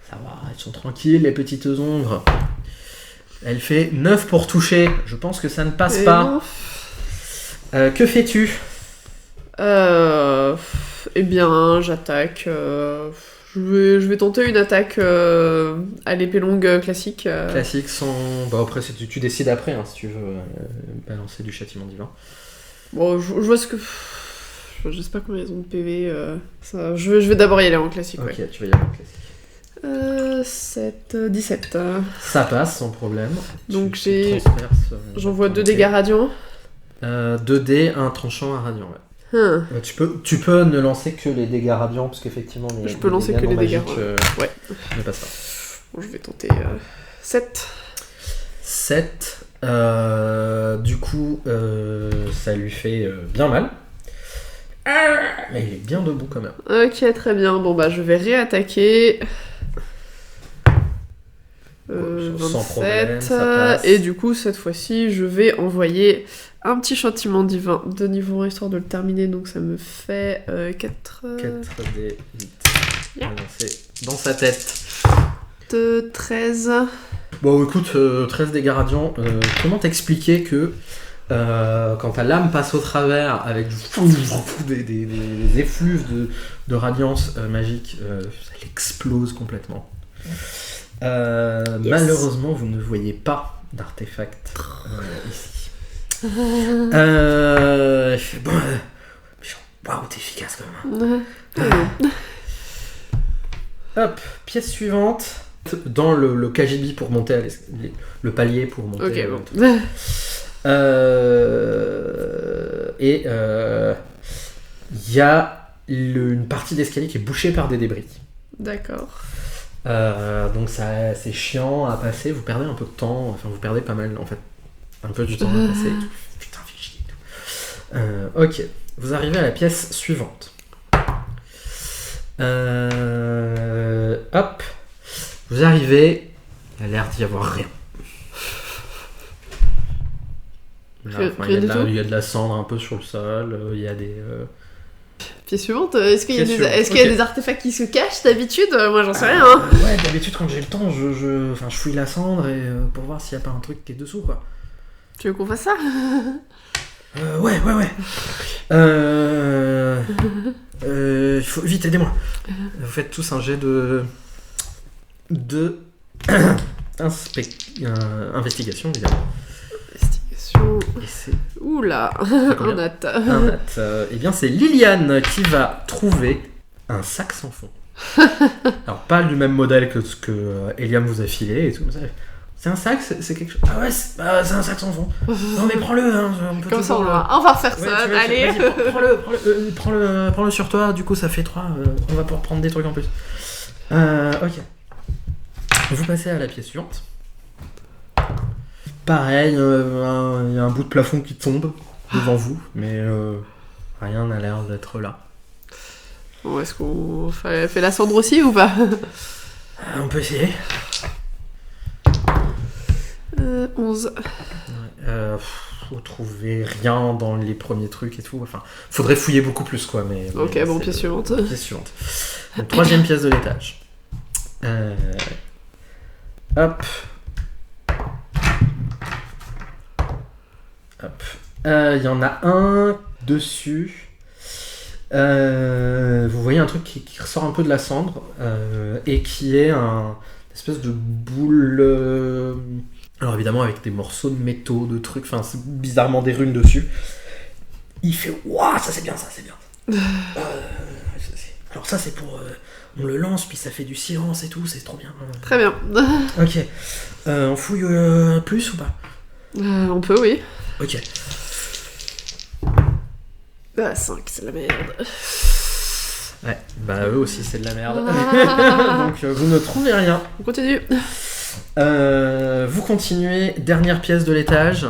Ça va, elles sont tranquilles, les petites ombres. Elle fait 9 pour toucher. Je pense que ça ne passe pas. Que fais-tu? Eh bien, j'attaque. Je vais tenter une attaque à l'épée longue classique. Classique sans. Bah après, tu décides après hein, si tu veux balancer du châtiment divin. Bon, je vois ce que. Je sais pas combien ils ont de PV. Ça, je vais d'abord y aller en classique. Ok, ouais. tu vas y aller en classique. 17. Ça passe sans problème. Donc j'envoie 2 dégâts radiants. 2 dés, un tranchant, un radiant. Ouais. Tu peux ne lancer que les dégâts radiants parce qu'effectivement je peux lancer que les dégâts ouais. Ne passe pas. Bon, je vais tenter 7. 7. Du coup, ça lui fait bien mal. Mais il est bien debout quand même. Ok, très bien. Bon bah je vais réattaquer. 27, problème, ça passe. Et du coup cette fois-ci je vais envoyer un petit châtiment divin de niveau 1 histoire de le terminer, donc ça me fait 4 d 8 dans sa tête. 13. Bon écoute, 13 dégâts radiants, comment t'expliquer que quand ta lame passe au travers avec des effluves de radiance magique, elle explose complètement. Yes. Malheureusement, vous ne voyez pas d'artefact ici. Bon, waouh, t'es efficace quand même. Hop, pièce suivante. Dans le KGB pour monter à le palier pour monter. Ok, bon. Et il y a une partie d'escalier qui est bouchée par des débris. D'accord. Donc ça, c'est chiant à passer, vous perdez un peu de temps, enfin vous perdez pas mal en fait, un peu du temps à passer. Putain, fais chier. Ok, vous arrivez à la pièce suivante. Hop, vous arrivez, il a l'air d'y avoir rien. Là, il y a de la cendre un peu sur le sol, il y a des... Pièce suivante, est-ce qu'il y a des artefacts qui se cachent d'habitude? Moi j'en sais rien. Hein. Ouais, d'habitude quand j'ai le temps, je fouille la cendre et, pour voir s'il n'y a pas un truc qui est dessous quoi. Tu veux qu'on fasse ça? Ouais. Vite, aidez-moi. Vous faites tous un jet de investigation évidemment. Et c'est... Oula, un nat. Eh bien, c'est Liliane qui va trouver un sac sans fond. Alors, pas du même modèle que ce que Eliam vous a filé et tout. C'est un sac, c'est quelque chose. Ah ouais, c'est un sac sans fond. Non mais prends-le, hein, on peut Comme ça, toujours, on va faire ouais, ça, tu vois, allez. vas-y, prends-le sur toi, du coup ça fait 3, on va pouvoir prendre des trucs en plus. Ok. Vous passez à la pièce suivante. Pareil, il y a un bout de plafond qui tombe devant vous, mais rien n'a l'air d'être là. Bon, est-ce qu'on fait la cendre aussi ou pas? On peut essayer. 11. Vous trouvez rien dans les premiers trucs et tout. Enfin, faudrait fouiller beaucoup plus quoi. Mais Ok, bon, pièce suivante. Pièce suivante. Donc, troisième pièce de l'étage. Hop. Hop. Il y en a un dessus. Vous voyez un truc qui ressort un peu de la cendre et qui est une espèce de boule. Alors évidemment avec des morceaux de métaux, de trucs, enfin c'est bizarrement des runes dessus. Il fait waouh, ça c'est bien, ça c'est bien. Alors ça c'est pour on le lance puis ça fait du silence et tout, c'est trop bien. Très bien. Ok. On fouille plus ou pas? On peut, oui. Ok. 5, c'est la merde. Ouais, bah eux aussi c'est de la merde. Donc vous ne trouvez rien. On continue. Vous continuez, dernière pièce de l'étage.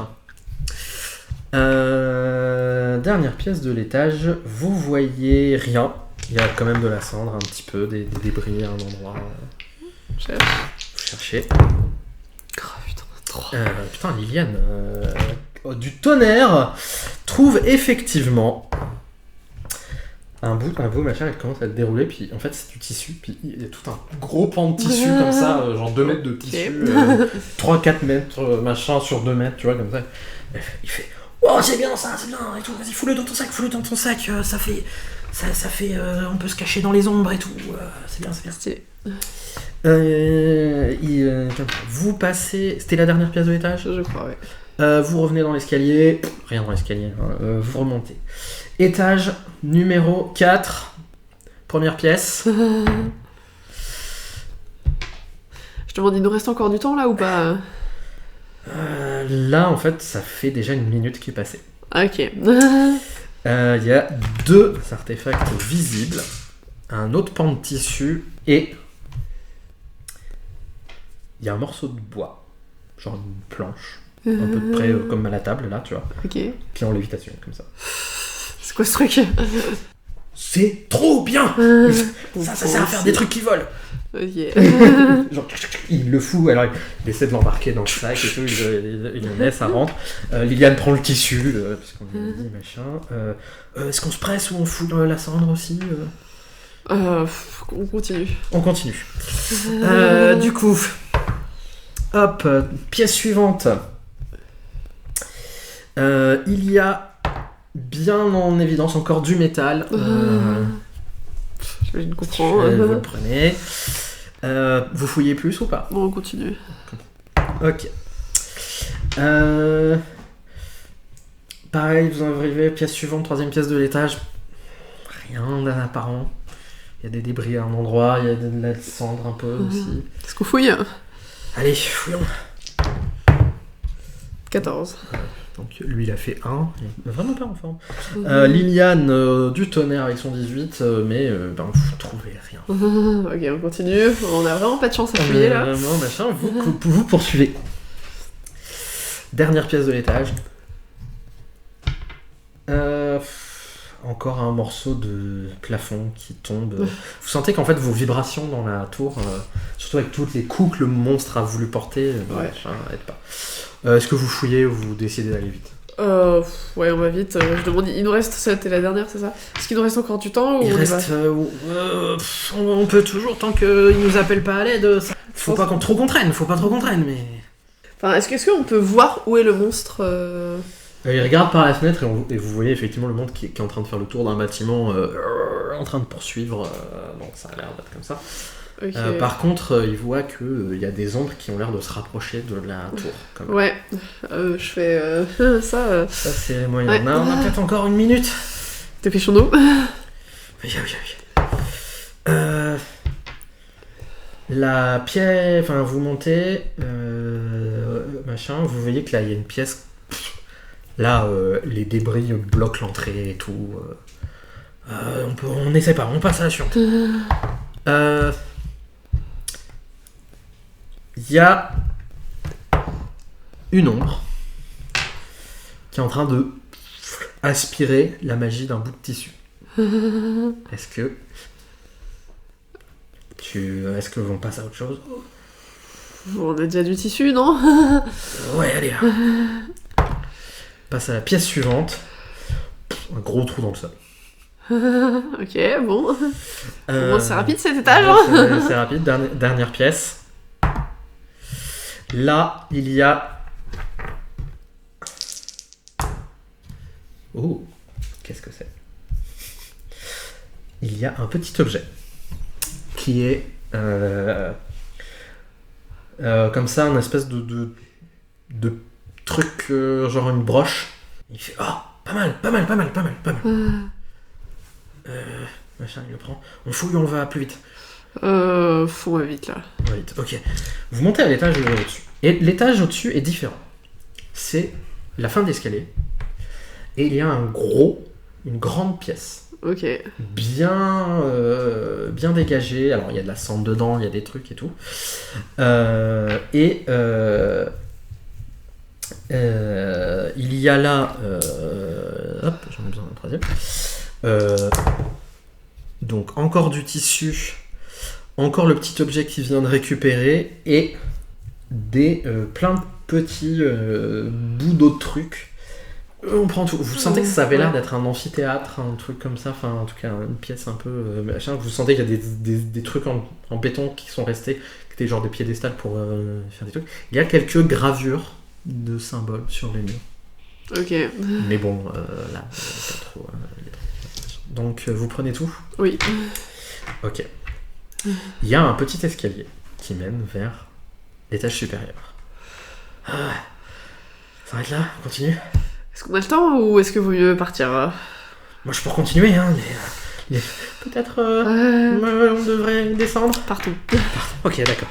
Dernière pièce de l'étage, vous voyez rien. Il y a quand même de la cendre, un petit peu, des débris à un endroit. Cherche. Vous cherchez. Oh putain, 3. Putain, Liliane, du tonnerre, trouve effectivement un bout machin, elle commence à le dérouler, puis en fait c'est du tissu, puis il y a tout un gros pan de tissu comme ça, genre 2 mètres de tissu, 3-4 mètres machin sur 2 mètres, tu vois, comme ça. Il fait oh c'est bien ça, c'est bien, et tout, vas-y fous-le dans ton sac, ça fait, on peut se cacher dans les ombres et tout, c'est bien. Stylé. Vous passez, c'était la dernière pièce de l'étage? Je crois, ouais. Vous revenez dans l'escalier, rien dans l'escalier, hein. Vous remontez. Étage numéro 4, première pièce. Je te demande, il nous reste encore du temps là ou pas? Là, en fait, ça fait déjà 1 minute qui est passée. Ok. Il y a 2 artefacts visibles, un autre pan de tissu et il y a un morceau de bois, genre une planche, à peu près comme à la table là, tu vois, Ok. qui est en lévitation, comme ça. C'est quoi ce truc? C'est trop bien. Ça sert à faire des trucs qui volent. Ok. Genre, il le fout, alors il essaie de l'embarquer dans le sac et tout, il le met, ça rentre. Liliane prend le tissu, parce qu'on lui a dit machin. Est-ce qu'on se presse ou on fout la cendre aussi On continue. On continue. Du coup, hop, pièce suivante. Il y a bien en évidence encore du métal. J'imagine comprendre. Vous le prenez. Vous fouillez plus ou pas? Bon, on continue. Ok. Pareil, vous en arrivez, pièce suivante, 3e pièce de l'étage. Rien d'apparent. Il y a des débris à un endroit, il y a de la cendre un peu aussi. Est-ce qu'on fouille? Allez, fouillons. 14. Donc lui il a fait 1, il est vraiment pas en forme. Liliane du tonnerre avec son 18, mais vous trouvez rien. Ok, on continue. On a vraiment pas de chance à fouiller là. Non, machin, vous poursuivez. Dernière pièce de l'étage. Encore un morceau de plafond qui tombe. Vous sentez qu'en fait vos vibrations dans la tour, surtout avec toutes les coups que le monstre a voulu porter, machin, aide pas. Est-ce que vous fouillez ou vous décidez d'aller vite? Ouais, on va vite. Je demande, il nous reste, c'était la dernière, c'est ça? Est-ce qu'il nous reste encore du temps ou Il on y reste. va On peut toujours, tant qu'il nous appelle pas à l'aide. Faut pas trop qu'on traîne, mais. Enfin, est-ce qu'on peut voir où est le monstre Il regarde par la fenêtre et vous voyez effectivement le monde qui est en train de faire le tour d'un bâtiment, en train de poursuivre. Donc ça a l'air d'être comme ça. Ok. Par contre, il voit qu'il y a des ombres qui ont l'air de se rapprocher de la tour. Quand même. Ouais, je fais ça. Ça, c'est moyen. Ouais. On a peut-être encore 1 minute. Dépêchons-nous. Oui. La pièce, enfin vous montez, machin, vous voyez que là il y a une pièce. Là, les débris bloquent l'entrée et tout. On n'essaie pas, on passe à la suivante. Il y a une ombre qui est en train de aspirer la magie d'un bout de tissu. Est-ce que on passe à autre chose? On a déjà du tissu, non? Ouais, allez. Passe à la pièce suivante. Un gros trou dans le sol. Ok, bon. Bon, c'est rapide cet étage. C'est rapide. Dernière pièce. Là, il y a... Oh, qu'est-ce que c'est? Il y a un petit objet qui est comme ça, un espèce de truc, genre une broche. Il fait pas mal. Machin, il le prend. On fouille, on va plus vite. Faut vite là. Ouais, vite, ok. Vous montez à l'étage au-dessus. Et l'étage au-dessus est différent. C'est la fin de l'escalier. Et il y a une grande pièce. Ok. Bien dégagée. Alors il y a de la cendre dedans, il y a des trucs et tout. Il y a là... hop, j'en ai besoin d'un troisième. Donc encore du tissu, encore le petit objet qui vient de récupérer et plein de petits bouts d'autres trucs. On prend tout. Vous sentez que ça avait l'air d'être un amphithéâtre, un truc comme ça, enfin en tout cas une pièce un peu machin. Vous sentez qu'il y a des trucs en béton qui sont restés, qui étaient genre des piédestals pour faire des trucs. Il y a quelques gravures de symboles sur les murs. Ok. Mais bon, là, pas trop. Donc vous prenez tout? Oui. Ok. Il y a un petit escalier qui mène vers l'étage supérieur. Ça s'arrête là? On continue? Est-ce qu'on a le temps ou est-ce que vaut mieux partir? Moi je peux continuer, hein, mais peut-être on devrait descendre. Partons. Ok, d'accord.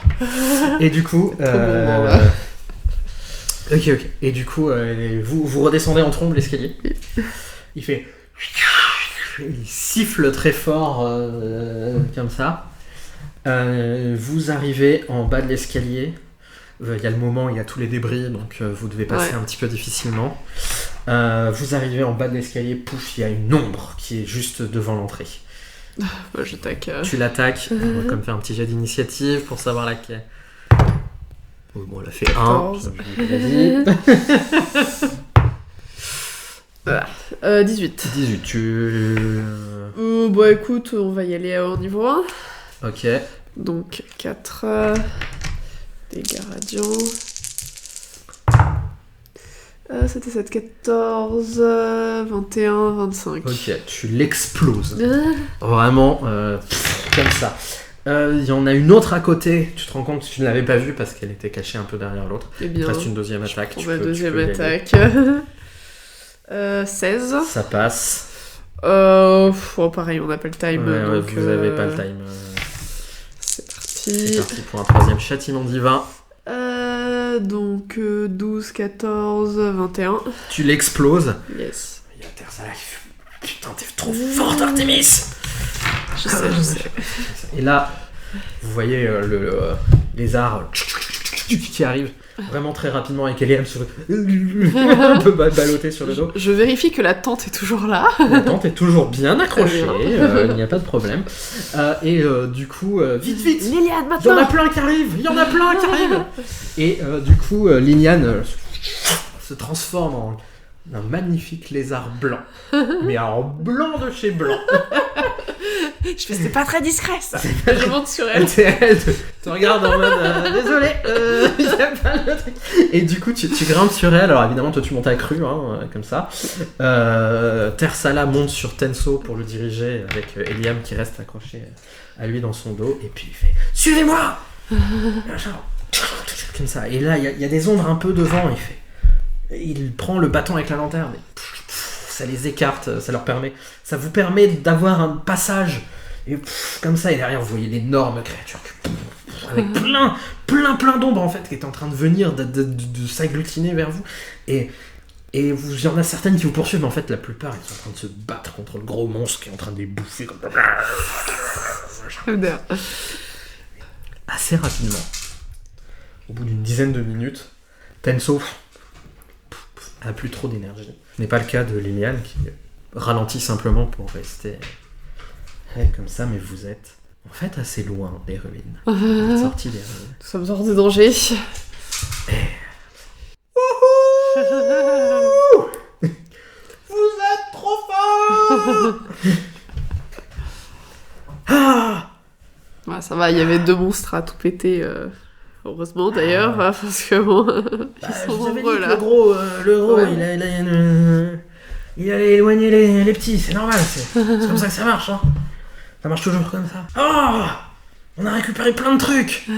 Et du coup, ok. Et du coup, vous redescendez en trombe l'escalier. Il fait, il siffle très fort comme ça. Vous arrivez en bas de l'escalier. Il y a le moment où il y a tous les débris, donc vous devez passer un petit peu difficilement. Vous arrivez en bas de l'escalier, pouf, il y a une ombre qui est juste devant l'entrée. Bah, j'attaque. Tu l'attaques, on va comme faire un petit jet d'initiative pour savoir laquelle. Oh, bon, elle a fait 14. 1. 18. 18, tu... Bah écoute, on va y aller au niveau 1. Ok. Donc 4 dégâts radiants. C'était 7, 14, 21, 25. Ok, tu l'exploses. Vraiment, comme ça. Il y en a une autre à côté, tu te rends compte que tu ne l'avais pas vue parce qu'elle était cachée un peu derrière l'autre. Eh Il bien, te reste une deuxième attaque. on va deuxième y aller. attaque. 16. Ça passe. Pareil, on n'a pas le time. Ouais, donc, vous avez pas le time. C'est C'est parti. parti pour un troisième châtiment divin. Donc 12, 14, 21. Tu l'exploses. Yes. Il y a Tersala qui fait, putain, t'es trop forte, Artemis! Je sais. Et là, vous voyez le lézard qui arrive vraiment très rapidement avec Eliam sur un peu ballotté sur le dos. Je vérifie que la tente est toujours là. La tente est toujours bien accrochée, il n'y a pas de problème. Du coup, vite, Liliane, il y en a maintenant. plein qui arrivent, Et du coup, Liliane se transforme en un magnifique lézard blanc, mais en blanc de chez blanc. Je fais, c'est pas très discret ça. Je monte sur elle. Elle te regarde en mode désolé, y a pas le truc. Et du coup, tu grimpes sur elle. Alors évidemment, toi tu montes à cru, comme ça. Tersala monte sur Tenso pour le diriger avec Eliam qui reste accroché à lui dans son dos. Et puis il fait suivez-moi. Comme ça. Et là, il y a des ombres un peu devant. Il prend le bâton avec la lanterne. Et ça les écarte, ça vous permet d'avoir un passage. Et comme ça, et derrière, vous voyez l'énorme créature avec plein d'ombres en fait qui étaient en train de venir, de s'agglutiner vers vous. Et il y en a certaines qui vous poursuivent, mais en fait la plupart ils sont en train de se battre contre le gros monstre qui est en train de les bouffer comme ça. Assez rapidement, au bout d'une dizaine de minutes, Tenso a plus trop d'énergie. Ce n'est pas le cas de Liliane qui ralentit simplement pour rester comme ça, mais vous êtes en fait assez loin des ruines. Vous êtes sortis des ruines. Nous sommes hors de danger. Vous êtes trop fort. Ouais, ça va, il y avait 2 monstres à tout péter. Heureusement d'ailleurs, parce que bon, ils sont je vous avais dit nombreux que là. le gros, Ouais. il allait éloigner les petits, c'est normal, c'est comme ça que ça marche, hein. Ça marche toujours comme ça. Oh, on a récupéré plein de trucs.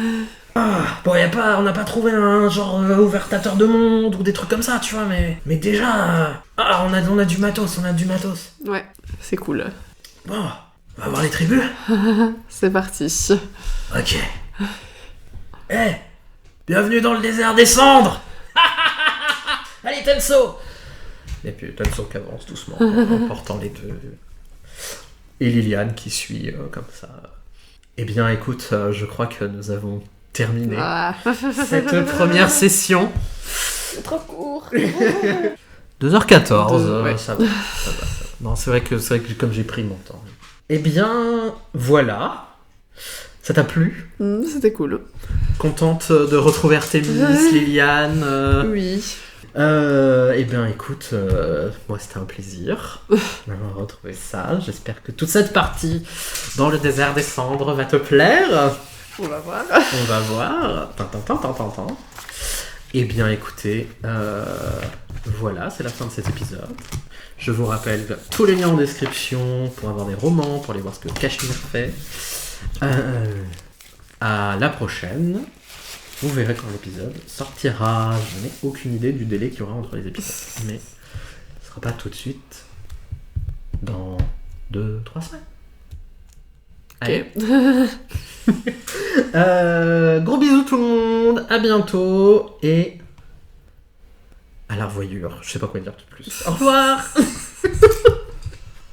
Bon, on n'a pas trouvé un genre ouvertateur de monde ou des trucs comme ça, tu vois, mais déjà, on a du matos, Ouais, c'est cool. Bon, on va voir les tribus. C'est parti. Ok. Bienvenue dans le désert des cendres. Allez, Tenso. Et puis Tenso qui avance doucement en portant les deux. Et Liliane qui suit comme ça. Eh bien, écoute, je crois que nous avons terminé cette première session. C'est trop court. 2h14, ouais. ça va. Non, c'est vrai que comme j'ai pris mon temps. Eh bien, voilà. Ça t'a plu ? C'était cool. Contente de retrouver Artemis, Liliane Oui. Eh bien, écoute, moi c'était un plaisir d'avoir retrouvé ça. J'espère que toute cette partie dans le désert des cendres va te plaire. On va voir. On va voir. Tant. Eh bien, écoutez, voilà, c'est la fin de cet épisode. Je vous rappelle tous les liens en description pour avoir des romans, pour aller voir ce que Cachemire fait. À la prochaine. Vous verrez quand l'épisode sortira. Je n'ai aucune idée du délai qu'il y aura entre les épisodes. Mais ce ne sera pas tout de suite. Dans 2-3 semaines. Allez. Gros bisous tout le monde. À bientôt. Et à la revoyure. Je sais pas quoi dire de plus. Au revoir.